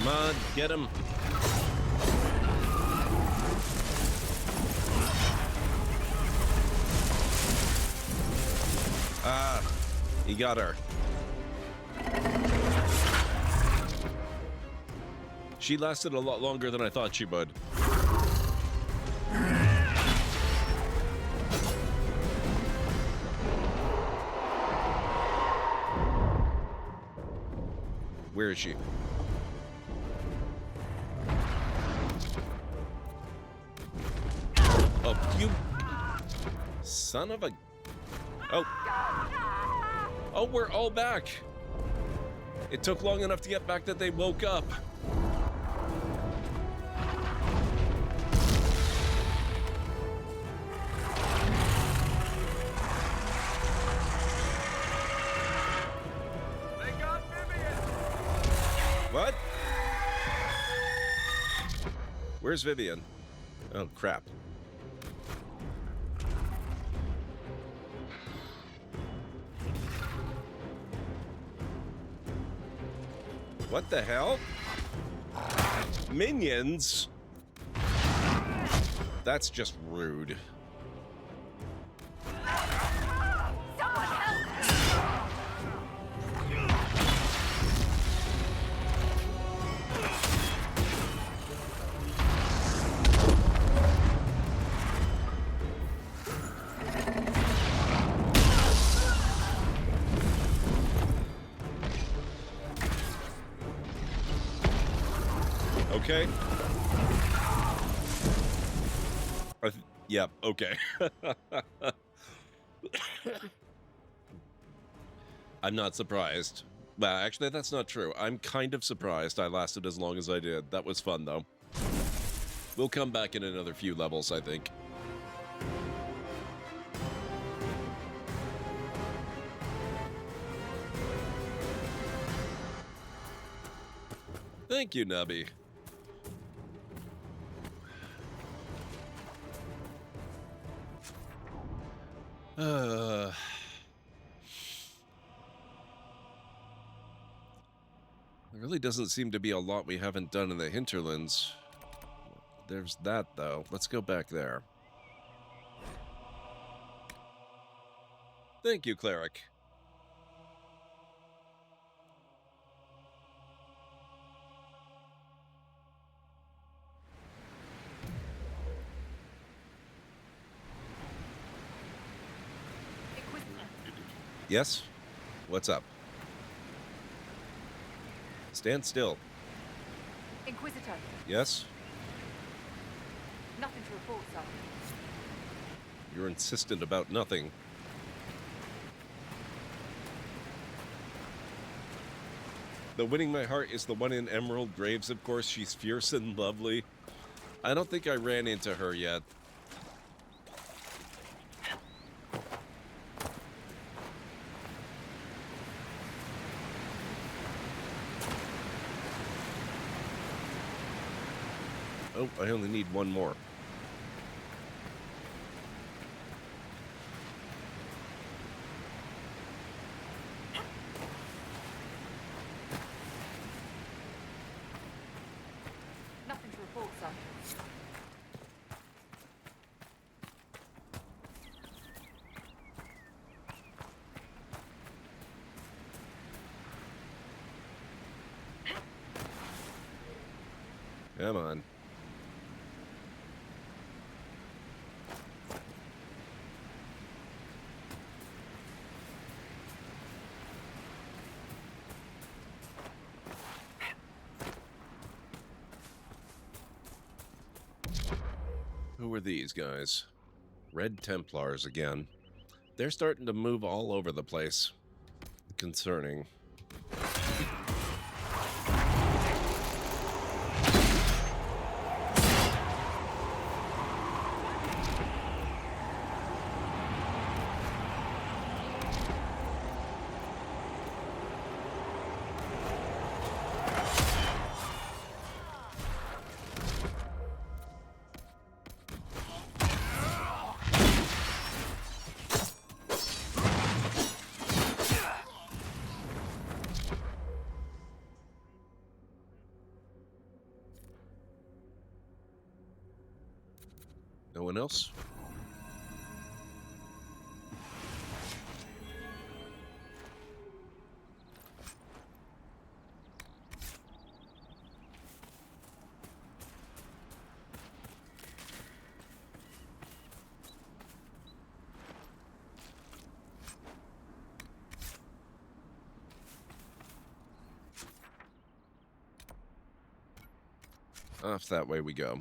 Come on, get him. Ah, he got her. She lasted a lot longer than I thought she would. Where is she? Oh, you son of a... Oh. Oh, we're all back. It took long enough to get back that they woke up. They got Vivian. What? Where's Vivian? Oh, crap. What the hell? Minions? That's just rude. Okay. Yep, okay. I'm not surprised. Well, actually, that's not true. I'm kind of surprised I lasted as long as I did. That was fun, though. We'll come back in another few levels, I think. Thank you, Nubby. There really doesn't seem to be a lot we haven't done in the hinterlands. There's that, though. Let's go back there. Thank you, Cleric. Yes? What's up? Stand still. Inquisitor, Yes? nothing to report, sir. You're insistent about nothing. The winning my heart is the one in Emerald Graves, of course. She's fierce and lovely. I don't think I ran into her yet. Oh, I only need one more. Nothing to report, sir. Come on. Who are these guys? Red Templars again. They're starting to move all over the place. Concerning. No one else? Off that way we go.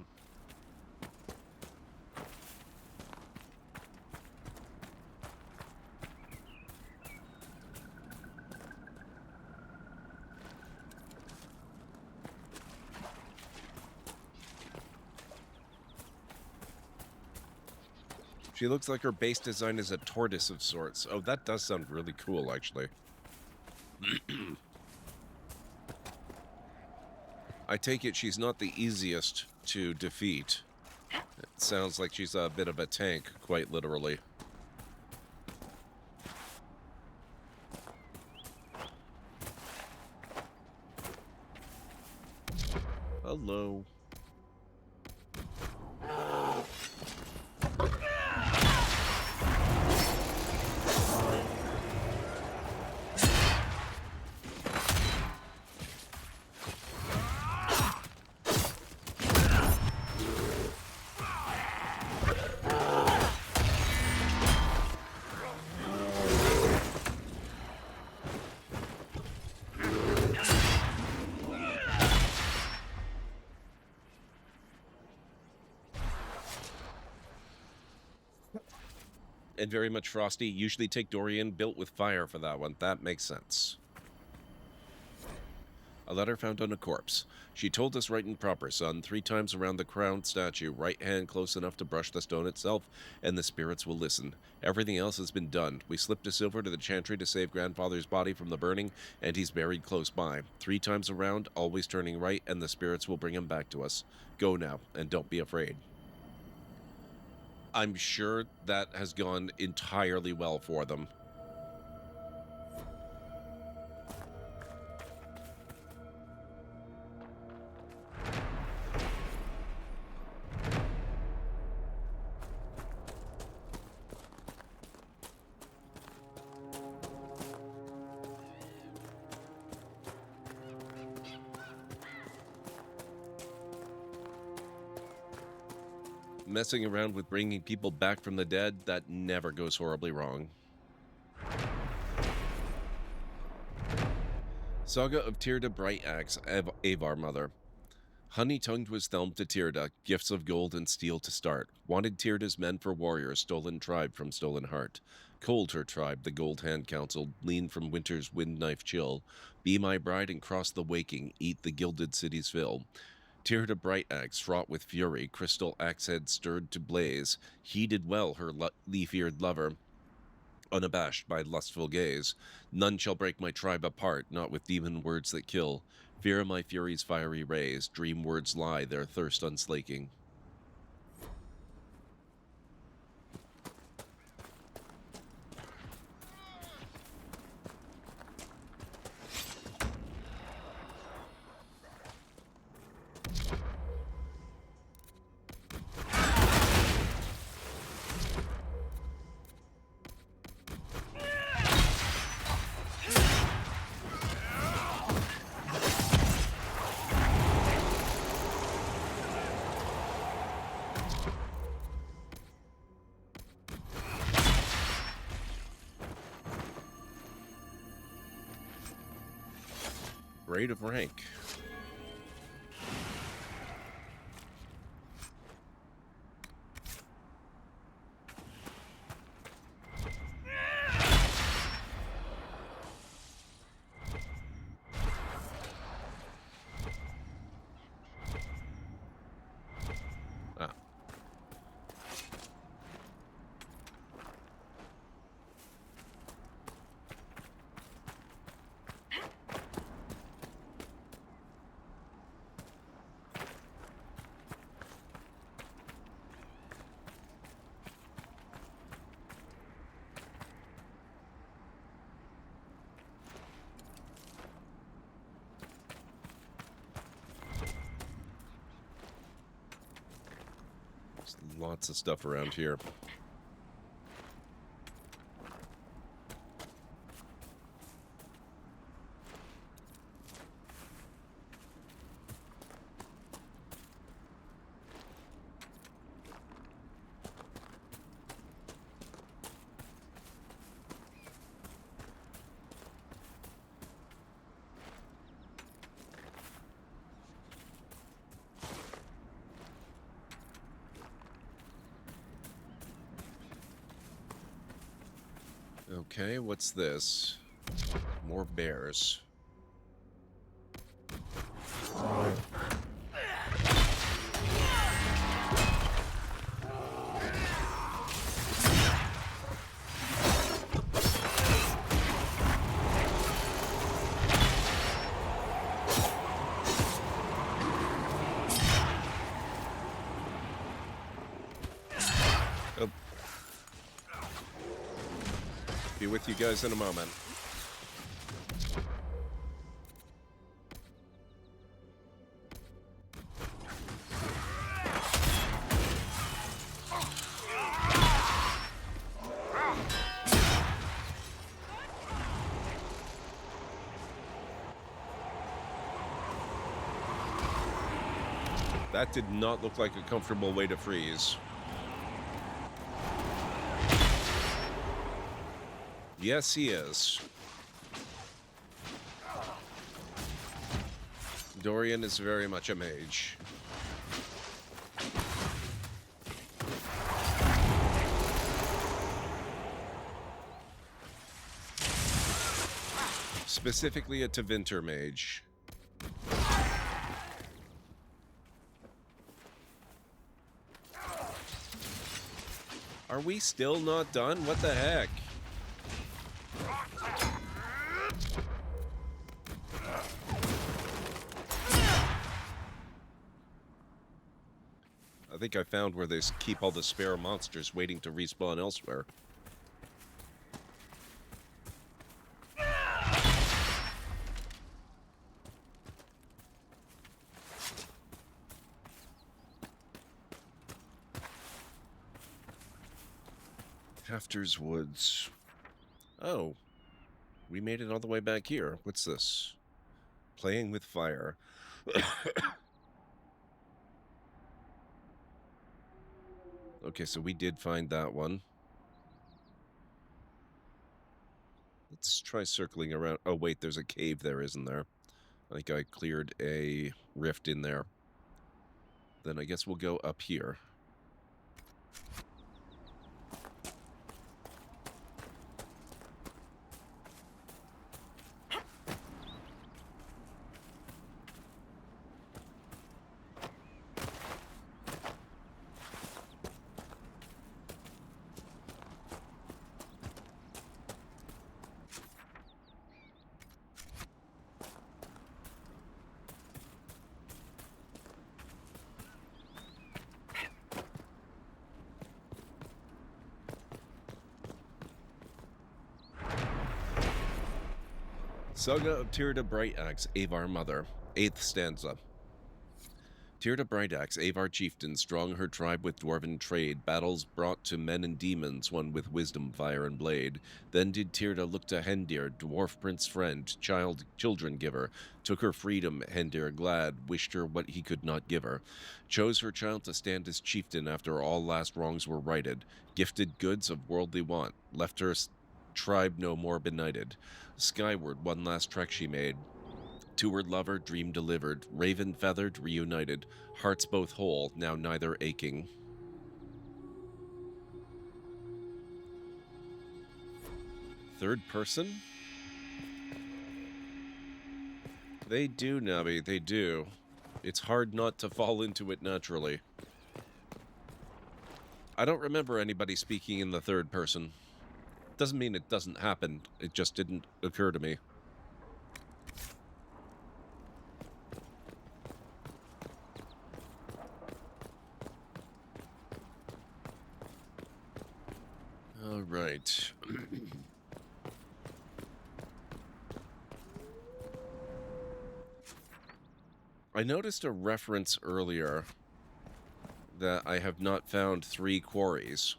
She looks like her base design is a tortoise of sorts. Oh, that does sound really cool, actually. I take it she's not the easiest to defeat. It sounds like she's a bit of a tank, quite literally. Hello. And very much frosty. Usually take Dorian built with fire for that one. That makes sense. A letter found on a corpse. She told us right and proper, son. 3 times around the crowned statue, right hand close enough to brush the stone itself, and the spirits will listen. Everything else has been done. We slipped a silver to the chantry to save grandfather's body from the burning, and he's buried close by. 3 times around, always turning right, and the spirits will bring him back to us. Go now, and don't be afraid. I'm sure that has gone entirely well for them. Messing around with bringing people back from the dead, that never goes horribly wrong. Saga of Tirda Brightaxe, Avar Mother. Honey-tongued was Thelm to Tirda, gifts of gold and steel to start. Wanted Tirda's men for warriors, stolen tribe from stolen heart. Cold her tribe, the Gold Hand counseled, lean from winter's wind knife chill. Be my bride and cross the waking, eat the gilded city's fill. Tirda Brightaxe, fraught with fury, crystal axe-head stirred to blaze, heeded well her leaf-eared lover, unabashed by lustful gaze. None shall break my tribe apart, not with demon words that kill. Fear my fury's fiery rays, dream words lie, their thirst unslaking. Grade of rank. Ah. There's lots of stuff around here. Okay, what's this? More bears. Be with you guys in a moment. That did not look like a comfortable way to freeze. Yes, he is. Dorian is very much a mage. Specifically a Tevinter mage. Are we still not done? What the heck? I think I found where they keep all the spare monsters waiting to respawn elsewhere. Hafter's Woods. Oh, we made it all the way back here. What's this? Playing with fire. Okay, so we did find that one. Let's try circling around. Oh, wait, there's a cave there, isn't there? I think I cleared a rift in there. Then I guess we'll go up here. Saga of Tirda Brightaxe, Avar Mother. 8th stanza. Tirda Brightaxe, Avar chieftain, strong her tribe with dwarven trade, battles brought to men and demons, won with wisdom, fire, and blade. Then did Tirda look to Hendir, dwarf prince friend, children giver, took her freedom, Hendir glad, wished her what he could not give her, chose her child to stand as chieftain after all last wrongs were righted, gifted goods of worldly want, left her tribe no more benighted. Skyward one last trek she made, to her lover, dream delivered, raven feathered, reunited, hearts both whole, now neither aching. Third person? They do, Nabi, they do. It's hard not to fall into it naturally. I don't remember anybody speaking in the third person. Doesn't mean it doesn't happen, it just didn't occur to me. All right. I noticed a reference earlier that I have not found 3 quarries.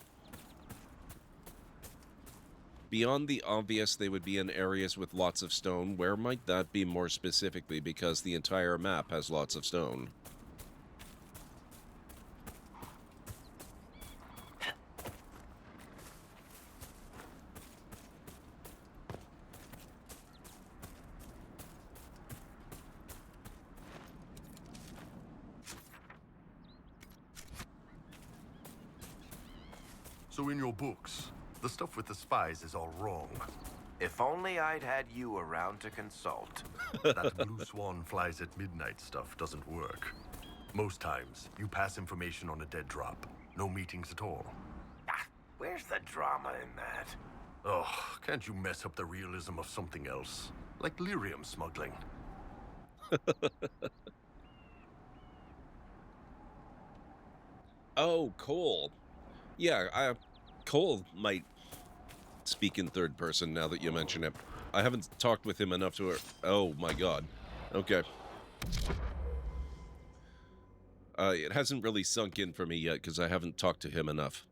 Beyond the obvious, they would be in areas with lots of stone. Where might that be more specifically, because the entire map has lots of stone? So in your books, the stuff with the spies is all wrong. If only I'd had you around to consult. That blue swan flies at midnight stuff doesn't work. Most times, you pass information on a dead drop. No meetings at all. Where's the drama in that? Oh, can't you mess up the realism of something else? Like lyrium smuggling. Oh, Cole. Yeah, Cole might speak in third person now that you mention it. I haven't talked with him enough to... Oh, my God. Okay. It hasn't really sunk in for me yet, because I haven't talked to him enough.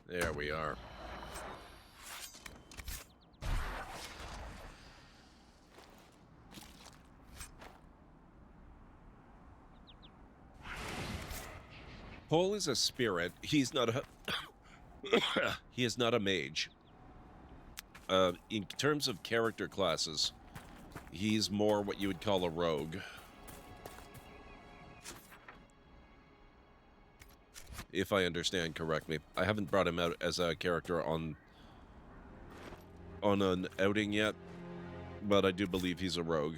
There we are. Paul is a spirit. He's not a... he is not a mage. In terms of character classes, he's more what you would call a rogue. If I understand correctly. I haven't brought him out as a character on an outing yet, but I do believe he's a rogue.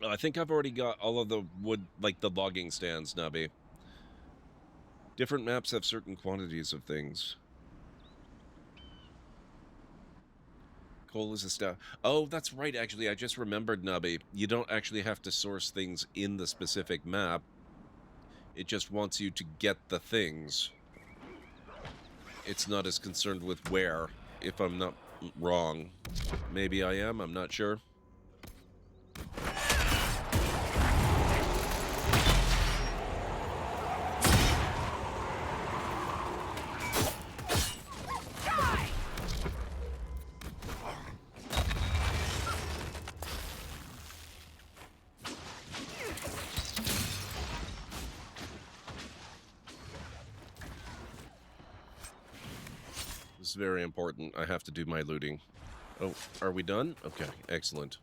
I think I've already got all of the wood, like the logging stands, Nubby. Different maps have certain quantities of things. Coal is a staff. Oh, that's right, actually. I just remembered, Nubby. You don't actually have to source things in the specific map. It just wants you to get the things. It's not as concerned with where. if I'm not wrong. Maybe I am, I'm not sure. This is very important. I have to do my looting. Oh, are we done? Okay, excellent.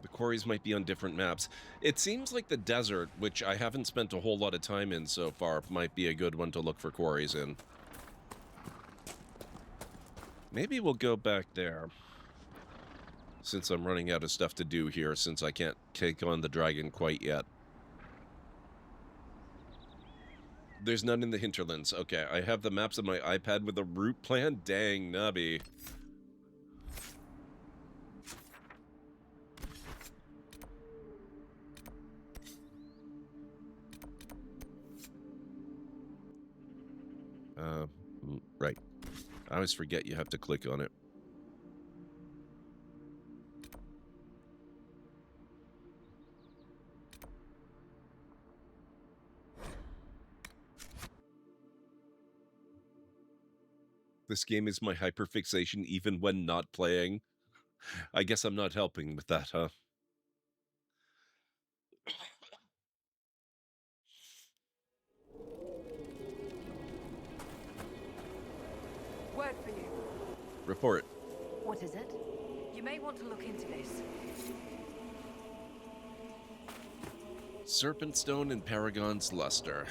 The quarries might be on different maps. It seems like the desert, which I haven't spent a whole lot of time in so far, might be a good one to look for quarries in. Maybe we'll go back there. Since I'm running out of stuff to do here, since I can't take on the dragon quite yet. There's none in the hinterlands. Okay, I have the maps on my iPad with a route plan. Dang, nubby. Right. I always forget you have to click on it. This game is my hyperfixation even when not playing. I guess I'm not helping with that, huh? Word for you. Report. What is it? You may want to look into this. Serpent Stone and Paragon's Luster.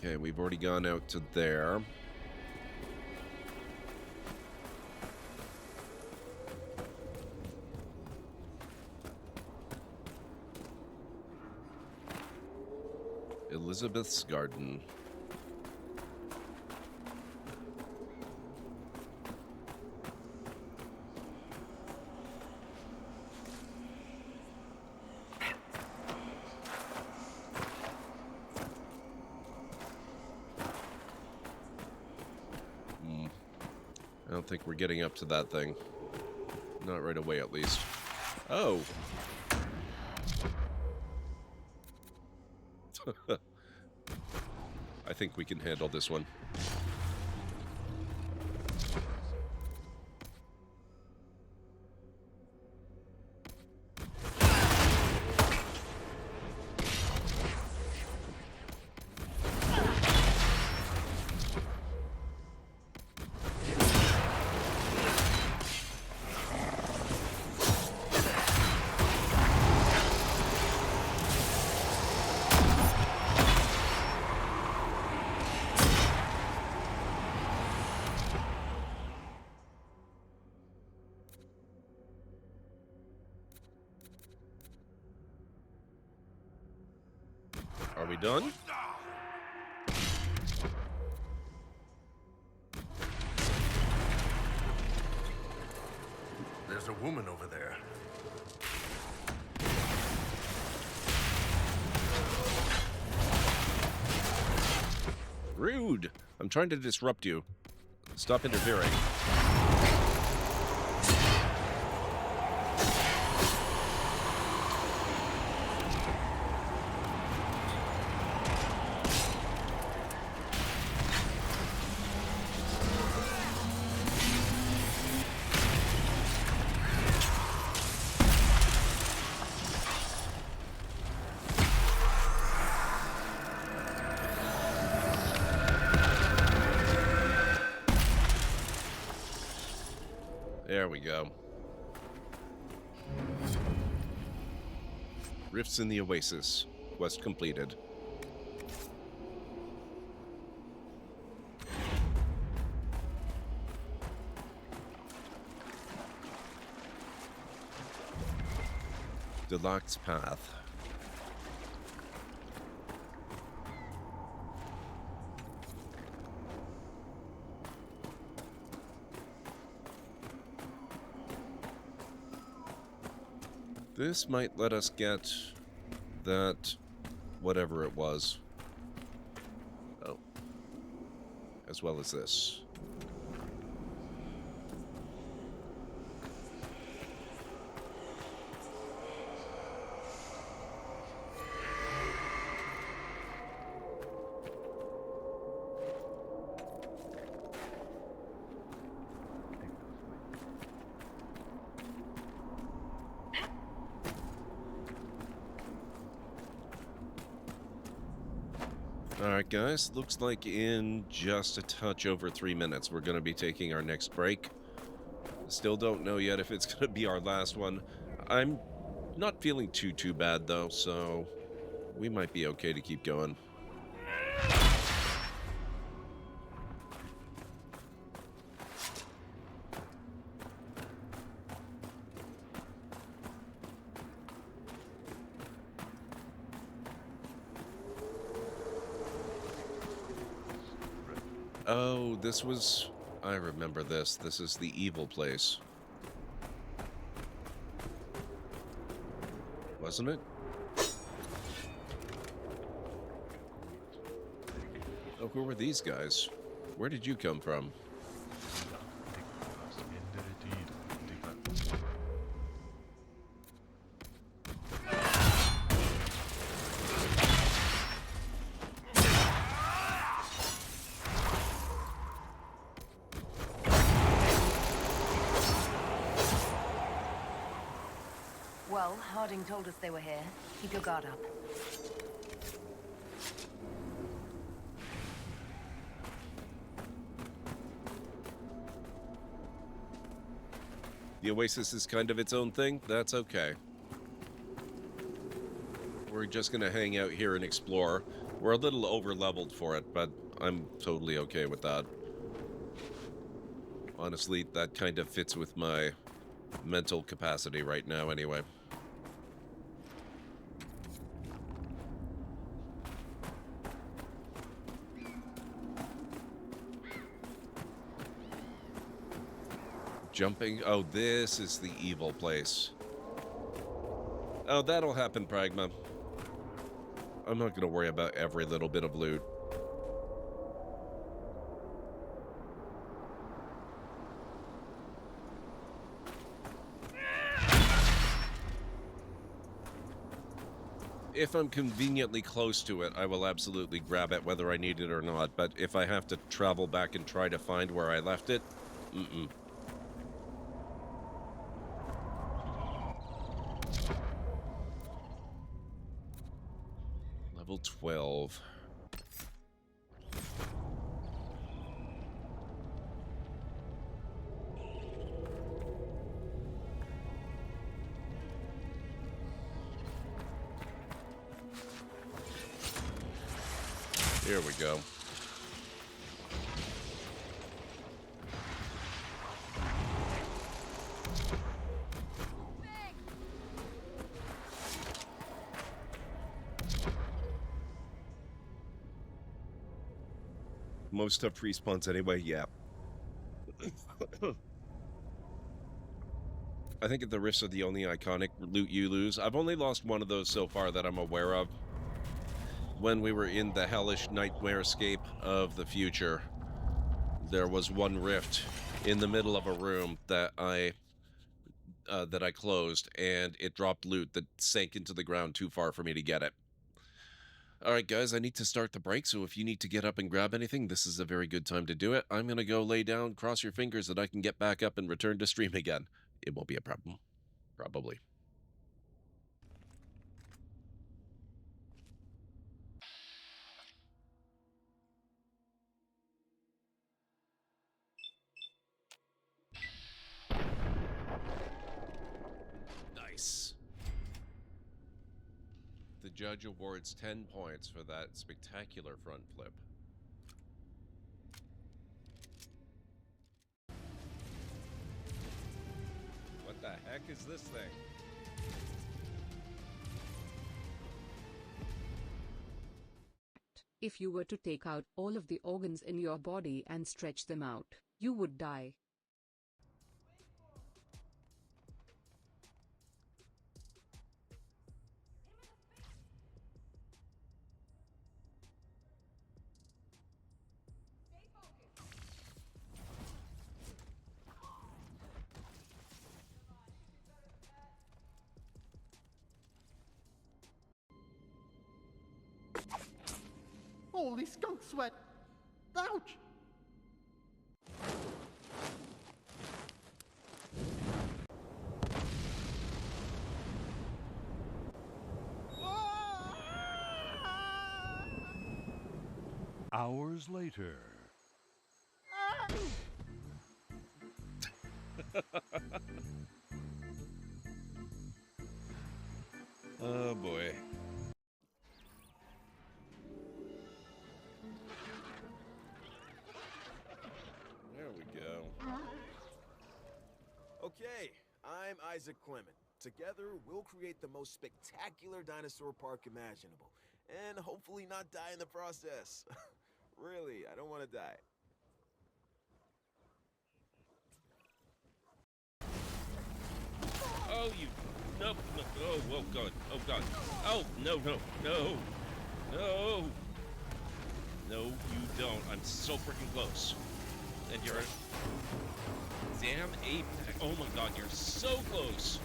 Okay, we've already gone out to there. Elizabeth's Garden. I don't think we're getting up to that thing. Not right away, at least. Oh! I think we can handle this one. Are we done? There's a woman over there. Rude! I'm trying to disrupt you. Stop interfering. There we go. Rifts in the Oasis. Quest completed. Deluxe Path. This might let us get that, whatever it was. as well as this. Alright guys, looks like in just a touch over 3 minutes we're going to be taking our next break. Still don't know yet if it's going to be our last one. I'm not feeling too bad though, so we might be okay to keep going. Oh, this was... I remember this. This is the evil place. Wasn't it? Oh, who were these guys? Where did you come from? Well, Harding told us they were here. Keep your guard up. The Oasis is kind of its own thing. That's okay. We're just gonna hang out here and explore. We're a little over-leveled for it, but I'm totally okay with that. Honestly, that kind of fits with my mental capacity right now anyway. Jumping. Oh, this is the evil place. Oh, that'll happen, Pragma. I'm not going to worry about every little bit of loot. If I'm conveniently close to it, I will absolutely grab it whether I need it or not. But if I have to travel back and try to find where I left it, Level 12. Here we go. Most stuff respawns anyway, yeah. I think the rifts are the only iconic loot you lose. I've only lost one of those so far that I'm aware of. When we were in the hellish nightmare-scape of the future, there was one rift in the middle of a room that I closed, and it dropped loot that sank into the ground too far for me to get it. Alright guys, I need to start the break, so if you need to get up and grab anything, this is a very good time to do it. I'm gonna go lay down, cross your fingers that I can get back up and return to stream again. It won't be a problem. Probably. Nice. The judge awards 10 points for that spectacular front flip. What the heck is this thing? If you were to take out all of the organs in your body and stretch them out, you would die. Holy skunk sweat! Ouch! Hours later. Oh boy. There we go. Okay, I'm Isaac Clement. Together, we'll create the most spectacular dinosaur park imaginable. And hopefully not die in the process. Really, I don't want to die. Oh, you... No, no, oh God, oh God. Oh, no, no, no. No. No, you don't. I'm so freaking close. And you're a damn ape. Oh my God, you're so close.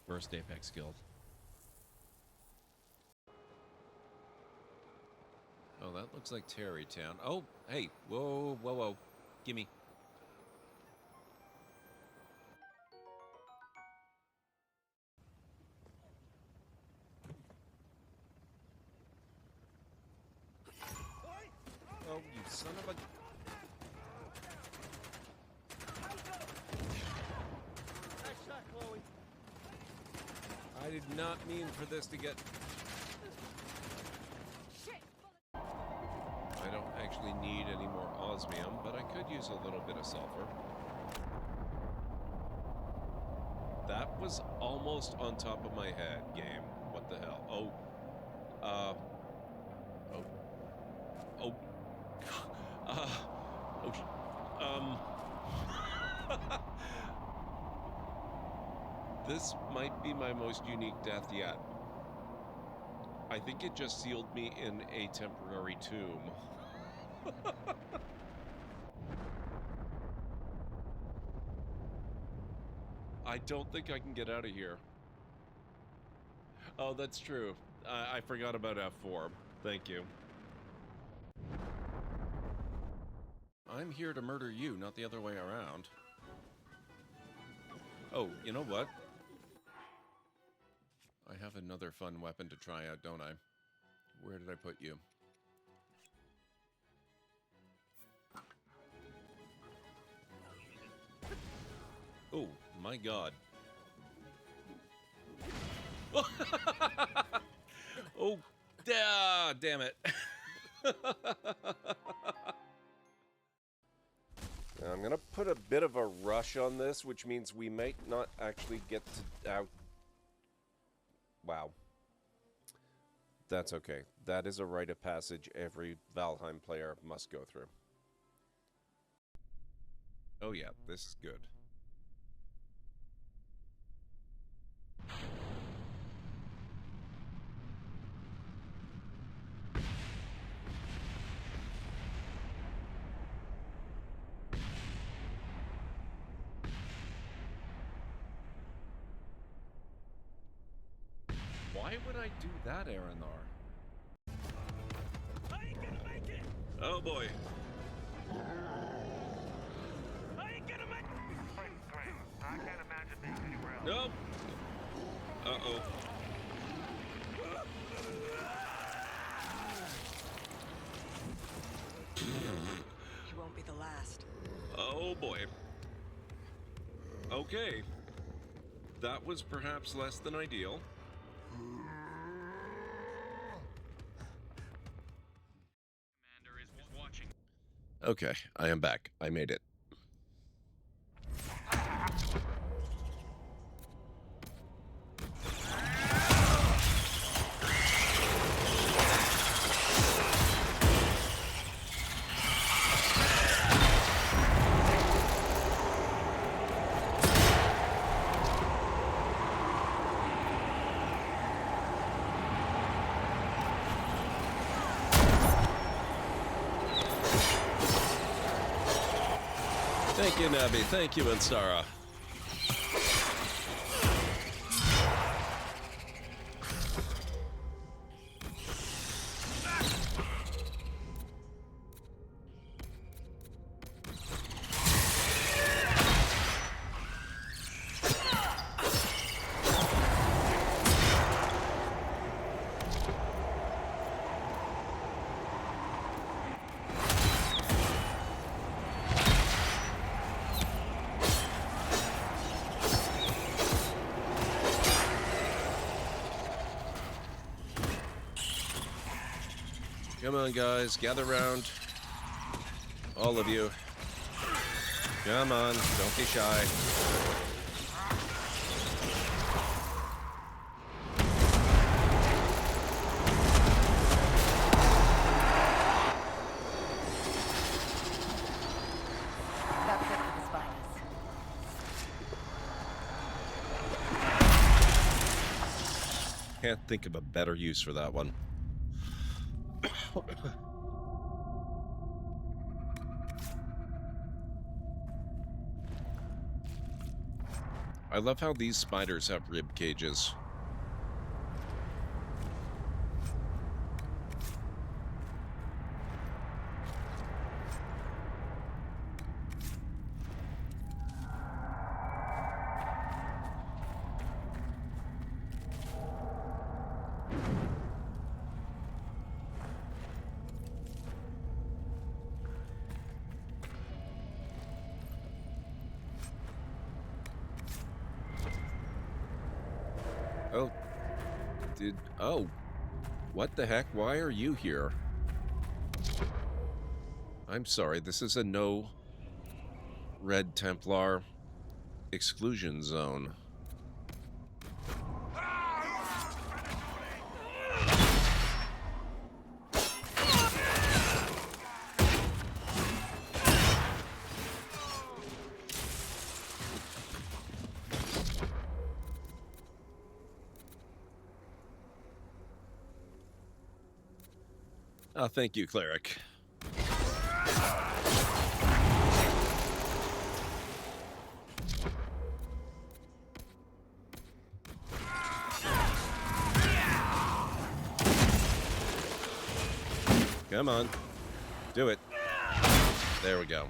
First Apex Guild. Oh, that looks like Terrytown. Oh, hey, whoa, whoa, whoa. Gimme. Oh, you son of a... Nice shot, Chloe. I did not mean for this to get... I don't actually need any more osmium, but I could use a little bit of sulfur. That was almost on top of my head, game. What the hell? Oh. Oh. Oh. This might be my most unique death yet. I think it just sealed me in a temporary tomb. I don't think I can get out of here. Oh, that's true. I forgot about F4. Thank you. I'm here to murder you, not the other way around. Oh, you know what? I have another fun weapon to try out, don't I? Where did I put you? Oh, my God. Oh, damn it. Now, I'm going to put a bit of a rush on this, which means we might not actually get to out. Wow. That's okay. That is a rite of passage every Valheim player must go through. Oh yeah, this is good. Why would I do that, Aranar? I ain't gonna make it! Oh boy. I ain't gonna make it! I can't imagine being anywhere else. Nope. Uh-oh. You won't be the last. Oh boy. Okay. That was perhaps less than ideal. Okay, I am back. I made it. Thank you, Nabi. Thank you, Instara. Come on, guys. Gather round. All of you. Come on. Don't be shy. That's it for the spiders. Can't think of a better use for that one. I love how these spiders have rib cages. Oh, what the heck? Why are you here? I'm sorry, this is a no Red Templar exclusion zone. Oh, thank you, Cleric. Come on. Do it. There we go.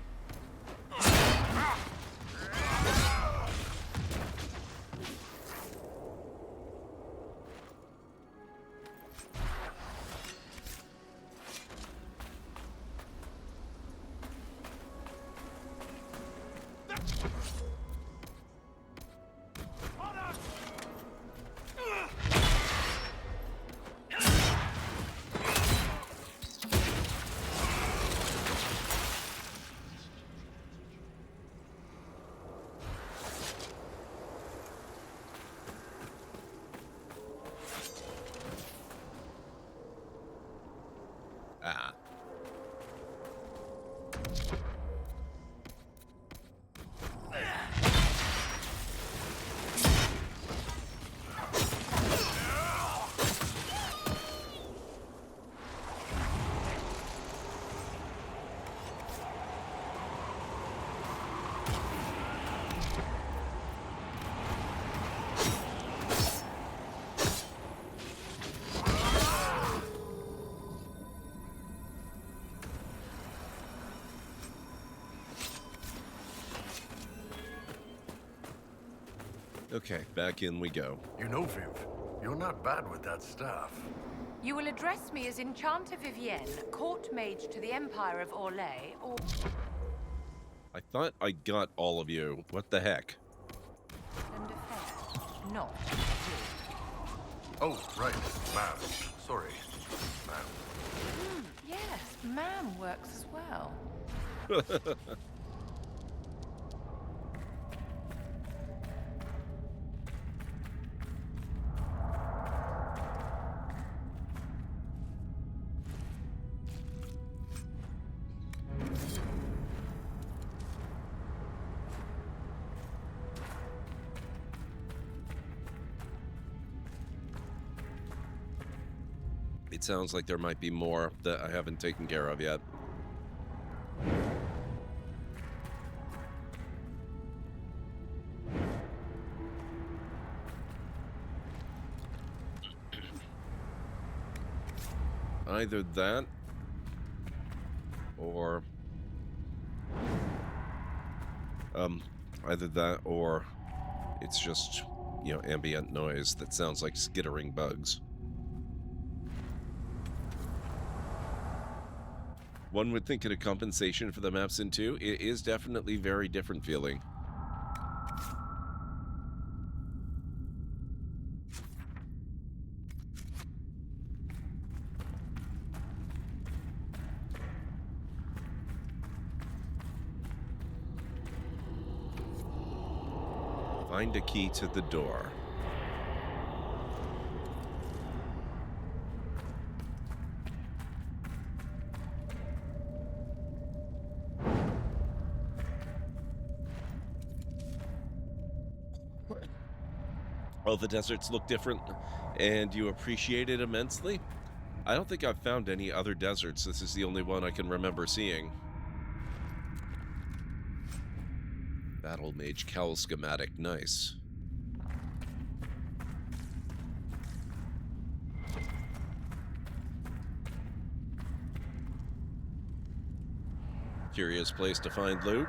Ah. Okay, back in we go. You know, Viv, you're not bad with that staff. You will address me as Enchanter Vivienne, court mage to the Empire of Orlais, or... I thought I got all of you. What the heck? And a fair, not Oh, right, ma'am. Sorry, ma'am. yes, ma'am works as well. It sounds like there might be more that I haven't taken care of yet. either that or it's just, you know, ambient noise that sounds like skittering bugs. One would think it a compensation for the maps in 2. It is definitely very different feeling. Find a key to the door. Oh, the deserts look different, and you appreciate it immensely? I don't think I've found any other deserts. This is the only one I can remember seeing. Battle Mage Cowl schematic, nice. Curious place to find loot.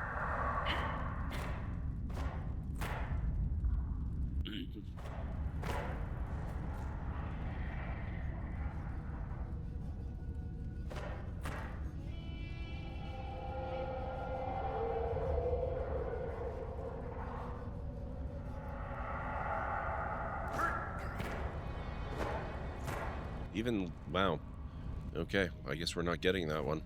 Even, wow. Okay, I guess we're not getting that one.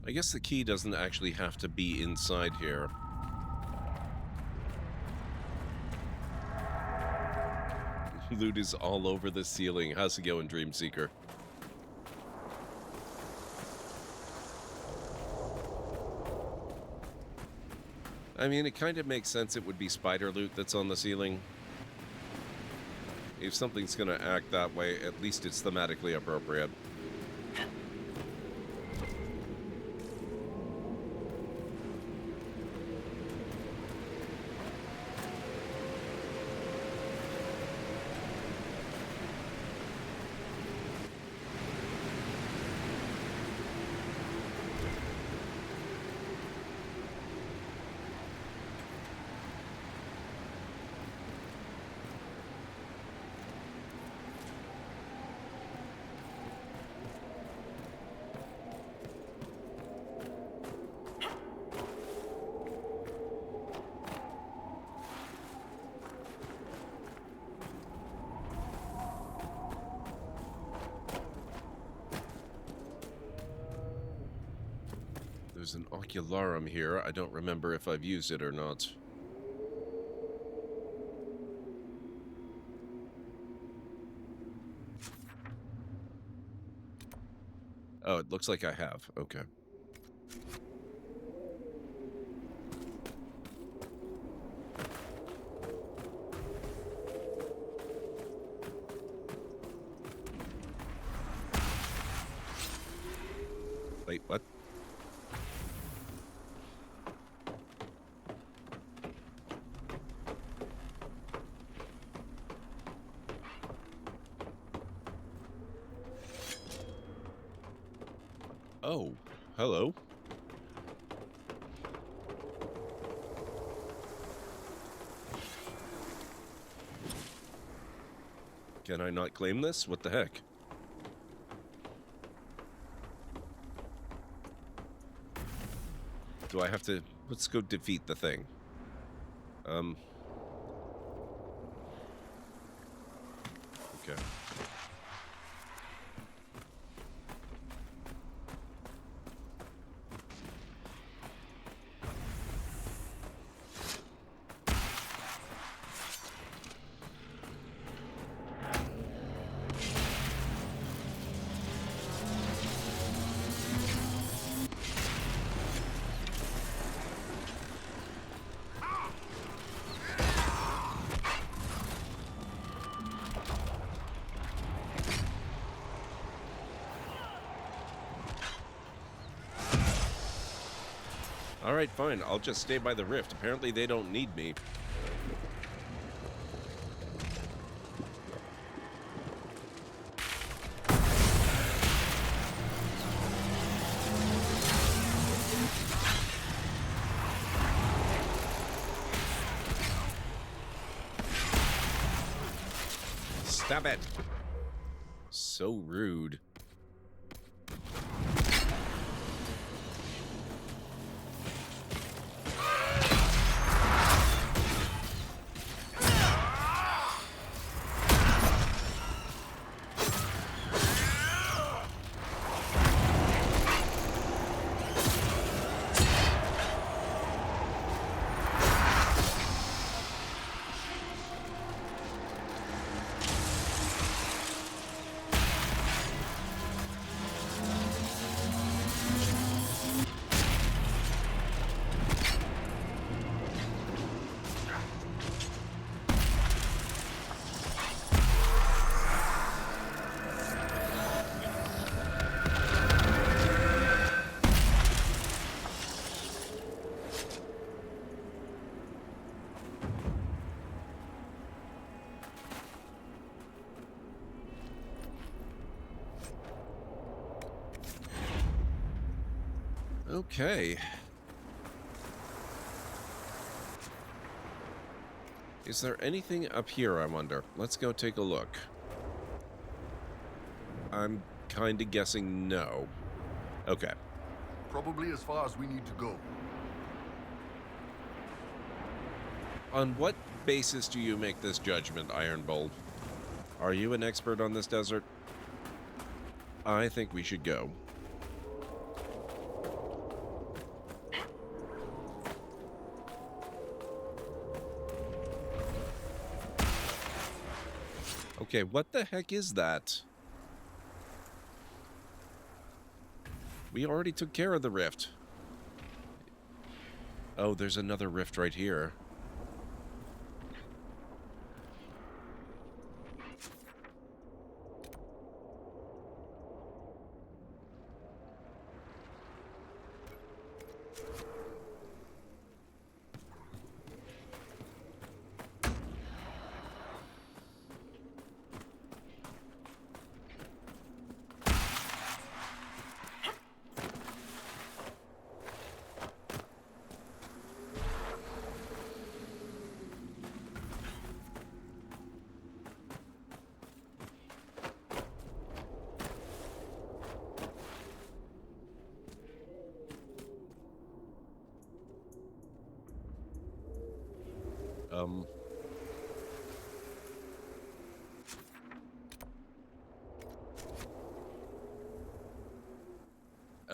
I guess the key doesn't actually have to be inside here. Loot is all over the ceiling. How's it going, Dreamseeker? I mean, it kind of makes sense it would be spider loot that's on the ceiling. If something's gonna act that way, at least it's thematically appropriate. There's an ocularum here. I don't remember if I've used it or not. Oh, it looks like I have. Okay. Wait, what? Oh, hello. Can I not claim this? What the heck? Do I have to... Let's go defeat the thing. Okay. Alright, fine. I'll just stay by the rift. Apparently they don't need me. Stop it! So rude. Okay. Is there anything up here, I wonder? Let's go take a look. I'm kinda guessing no. Okay. Probably as far as we need to go. On what basis do you make this judgment, Ironbolt? Are you an expert on this desert? I think we should go. Okay, what the heck is that? We already took care of the rift. Oh, there's another rift right here.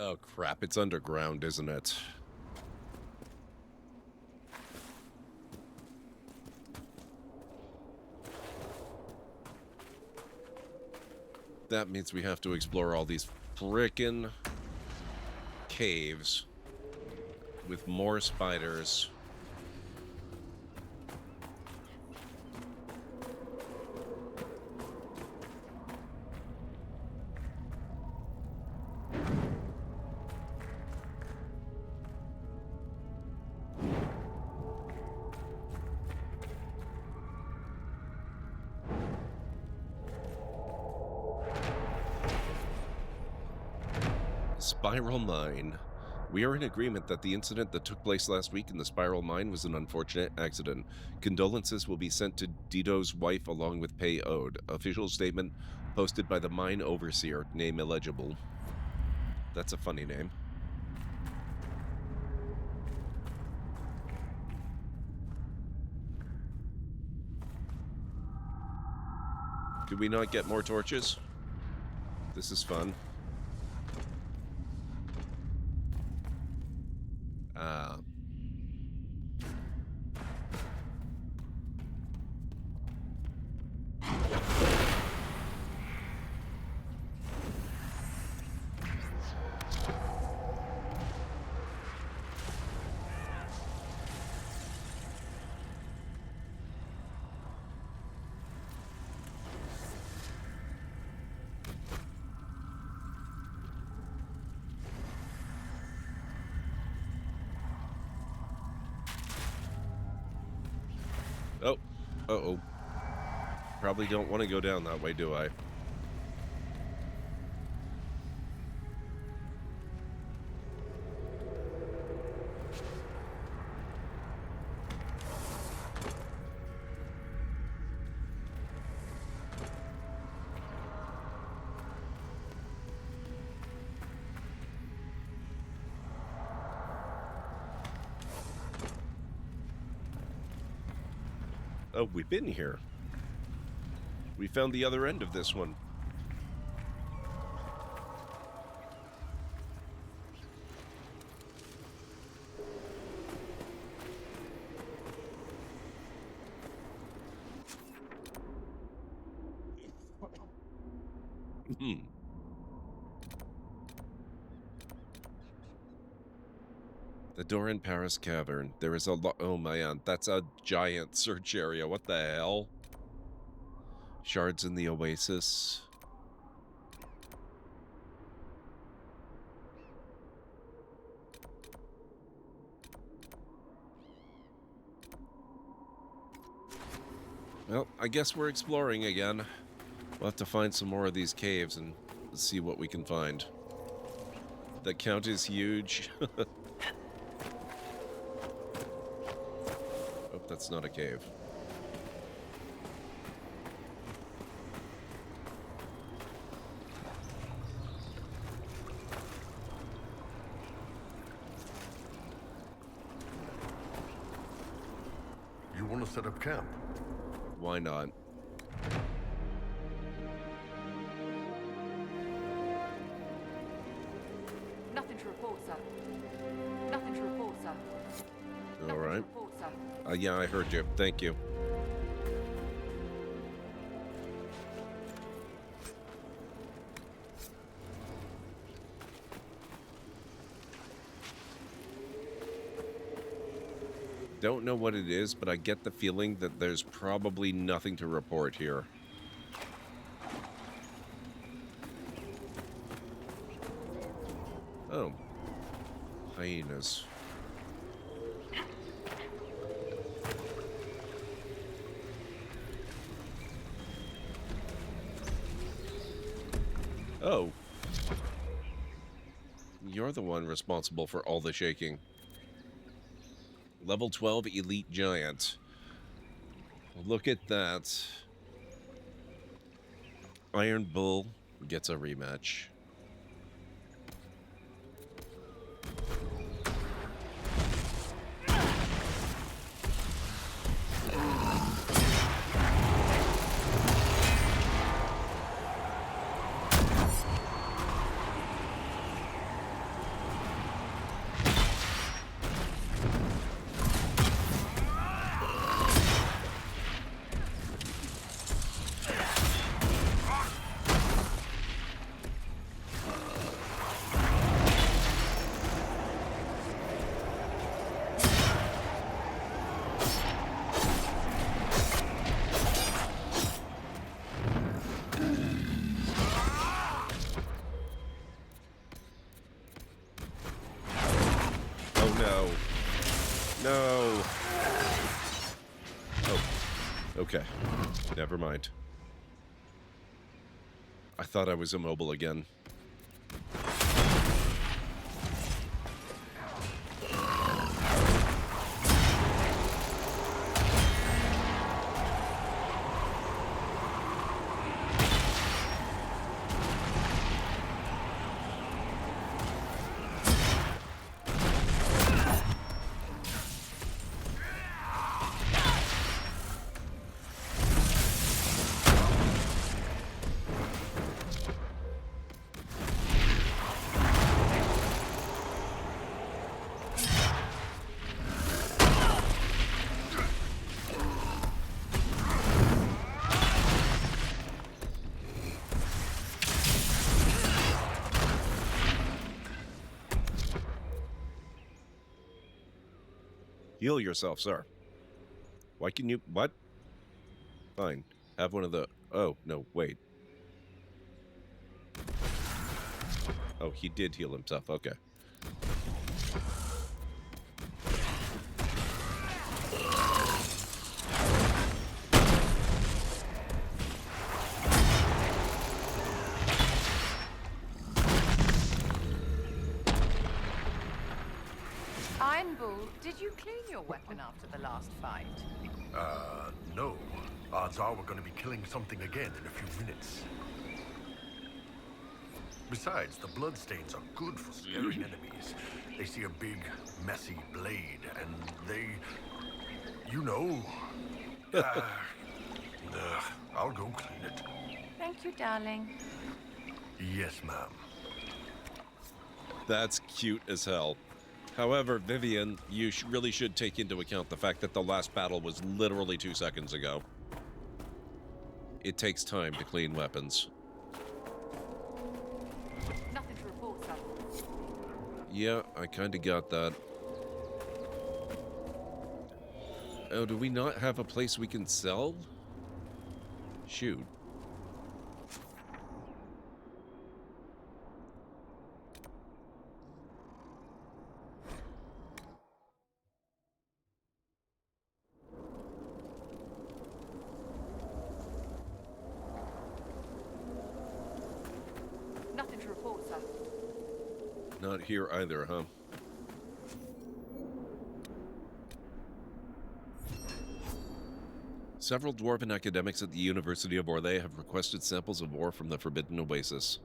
Oh crap, it's underground, isn't it? That means we have to explore all these frickin' caves with more spiders. Spiral Mine. We are in agreement that the incident that took place last week in the Spiral Mine was an unfortunate accident. Condolences will be sent to Dito's wife along with pay owed. Official statement posted by the mine overseer, name illegible. That's a funny name. Could we not get more torches? This is fun. Uh-oh. Probably don't want to go down that way, do I? Oh, we've been here. We found the other end of this one. The door in Paris Cavern. There is a lot. Oh man, that's a giant search area. What the hell? Shards in the Oasis. Well, I guess we're exploring again. We'll have to find some more of these caves and see what we can find. The count is huge. Oh, that's not a cave. You want to set up camp? Why not? Nothing to report, sir. Nothing to report, sir. All right. Report, sir. Yeah, I heard you. Thank you. Don't know what it is, but I get the feeling that there's probably nothing to report here. Oh. Hyenas. Oh. You're the one responsible for all the shaking. Level 12 Elite Giant. Look at that. Iron Bull gets a rematch. No. Oh, okay. Never mind. I thought I was immobile again. Heal yourself, sir. Why can you... What? Fine. Have one of the... Oh, no, wait. Oh, he did heal himself. Okay. Did you clean your weapon after the last fight? No. Odds are we're gonna be killing something again in a few minutes. Besides, the bloodstains are good for scaring enemies. They see a big, messy blade, and they... You know... I'll go clean it. Thank you, darling. Yes, ma'am. That's cute as hell. However, Vivian, you really should take into account the fact that the last battle was literally 2 seconds ago. It takes time to clean weapons. Nothing to report, sir. Yeah, I kind of got that. Oh, do we not have a place we can sell? Shoot. Nothing to report, sir. Not here either, huh? Several dwarven academics at the University of Orlais have requested samples of ore from the Forbidden Oasis.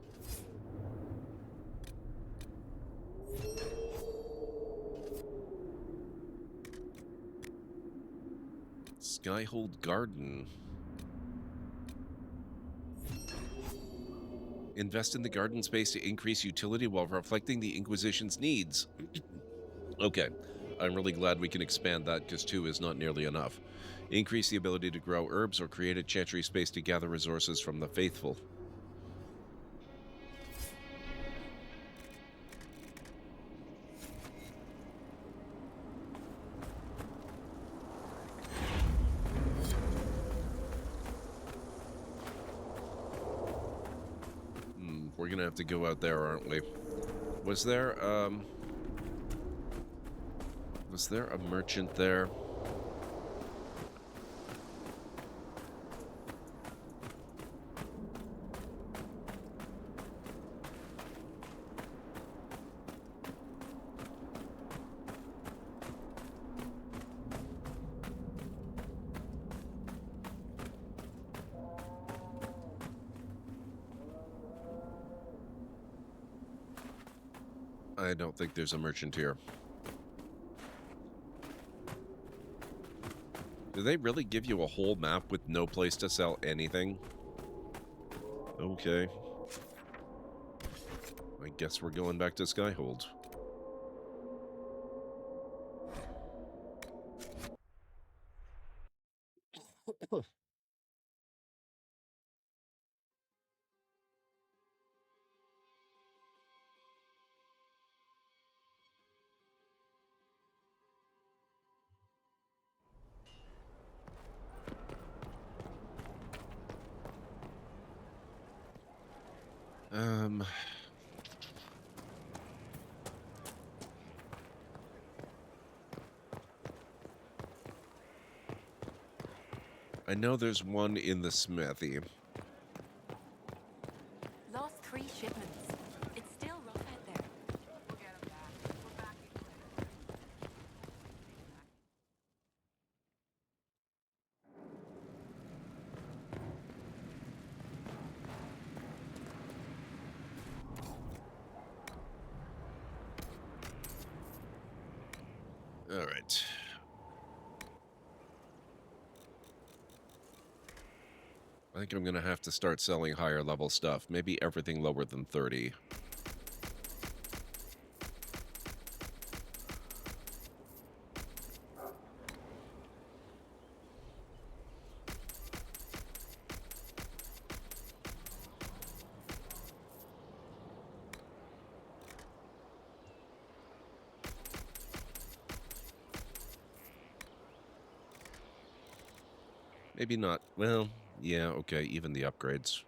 Skyhold Garden. Invest in the garden space to increase utility while reflecting the Inquisition's needs. Okay, I'm really glad we can expand that because 2 is not nearly enough. Increase the ability to grow herbs or create a chantry space to gather resources from the faithful. We're gonna have to go out there, aren't we? Was there a merchant there? I don't think there's a merchant here. Do they really give you a whole map with no place to sell anything? Okay. I guess we're going back to Skyhold. I know there's one in the smithy. Lost 3 shipments. It's still rough out there. We'll get them back. We're back in All right. I think I'm going to have to start selling higher level stuff. Maybe everything lower than 30. Maybe not. Well, yeah, okay, even the upgrades.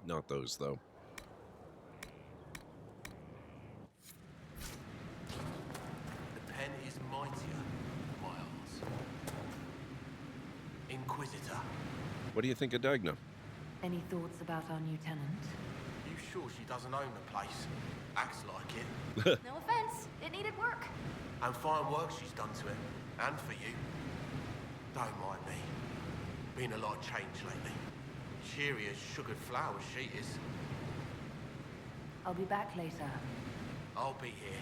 Not those, though. The pen is mightier, Miles. Inquisitor. What do you think of Dagna? Any thoughts about our new tenant? You sure she doesn't own the place? Acts like it. No offense, it needed work. And fine work she's done to it. And for you. Don't mind me. Been a lot of change lately. Cheery as sugared flowers she is. I'll be back later. I'll be here.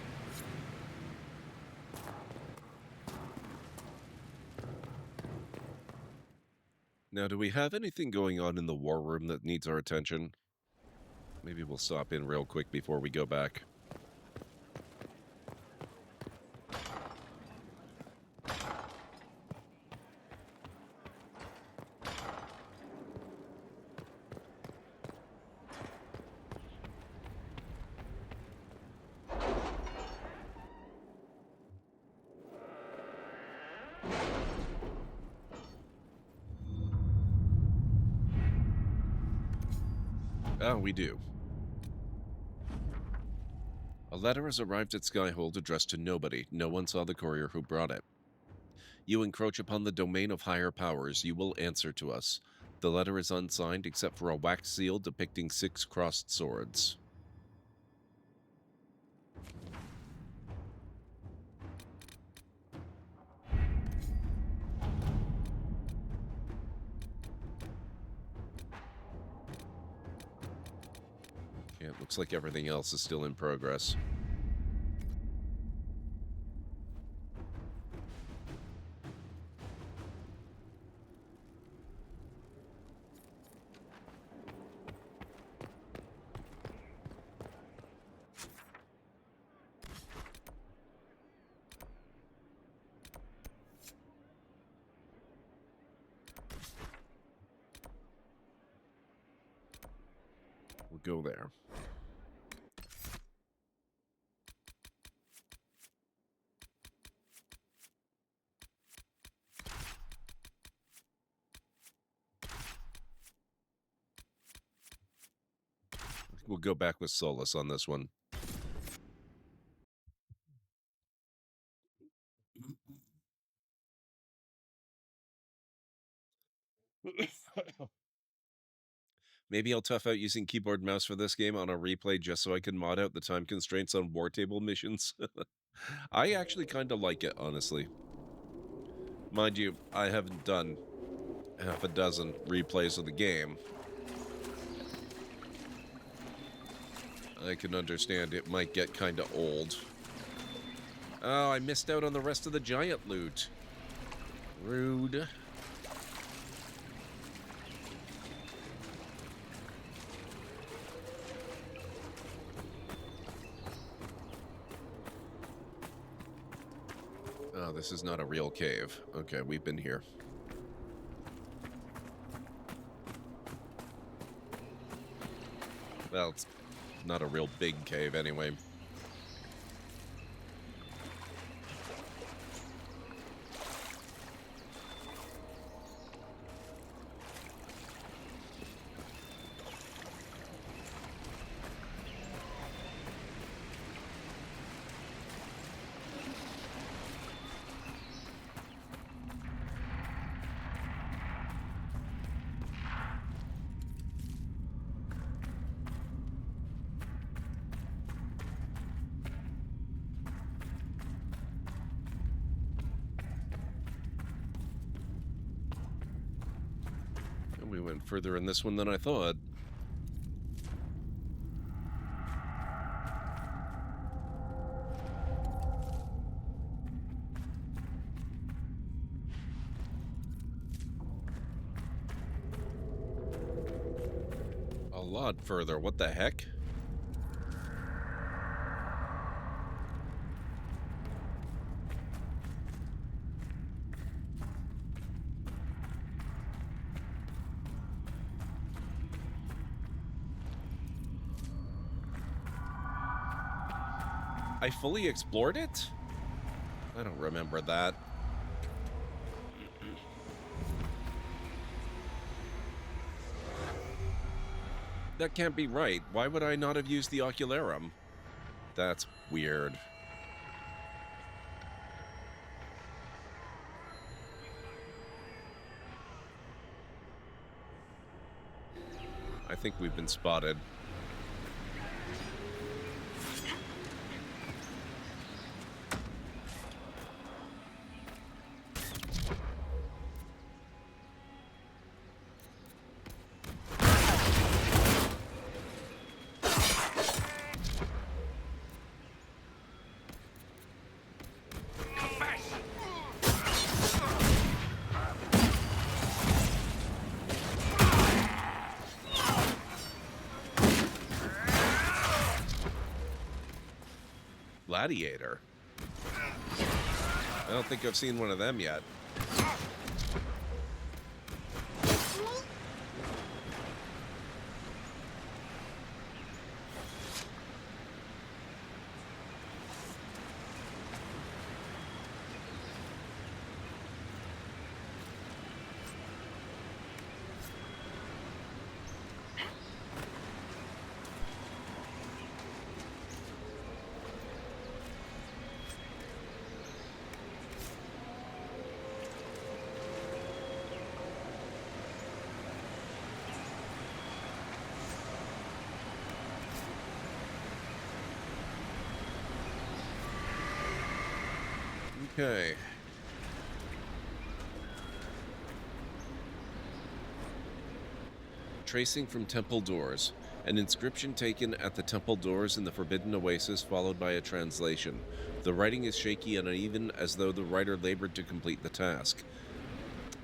Now, do we have anything going on in the war room that needs our attention? Maybe we'll stop in real quick before we go back. Ah, we do. A letter has arrived at Skyhold addressed to nobody. No one saw the courier who brought it. You encroach upon the domain of higher powers. You will answer to us. The letter is unsigned except for a wax seal depicting 6 crossed swords. Yeah, it looks like everything else is still in progress. We'll go there. We'll go back with Solus on this one. Maybe I'll tough out using keyboard mouse for this game on a replay just so I can mod out the time constraints on war table missions. I actually kind of like it, honestly. Mind you, I haven't done half a dozen replays of the game. I can understand it might get kind of old. Oh, I missed out on the rest of the giant loot. Rude. Oh, this is not a real cave. Okay, we've been here. Well, it's not a real big cave anyway. We went further in this one than I thought. A lot further. What the heck? I fully explored it? I don't remember that. That can't be right. Why would I not have used the Ocularum? That's weird. I think we've been spotted. Gladiator. I don't think I've seen one of them yet. Okay. Tracing from temple doors. An inscription taken at the temple doors in the Forbidden Oasis, followed by a translation. The writing is shaky and uneven, as though the writer labored to complete the task.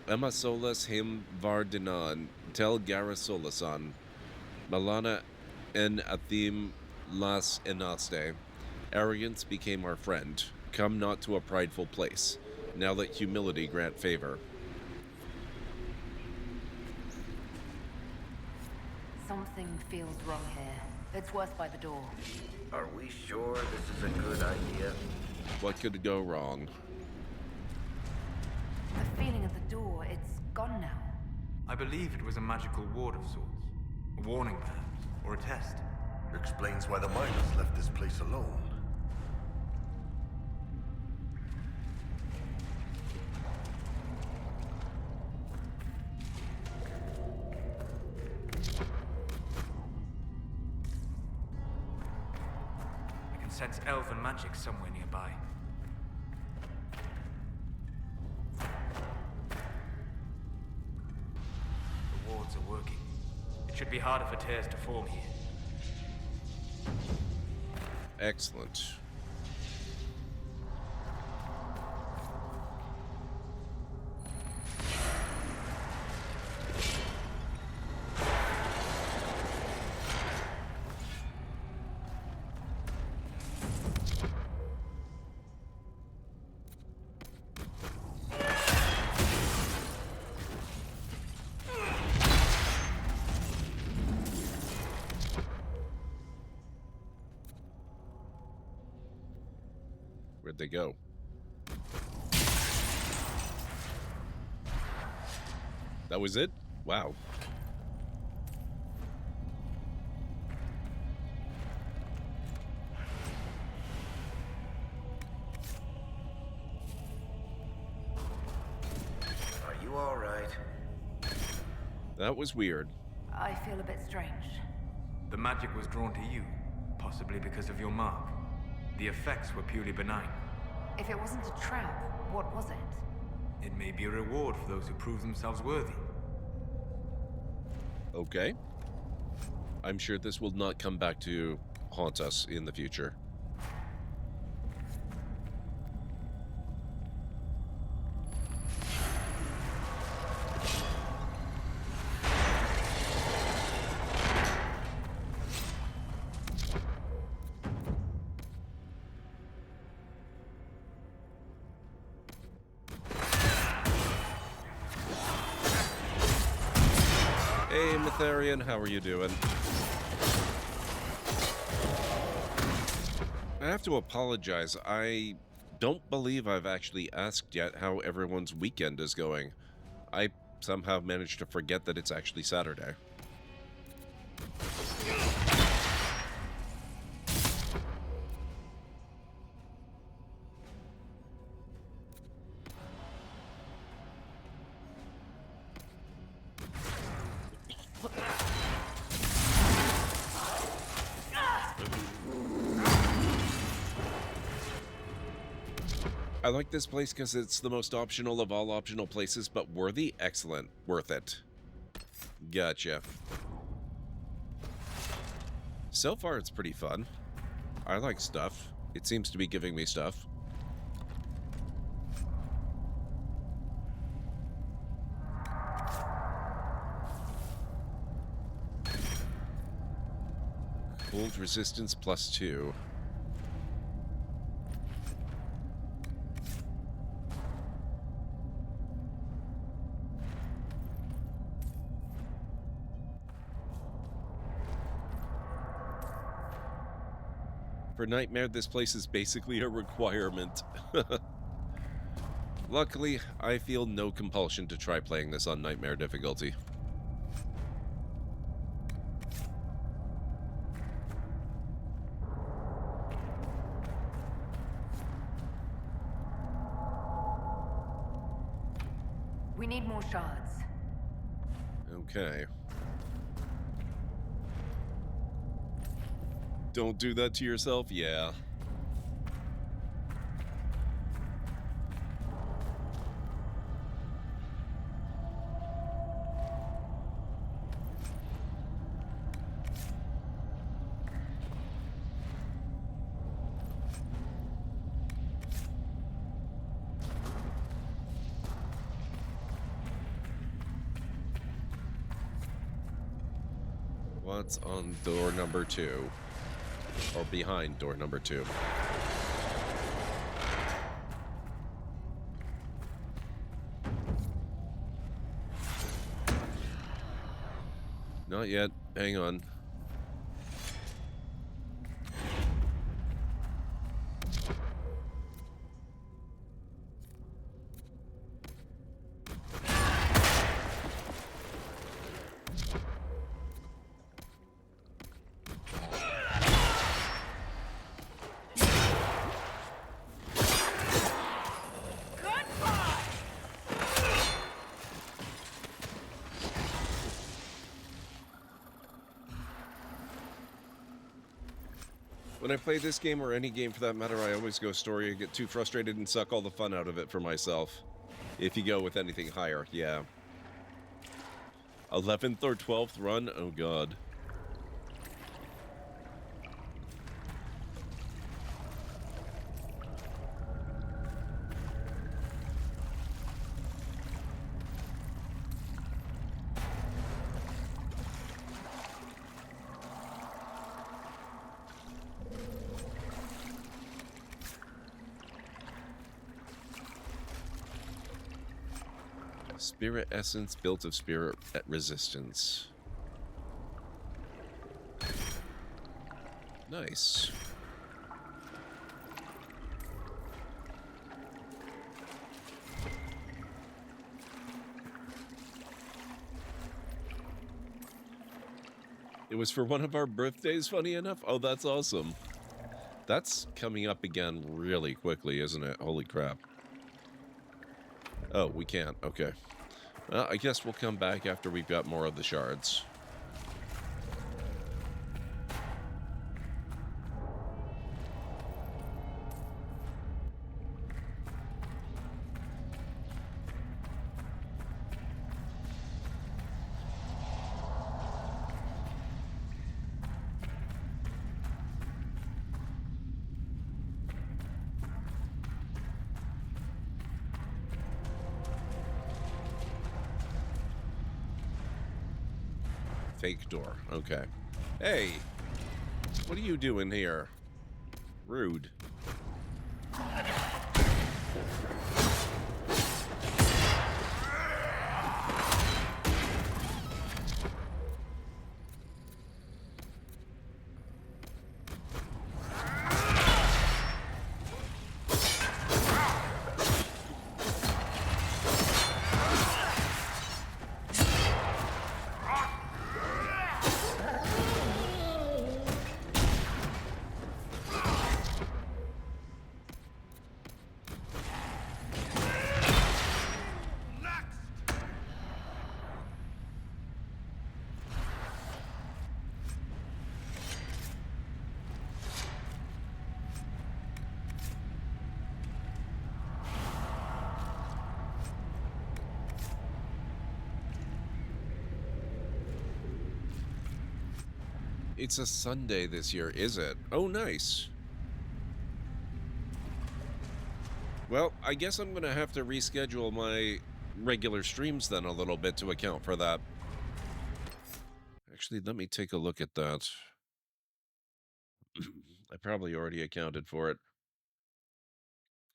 Emma solas him vardinan, tel gara solasan. Malana en athim las enaste. Arrogance became our friend. Come not to a prideful place. Now let humility grant favor. Something feels wrong here. It's worth by the door. Are we sure this is a good idea? What could go wrong? The feeling at the door, it's gone now. I believe it was a magical ward of sorts. A warning, perhaps, or a test. Explains why the miners left this place alone. I can sense elven magic somewhere nearby. The wards are working. It should be harder for tears to form here. Excellent. Where'd they go? That was it? Wow. Are you all right? That was weird. I feel a bit strange. The magic was drawn to you, possibly because of your mark. The effects were purely benign. If it wasn't a trap, what was it? It may be a reward for those who prove themselves worthy. Okay. I'm sure this will not come back to haunt us in the future. Hey, Mytharian, how are you doing? I have to apologize. I don't believe I've actually asked yet how everyone's weekend is going. I somehow managed to forget that it's actually Saturday. I like this place because it's the most optional of all optional places, but worthy? Excellent. Worth it. Gotcha. So far, it's pretty fun. I like stuff. It seems to be giving me stuff. Cold resistance +2. For Nightmare, this place is basically a requirement. Luckily, I feel no compulsion to try playing this on Nightmare difficulty. We need more shards. Okay. Don't do that to yourself? Yeah. What's on door number 2? Or behind door number 2? Not yet. Hang on. When I play this game, or any game for that matter, I always go story. I get too frustrated and suck all the fun out of it for myself. If you go with anything higher, yeah. 11th or 12th run? Oh god. Spirit essence built of spirit resistance. Nice. It was for one of our birthdays, funny enough. Oh, that's awesome. That's coming up again really quickly, isn't it? Holy crap. Oh, we can't. Okay. Well, I guess we'll come back after we've got more of the shards. Fake door. Okay. Hey! What are you doing here? Rude. It's a Sunday this year, is it? Oh, nice. Well, I guess I'm going to have to reschedule my regular streams then a little bit to account for that. Actually, let me take a look at that. I probably already accounted for it.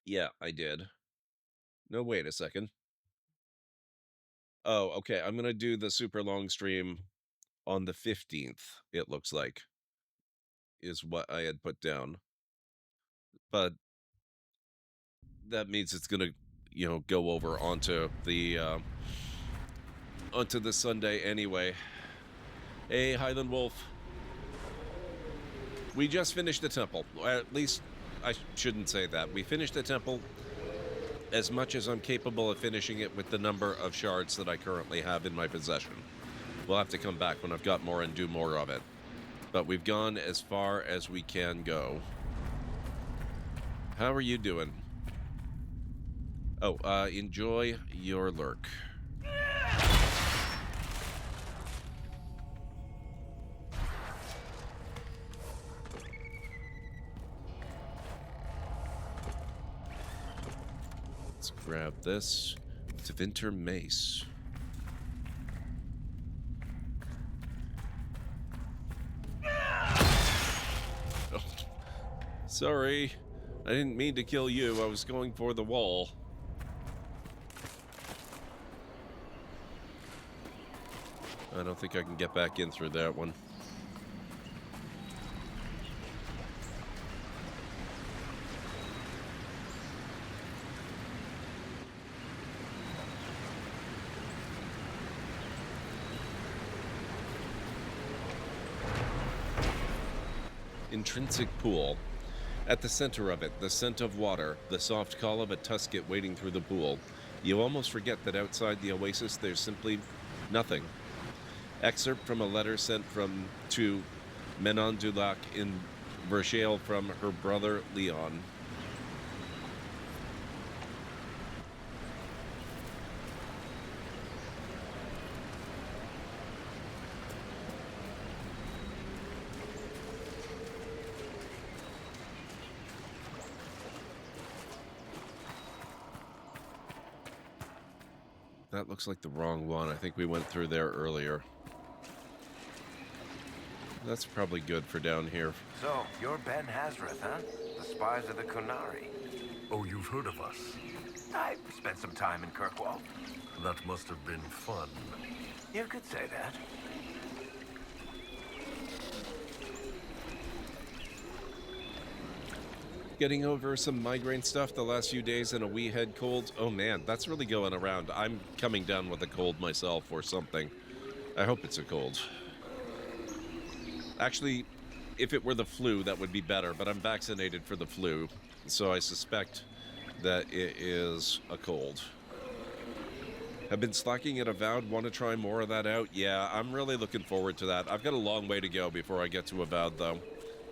Yeah, I did. No, wait a second. Oh, okay. I'm going to do the super long stream on the 15th, it looks like, is what I had put down. But that means it's going to, go over onto the Sunday anyway. Hey, Highland Wolf. We just finished the temple. At least I shouldn't say that. We finished the temple as much as I'm capable of finishing it with the number of shards that I currently have in my possession. We'll have to come back when I've got more and do more of it. But we've gone as far as we can go. How are you doing? Oh, enjoy your lurk. Let's grab this. Winter Mace. Oh, sorry. I didn't mean to kill you. I was going for the wall. I don't think I can get back in through that one. Intrinsic pool. At the center of it, the scent of water, the soft call of a tusket wading through the pool. You almost forget that outside the oasis there's simply nothing. Excerpt from a letter sent to Menon Dulac in Versailles from her brother Leon. That looks like the wrong one. I think we went through there earlier. That's probably good for down here. So, you're Ben Hazrith, huh? The spies of the Kunari. Oh, you've heard of us? I spent some time in Kirkwall. That must have been fun. You could say that. Getting over some migraine stuff the last few days and a wee head cold. Oh man, that's really going around. I'm coming down with a cold myself or something. I hope it's a cold. Actually, if it were the flu, that would be better, but I'm vaccinated for the flu, so I suspect that it is a cold. Have been slacking at Avowed, want to try more of that out? Yeah, I'm really looking forward to that. I've got a long way to go before I get to Avowed, though.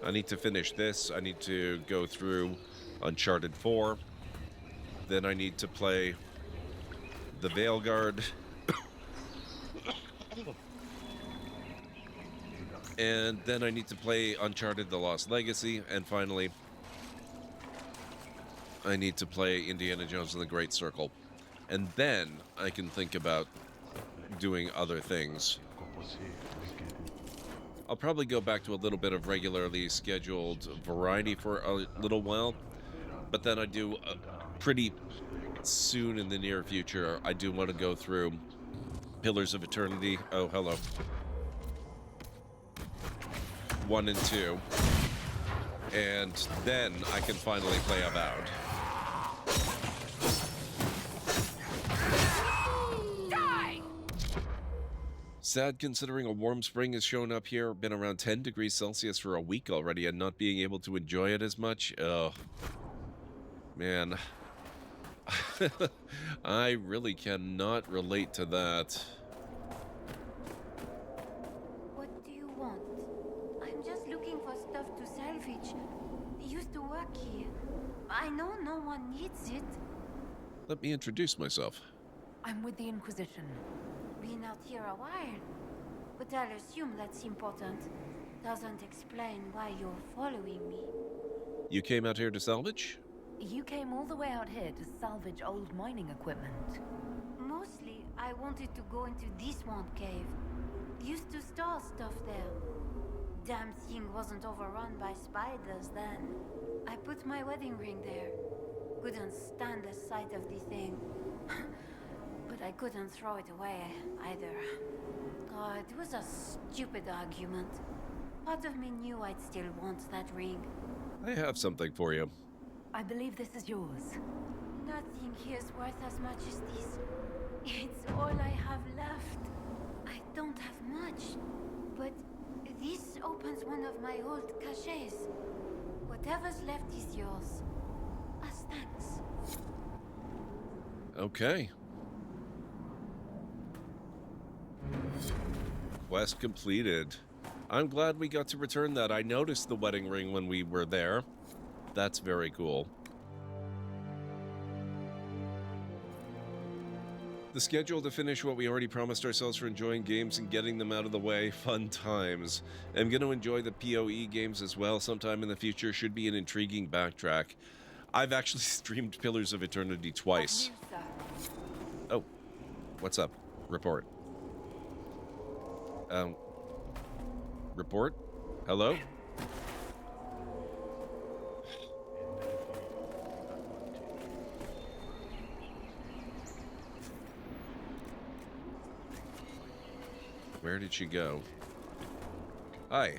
I need to finish this. I need to go through Uncharted 4. Then I need to play the Veilguard. And then I need to play Uncharted The Lost Legacy. And finally, I need to play Indiana Jones and the Great Circle. And then I can think about doing other things. I'll probably go back to a little bit of regularly scheduled variety for a little while. But then I do pretty soon in the near future, I do want to go through Pillars of Eternity. Oh, hello. 1 and 2. And then I can finally play Avowed. Die! Sad considering a warm spring has shown up here, been around 10 degrees Celsius for a week already, and not being able to enjoy it as much. Oh, man. I really cannot relate to that. What do you want? I'm just looking for stuff to salvage. I used to work here. I know no one needs it. Let me introduce myself. I'm with the Inquisition. Been out here a while, but I'll assume that's important. doesn't explain why you're following me. You came out here to salvage? You came all the way out here to salvage old mining equipment. Mostly, I wanted to go into this one cave. Used to store stuff there. Damn thing wasn't overrun by spiders then. I put my wedding ring there. Couldn't stand the sight of the thing. But I couldn't throw it away either. Oh, it was a stupid argument. Part of me knew I'd still want that ring. I have something for you. I believe this is yours. Nothing here's worth as much as this. It's all I have left. I don't have much, but this opens one of my old caches. Whatever's left is yours. As thanks. Okay. Quest completed. I'm glad we got to return that. I noticed the wedding ring when we were there. That's very cool. The schedule to finish what we already promised ourselves for enjoying games and getting them out of the way. Fun times. I'm going to enjoy the PoE games as well sometime in the future. Should be an intriguing backtrack. I've actually streamed Pillars of Eternity twice. Oh, what's up? Report. Report? Hello? Where did she go? Hi.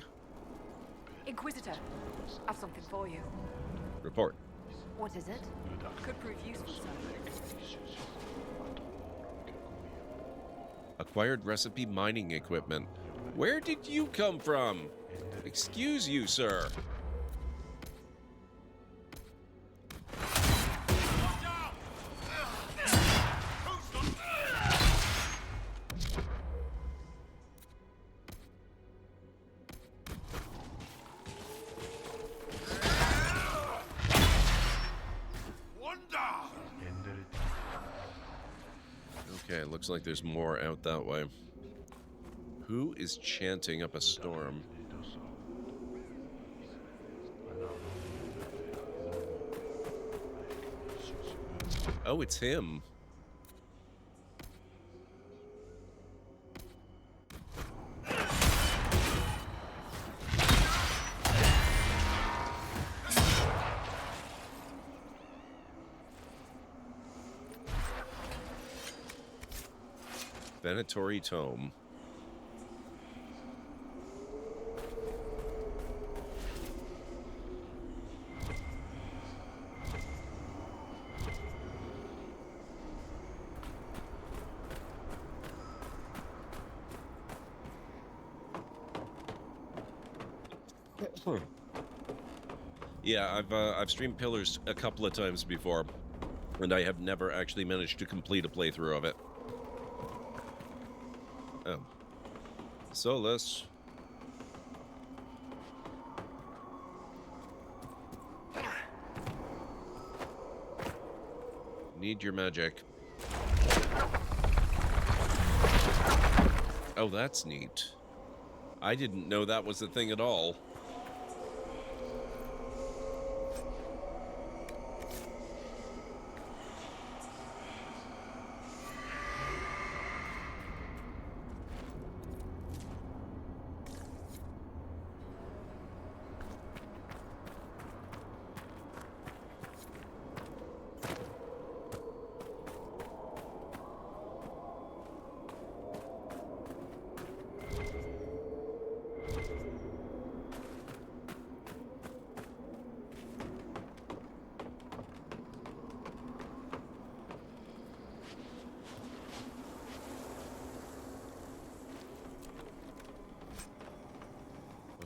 Inquisitor, I've something for you. Report. What is it? Could prove useful, sir. Acquired recipe mining equipment. Where did you come from? Excuse you, sir. Okay, looks like there's more out that way. Who is chanting up a storm? Oh, it's him. Venatory Tome. Yeah, I've streamed Pillars a couple of times before, and I have never actually managed to complete a playthrough of it. Oh. Solus. Need your magic. Oh, that's neat. I didn't know that was a thing at all.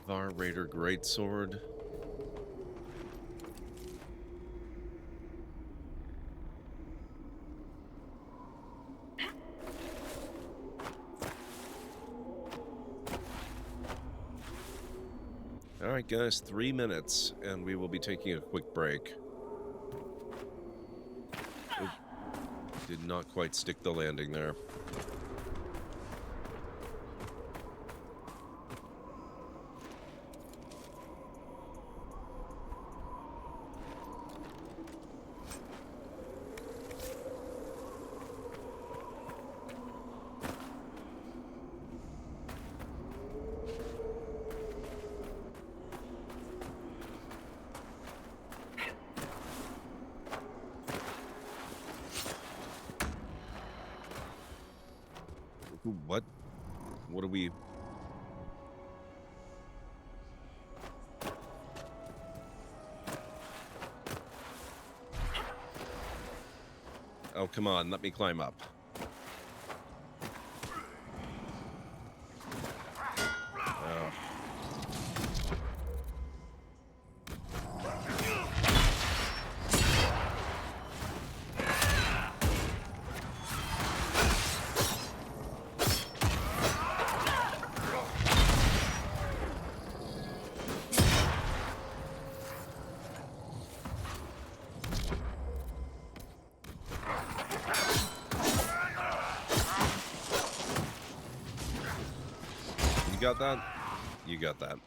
Var Raider Greatsword. Alright guys, 3 minutes, and we will be taking a quick break. Oop. Did not quite stick the landing there. What? What are we... Oh, come on, let me climb up. Oh. You got that? You got that.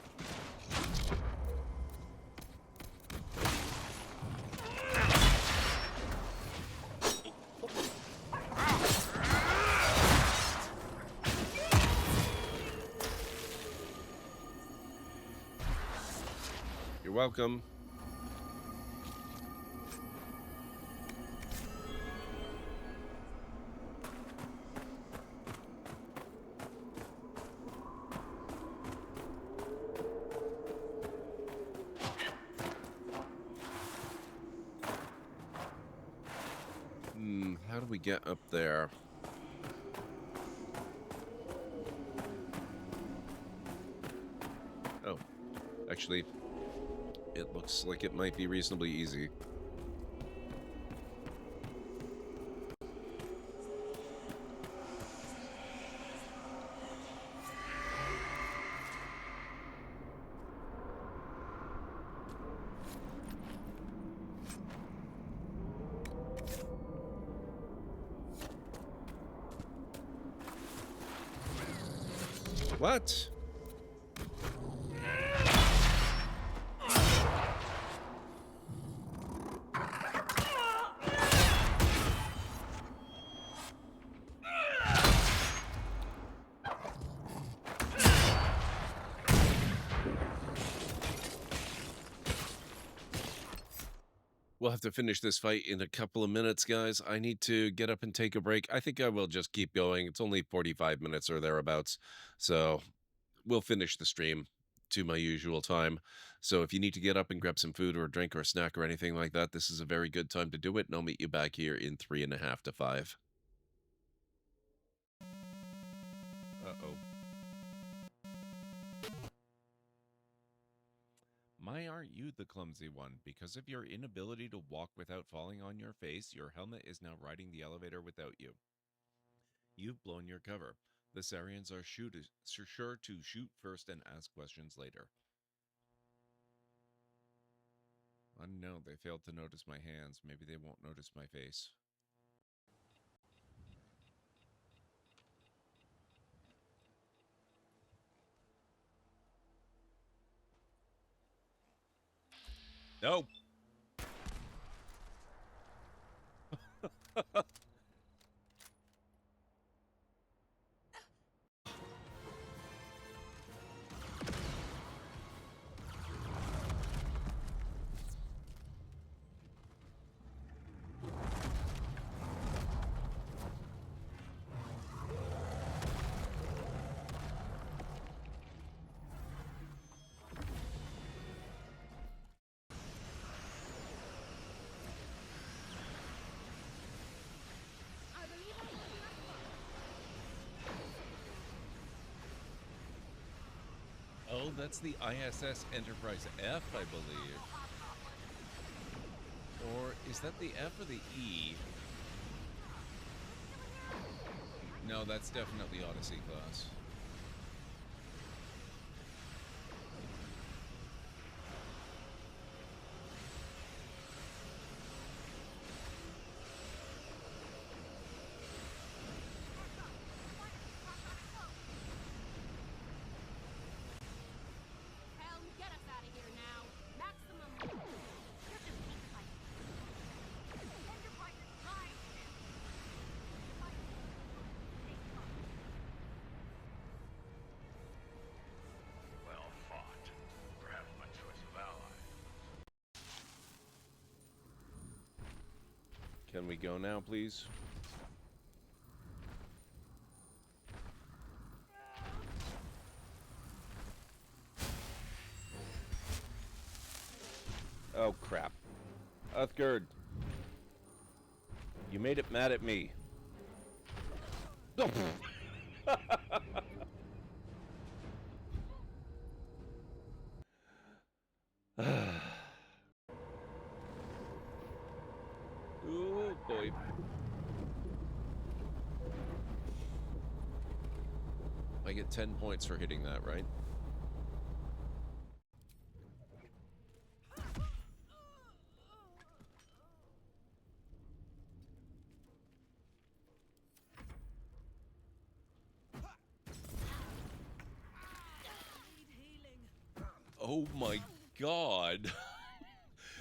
You're welcome. How do we get up there? Oh, actually, it looks like it might be reasonably easy. What? We'll have to finish this fight in a couple of minutes, guys. I need to get up and take a break. I think I will just keep going. It's only 45 minutes or thereabouts. So we'll finish the stream to my usual time. So if you need to get up and grab some food or a drink or a snack or anything like that, this is a very good time to do it. And I'll meet you back here in 3.5 to 5. Uh-oh. My, aren't you the clumsy one? Because of your inability to walk without falling on your face, your helmet is now riding the elevator without you. You've blown your cover. The Sarians are sure to shoot first and ask questions later. I don't know, they failed to notice my hands. Maybe they won't notice my face. No! Oh, that's the ISS Enterprise F, I believe. Or is that the F or the E? No, that's definitely Odyssey class. Can we go now, please? Gerd. You made it mad at me. Oh boy. I get 10 points for hitting that, right? Oh my god.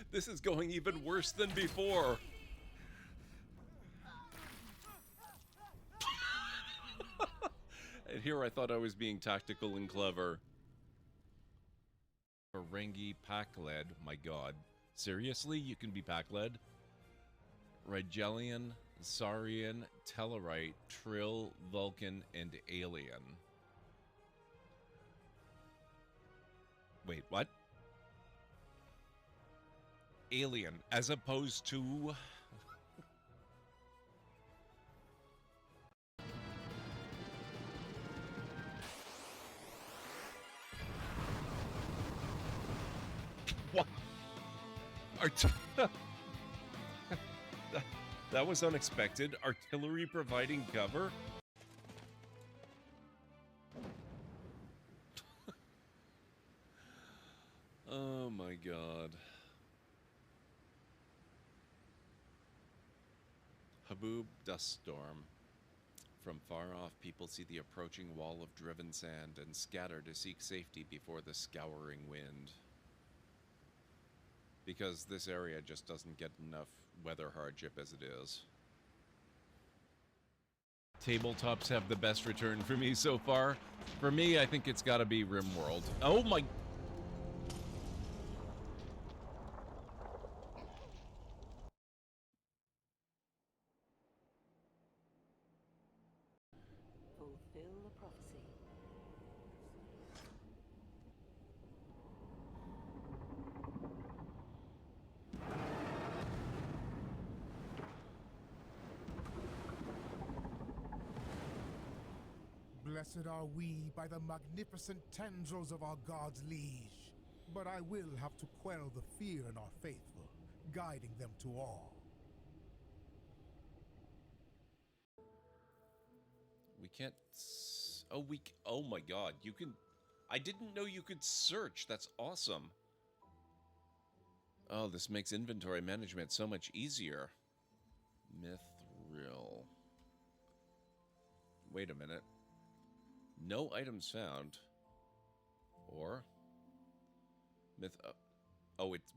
This is going even worse than before. And here I thought I was being tactical and clever. Ferengi Pack-led, my god. Seriously? You can be Pack-led? Rigelian, Saurian, Tellarite, Trill, Vulcan, and Alien. Wait, what? Alien, as opposed to... What? That was unexpected. Artillery providing cover? Oh my god. Haboob Dust Storm. From far off, people see the approaching wall of driven sand and scatter to seek safety before the scouring wind. Because this area just doesn't get enough weather hardship as it is. Tabletops have the best return for me so far. For me, I think it's gotta be RimWorld. Oh my... Fulfill the prophecy. Blessed are we by the magnificent tendrils of our God's liege. But I will have to quell the fear in our faithful, guiding them to all. We can't... Oh my god, you can... I didn't know you could search. That's awesome. Oh, this makes inventory management so much easier. Mithril. Wait a minute. No items found. Or... oh, it's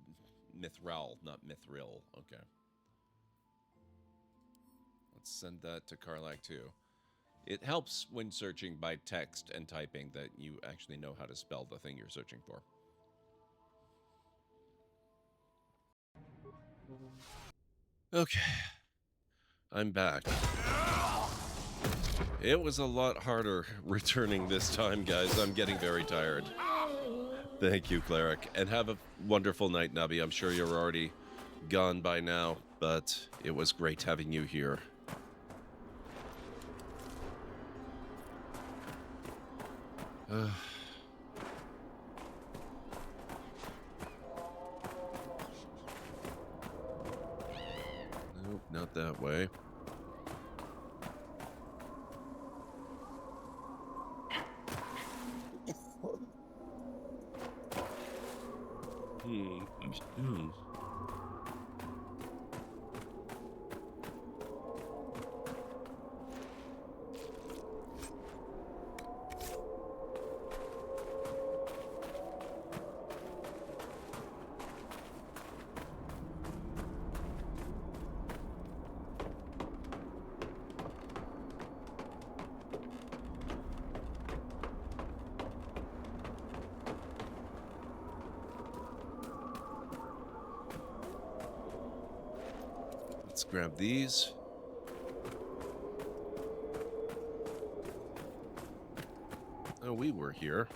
Mithril, not Mithril. Okay. Let's send that to Karlak too. It helps when searching by text and typing that you actually know how to spell the thing you're searching for. Okay. I'm back. It was a lot harder returning this time, guys. I'm getting very tired. Thank you, Cleric. And have a wonderful night, Nubby. I'm sure you're already gone by now, but it was great having you here. Nope, not that way. Let's grab these. Oh, we were here.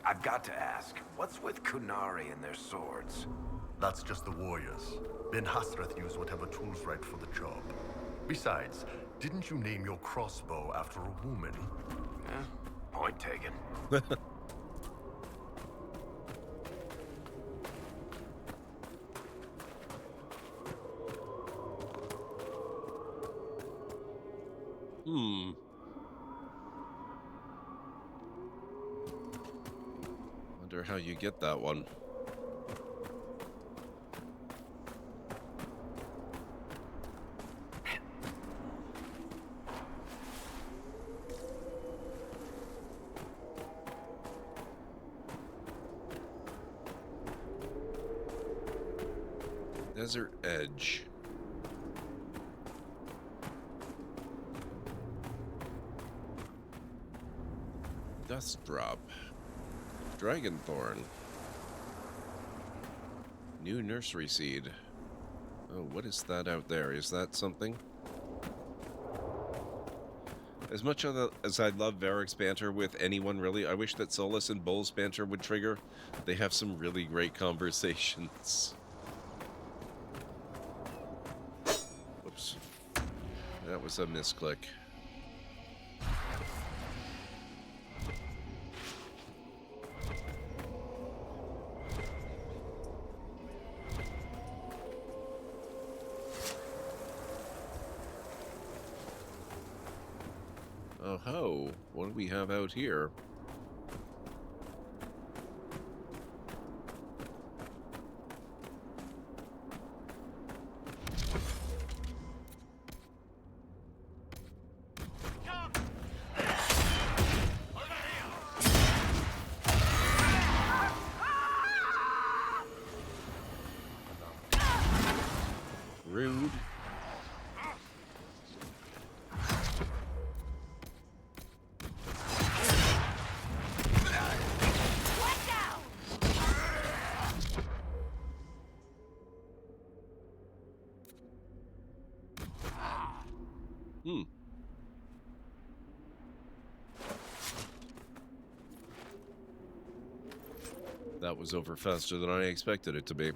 I've got to ask, what's with Kunari and their swords? That's just the warriors. Ben Hasreth used whatever tools right for the job. Besides, didn't you name your crossbow after a woman? Point taken. Wonder how you get that one. Desert Edge. Dust Drop. Dragonthorn. New nursery seed. Oh, what is that out there? Is that something? As much as I love Varric's banter with anyone, really, I wish that Solus and Bull's banter would trigger. They have some really great conversations. Whoops. That was a misclick. Oh ho, what do we have out here? Rude. That was over faster than I expected it to be.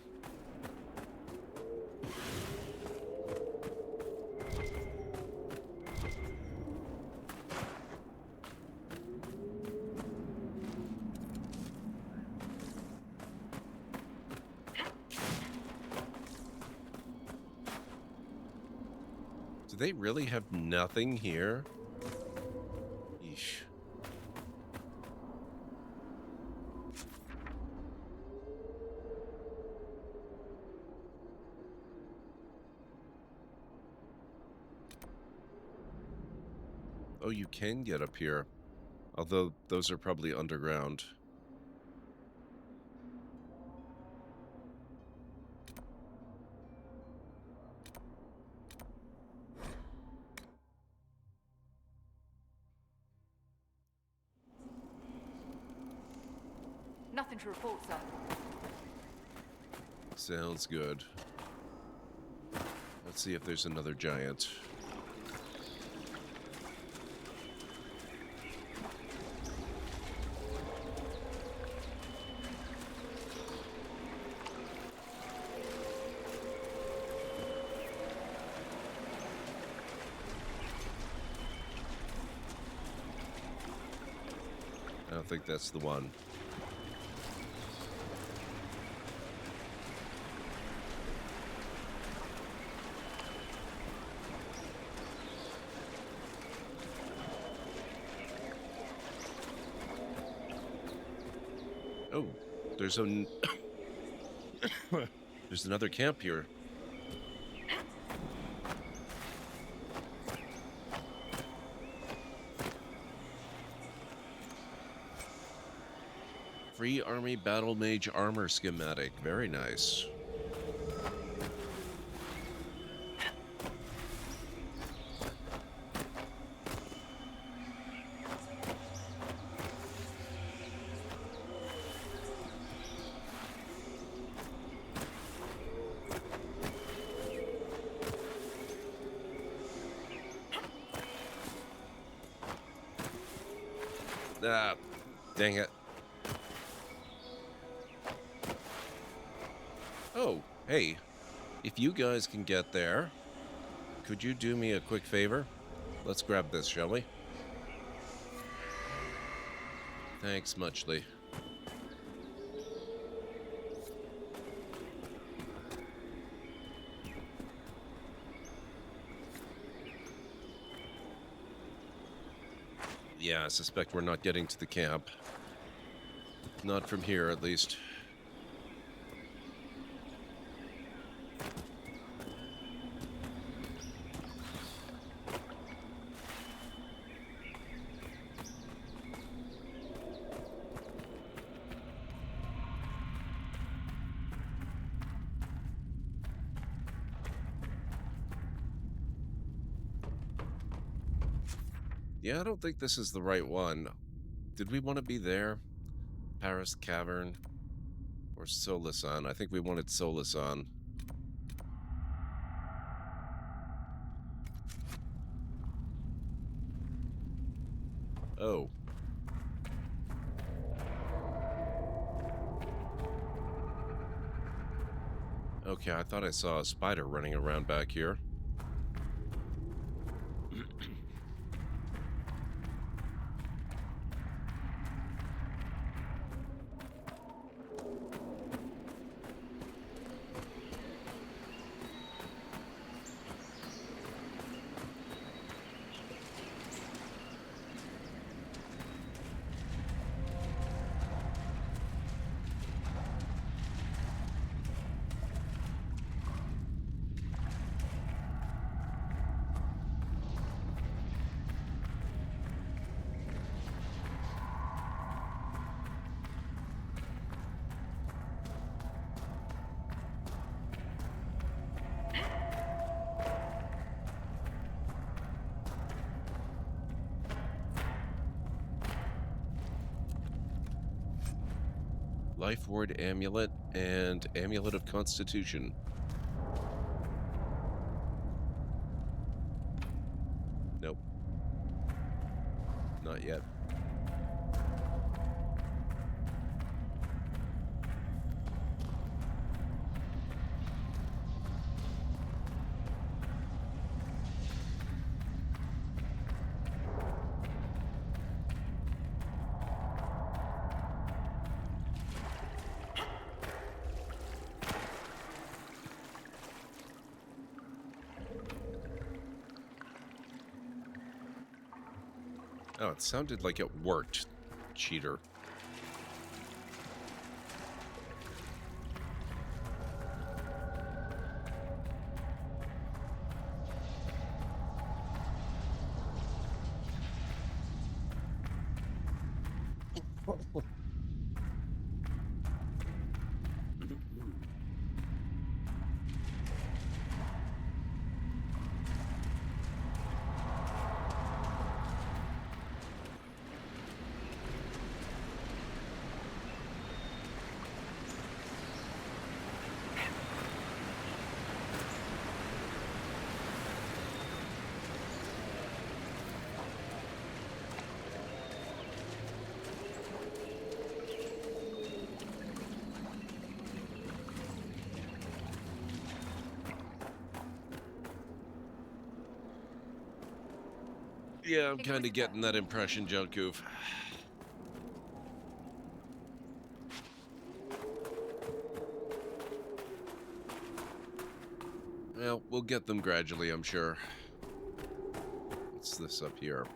Do they really have nothing here? Yeesh. Oh, you can get up here. Although those are probably underground. Nothing to report, sir. Sounds good. Let's see if there's another giant. I don't think that's the one. Oh, there's there's another camp here. Free Army Battle Mage armor schematic. Very nice. Ah, dang it. Oh, hey, if you guys can get there, could you do me a quick favor? Let's grab this, shall we? Thanks muchly. Yeah, I suspect we're not getting to the camp. Not from here, at least. Yeah, I don't think this is the right one. Did we want to be there? Paris Cavern? Or Solasan? I think we wanted Solasan. Oh. Okay, I thought I saw a spider running around back here. Life Ward Amulet and Amulet of Constitution. Nope. Not yet. Oh, it sounded like it worked, cheater. Yeah, I'm kind of getting that impression, Junkoof. Well, we'll get them gradually, I'm sure. What's this up here?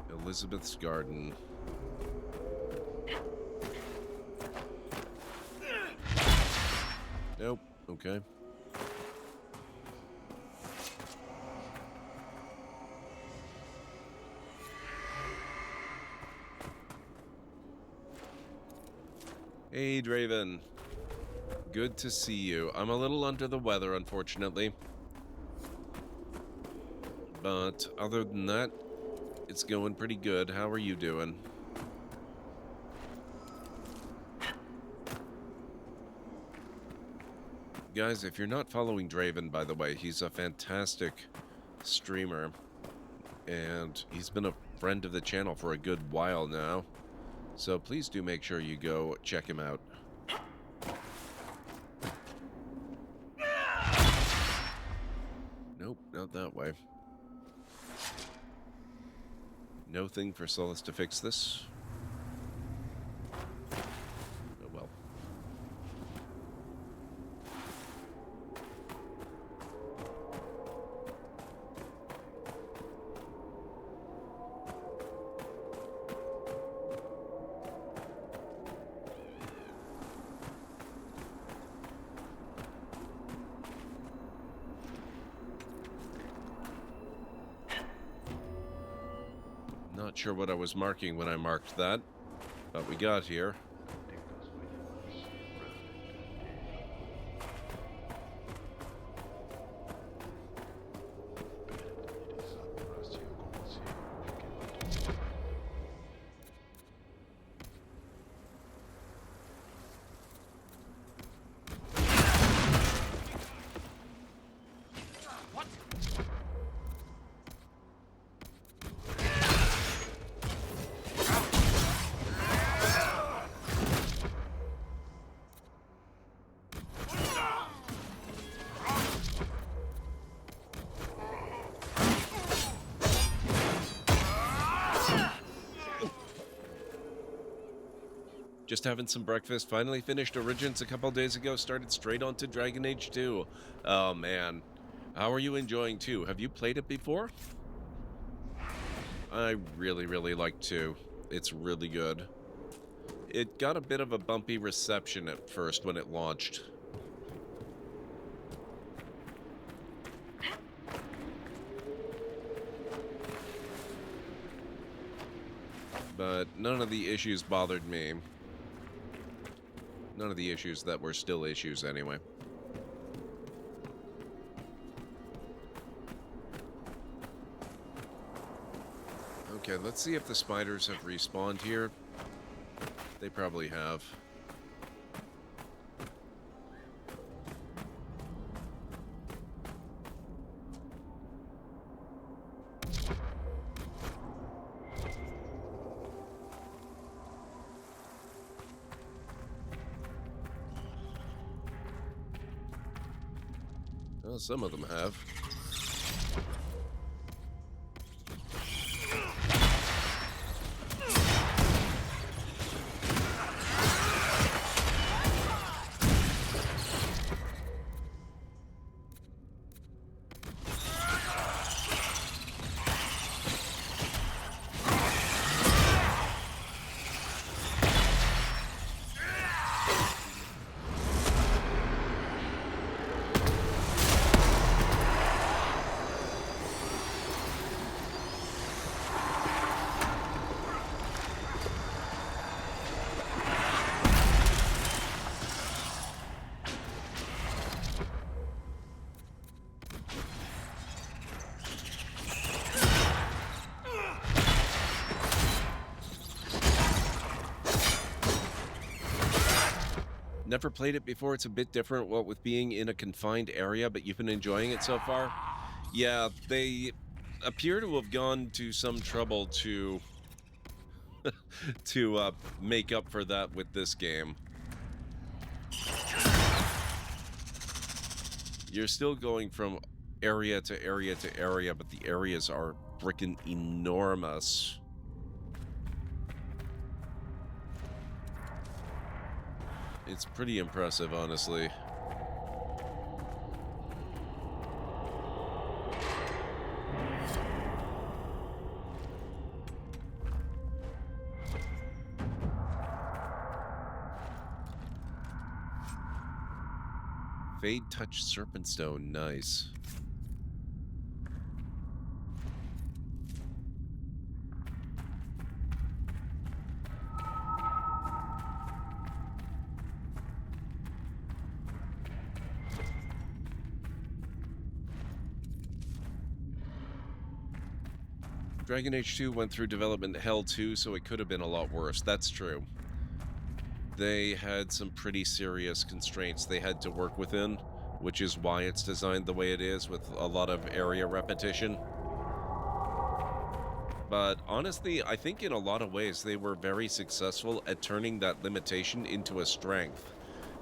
Elizabeth's Garden. Nope. Okay. Hey, Draven. Good to see you. I'm a little under the weather, unfortunately. But other than that, it's going pretty good. How are you doing? Guys, if you're not following Draven, by the way, he's a fantastic streamer. And he's been a friend of the channel for a good while now. So please do make sure you go check him out. Nope, not that way. No thing for Solus to fix this. Oh well. Not sure what I was marking when I marked that, but we got here. Just having some breakfast. Finally finished Origins a couple days ago. Started straight onto Dragon Age 2. Oh, man. How are you enjoying 2? Have you played it before? I really, really like 2. It's really good. It got a bit of a bumpy reception at first when it launched. But none of the issues bothered me. None of the issues that were still issues anyway. Okay, let's see if the spiders have respawned here. They probably have. Well, some of them have. Never played it before. It's a bit different, what with being in a confined area, but you've been enjoying it so far? Yeah, they appear to have gone to some trouble to to make up for that with this game. You're still going from area to area to area, but the areas are freaking enormous. It's pretty impressive, honestly. Fade Touch Serpentstone, nice. Dragon Age 2 went through development hell too, so it could have been a lot worse. That's true. They had some pretty serious constraints they had to work within, which is why it's designed the way it is, with a lot of area repetition. But honestly, I think in a lot of ways they were very successful at turning that limitation into a strength,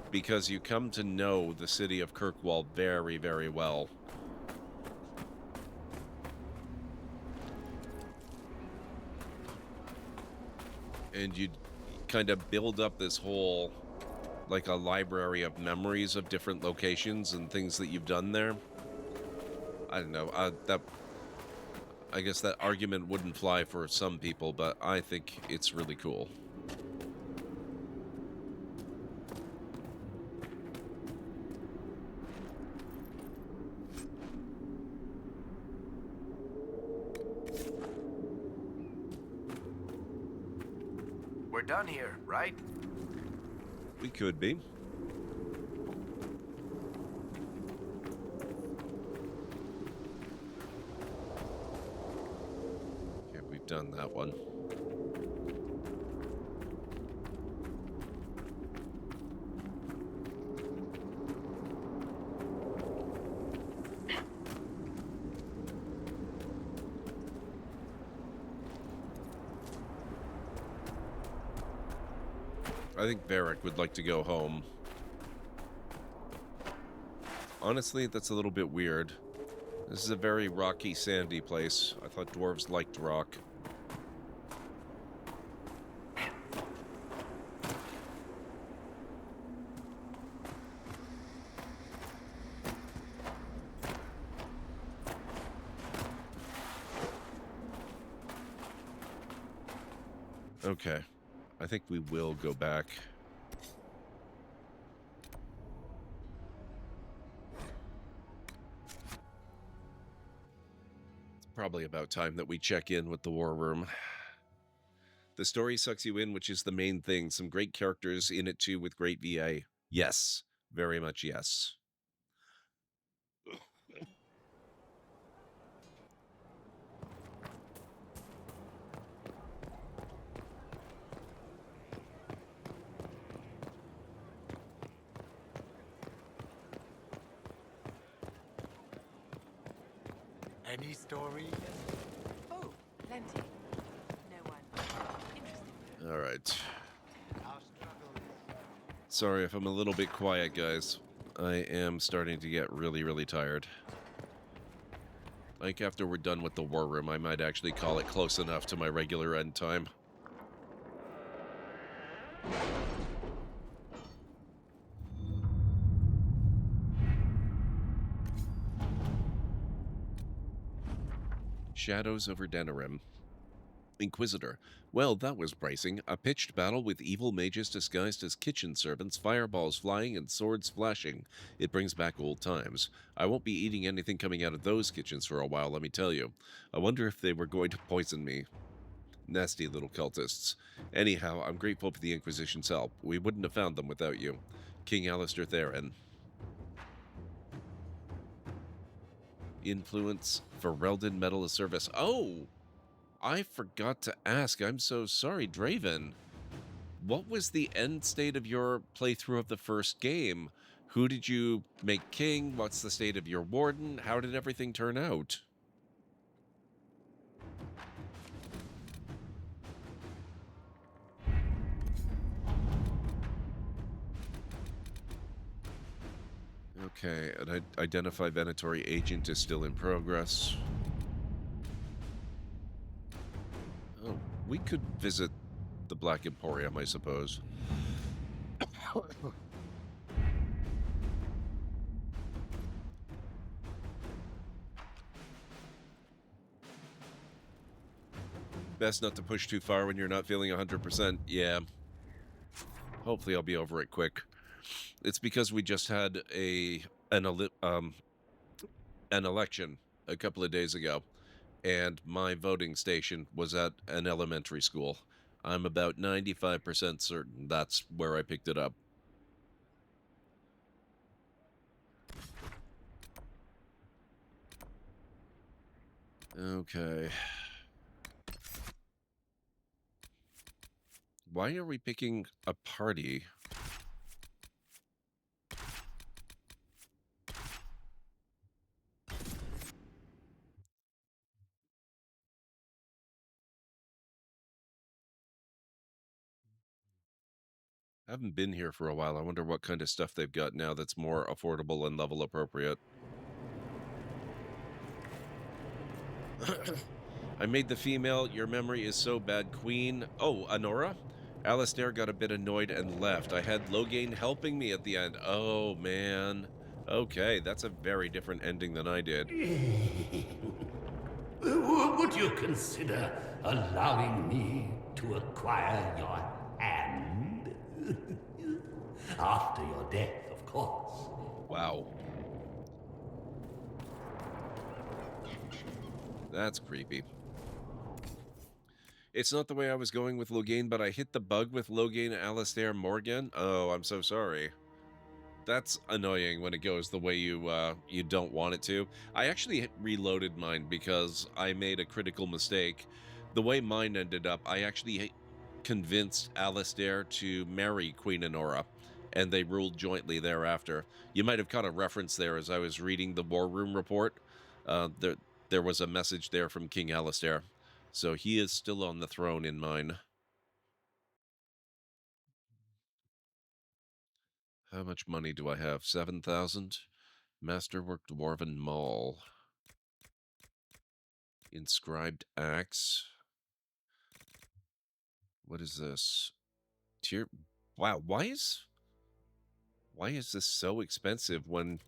because you come to know the city of Kirkwall very, very well. And you kind of build up this whole, like, a library of memories of different locations and things that you've done there. I don't know, I guess that argument wouldn't fly for some people, but I think it's really cool. We're done here, right? We could be. Okay, we've done that one. I think Varric would like to go home. Honestly, that's a little bit weird. This is a very rocky, sandy place. I thought dwarves liked rock. Okay. I think we will go back. It's probably about time that we check in with the war room. The story sucks you in, which is the main thing. Some great characters in it too with great VA. Yes. Very much yes. Any stories? Oh, plenty. No one interested. All right. Sorry if I'm a little bit quiet, guys. I am starting to get really, really tired. Like, after we're done with the war room, I might actually call it close enough to my regular end time. Shadows over Denerim. Inquisitor. Well, that was bracing. A pitched battle with evil mages disguised as kitchen servants, fireballs flying and swords flashing. It brings back old times. I won't be eating anything coming out of those kitchens for a while, let me tell you. I wonder if they were going to poison me. Nasty little cultists. Anyhow, I'm grateful for the Inquisition's help. We wouldn't have found them without you. King Alistair Theron. Influence for Reldon Medal of Service. Oh! I forgot to ask. I'm so sorry, Draven. What was the end state of your playthrough of the first game? Who did you make king? What's the state of your warden? How did everything turn out? Okay, an identify Venatori agent is still in progress. Oh, we could visit the Black Emporium, I suppose. Best not to push too far when you're not feeling 100%. Yeah. Hopefully I'll be over it quick. It's because we just had an election a couple of days ago, and my voting station was at an elementary school. I'm about 95% certain that's where I picked it up. Okay. Why are we picking a party? Haven't been here for a while. I wonder what kind of stuff they've got now that's more affordable and level appropriate. I made the female. Your memory is so bad, Queen. Oh, Honora? Alistair got a bit annoyed and left. I had Loghain helping me at the end. Oh, man. Okay, that's a very different ending than I did. Would you consider allowing me to acquire your hand? After your death, of course. Wow. That's creepy. It's not the way I was going with Loghain, but I hit the bug with Loghain, Alistair, Morgan. Oh, I'm so sorry. That's annoying when it goes the way you don't want it to. I actually reloaded mine because I made a critical mistake. The way mine ended up, I actually convinced Alistair to marry Queen Honora, and they ruled jointly thereafter. You might have caught a reference there as I was reading the War Room report. There was a message there from King Alistair. So he is still on the throne in mine. How much money do I have? 7,000? Masterwork Dwarven Maul. Inscribed Axe. What is this? Tier... Wow, why is this so expensive when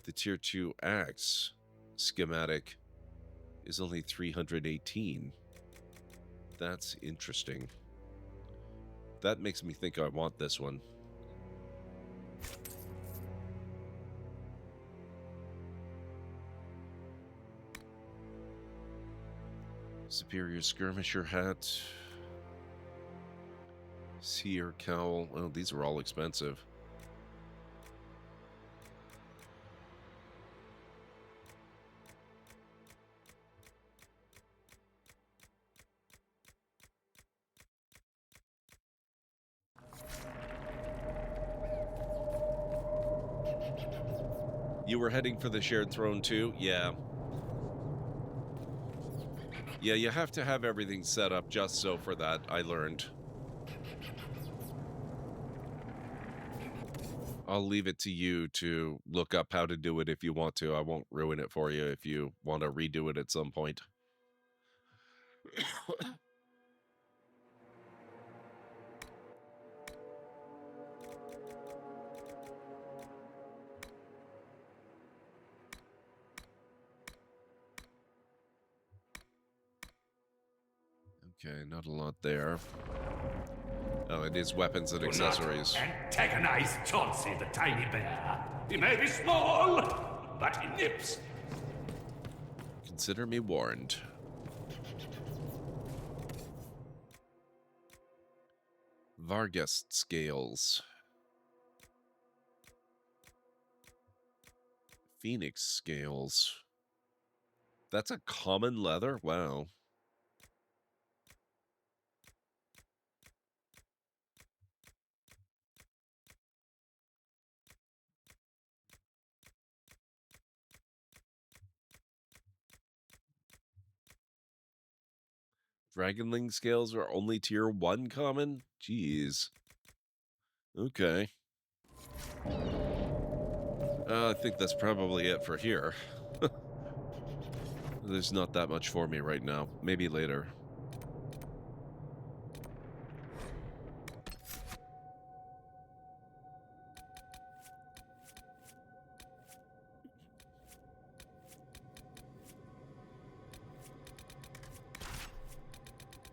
the Tier 2 Axe schematic is only 318? That's interesting. That makes me think I want this one. Superior Skirmisher Hat. Seer Cowl. Oh, these are all expensive. You were heading for the shared throne too? Yeah. Yeah, you have to have everything set up just so for that, I learned. I'll leave it to you to look up how to do it if you want to. I won't ruin it for you if you want to redo it at some point. Okay, not a lot there. Oh, it is weapons and accessories. Do not antagonize Chauncey the tiny bear. He may be small, but he nips. Consider me warned. Vargas scales. Phoenix scales. That's a common leather? Wow. Dragonling scales are only tier 1 common? Jeez. Okay. I think that's probably it for here. There's not that much for me right now. Maybe later.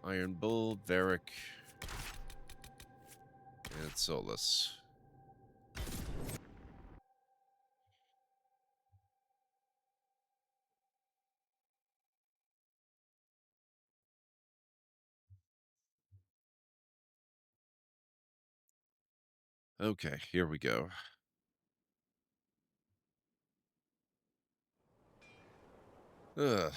Iron Bull, Varric, and Solus. Okay, here we go. Ugh.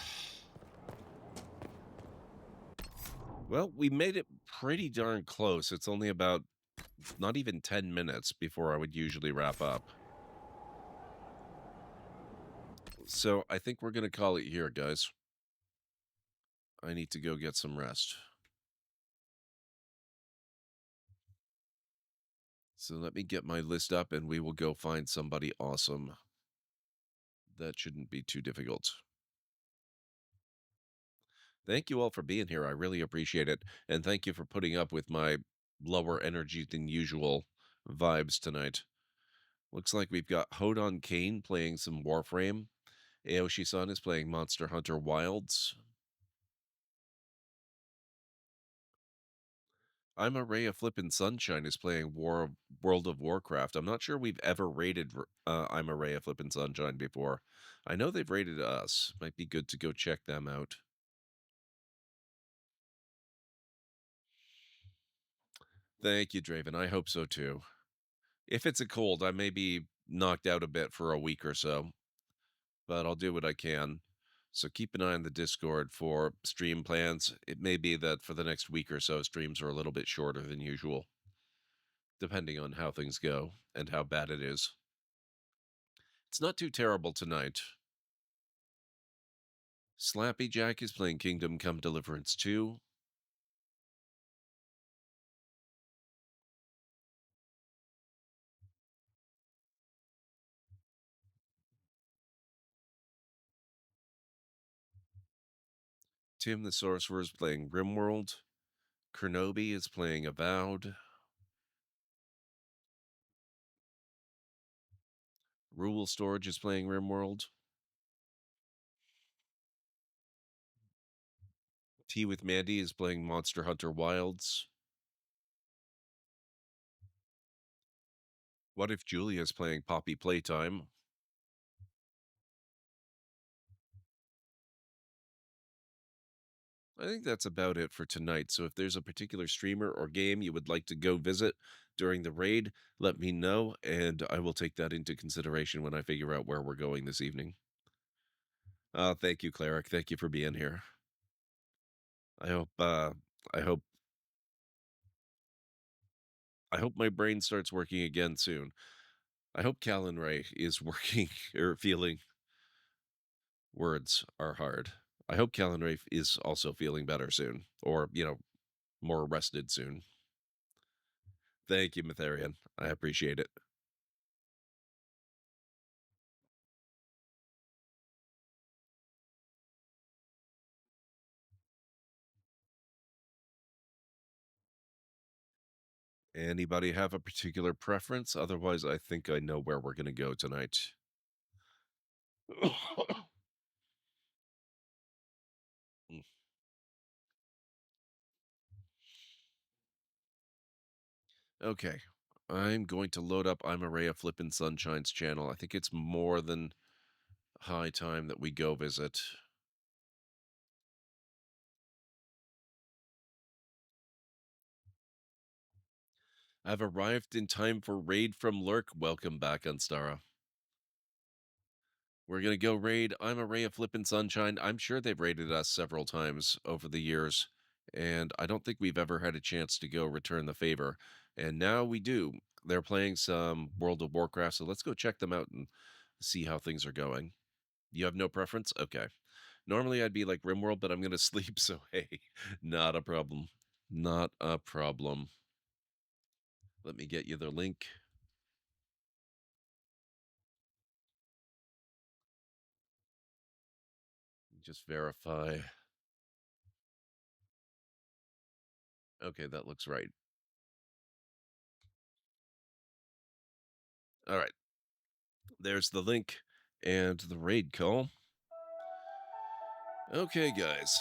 Well, we made it pretty darn close. It's only about not even 10 minutes before I would usually wrap up. So I think we're going to call it here, guys. I need to go get some rest. So let me get my list up and we will go find somebody awesome. That shouldn't be too difficult. Thank you all for being here. I really appreciate it. And thank you for putting up with my lower energy than usual vibes tonight. Looks like we've got Hodon Kane playing some Warframe. Aoshi-san is playing Monster Hunter Wilds. I'm a Ray of Flippin' Sunshine is playing World of Warcraft. I'm not sure we've ever rated I'm a Ray of Flippin' Sunshine before. I know they've rated us. Might be good to go check them out. Thank you, Draven. I hope so too. If it's a cold, I may be knocked out a bit for a week or so, but I'll do what I can. So keep an eye on the Discord for stream plans. It may be that for the next week or so, streams are a little bit shorter than usual, depending on how things go and how bad it is. It's not too terrible tonight. Slappy Jack is playing Kingdom Come Deliverance 2. Tim the Sorcerer is playing Rimworld. Kernobi is playing Avowed. Rule Storage is playing Rimworld. Tea with Mandy is playing Monster Hunter Wilds. What if Julia is playing Poppy Playtime? I think that's about it for tonight. So if there's a particular streamer or game you would like to go visit during the raid, let me know, and I will take that into consideration when I figure out where we're going this evening. Thank you, Cleric. Thank you for being here. I hope my brain starts working again soon. I hope Callan Ray is working or feeling. Words are hard. I hope Callan Ray is also feeling better soon, or, more rested soon. Thank you, Mytharian. I appreciate it. Anybody have a particular preference? Otherwise, I think I know where we're going to go tonight. Okay. I'm going to load up I'm a Ray of Flippin' Sunshine's channel. I think it's more than high time that we go visit. I've arrived in time for raid from Lurk. Welcome back, Unstara. We're going to go raid I'm a Ray of Flippin' Sunshine. I'm sure they've raided us several times over the years, and I don't think we've ever had a chance to go return the favor. And now we do. They're playing some World of Warcraft, so let's go check them out and see how things are going. You have no preference? Okay. Normally I'd be like Rimworld, but I'm going to sleep, so hey, not a problem. Not a problem. Let me get you the link. Just verify. Okay, that looks right. All right. There's the link and the raid call. Okay, guys.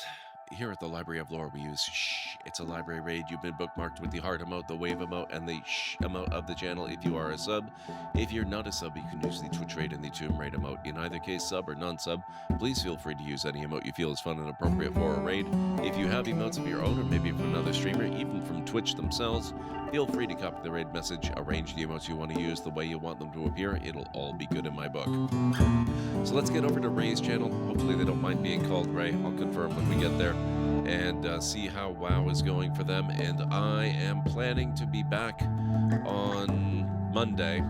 Here at the Library of Lore, we use shh. It's a library raid. You've been bookmarked with the heart emote, the wave emote, and the shh emote of the channel if you are a sub. If you're not a sub, you can use the Twitch raid and the Tomb raid emote. In either case, sub or non-sub, please feel free to use any emote you feel is fun and appropriate for a raid. If you have emotes of your own, or maybe from another streamer, even from Twitch themselves, feel free to copy the raid message, arrange the emotes you want to use the way you want them to appear. It'll all be good in my book. So let's get over to Ray's channel. Hopefully they don't mind being called Ray. I'll confirm when we get there and see how WoW is going for them. And I am planning to be back on Monday.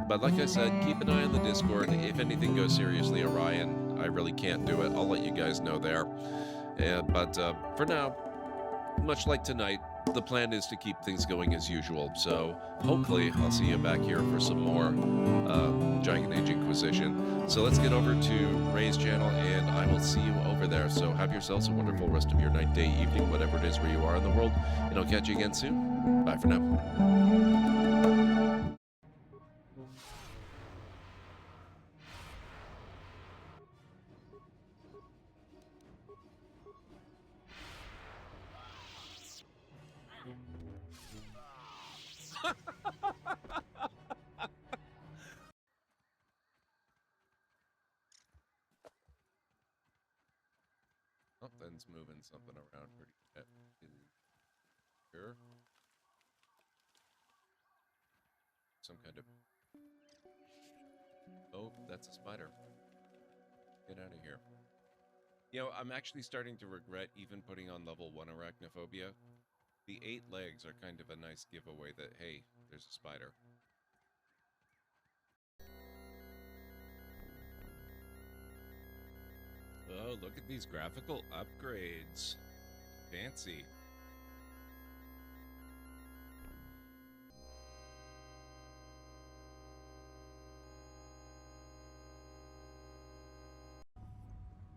But like I said, keep an eye on the Discord. If anything goes seriously awry and I really can't do it, I'll let you guys know there. But for now, much like tonight, the plan is to keep things going as usual. So hopefully I'll see you back here for some more Dragon Age Inquisition. So let's get over to Ray's channel, and I will see you over there. So have yourselves a wonderful rest of your night, day, evening, whatever it is where you are in the world, and I'll catch you again soon. Bye for now. Something's moving something around pretty bit. Here. Some kind of... Oh, that's a spider. Get out of here. You know, I'm actually starting to regret even putting on level 1 arachnophobia. The 8 legs are kind of a nice giveaway that, hey, there's a spider. Oh, look at these graphical upgrades. Fancy.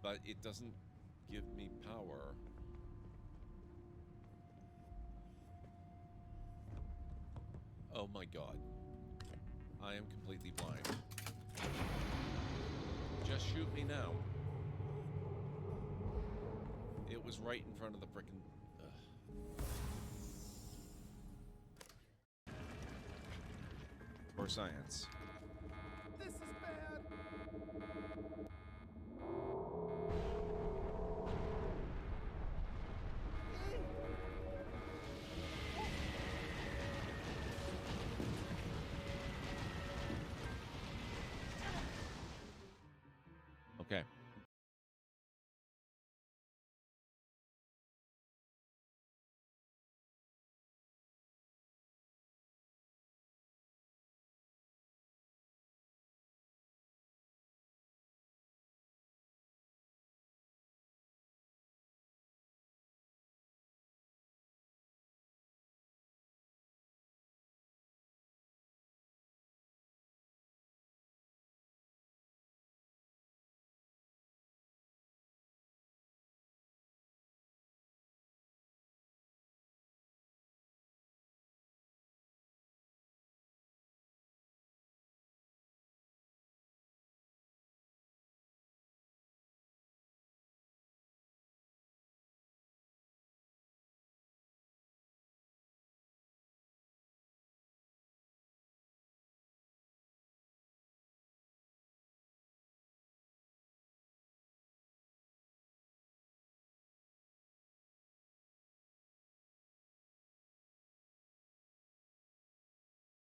But it doesn't give me power. Oh my god. I am completely blind. Just shoot me now. It was right in front of the frickin'... For science.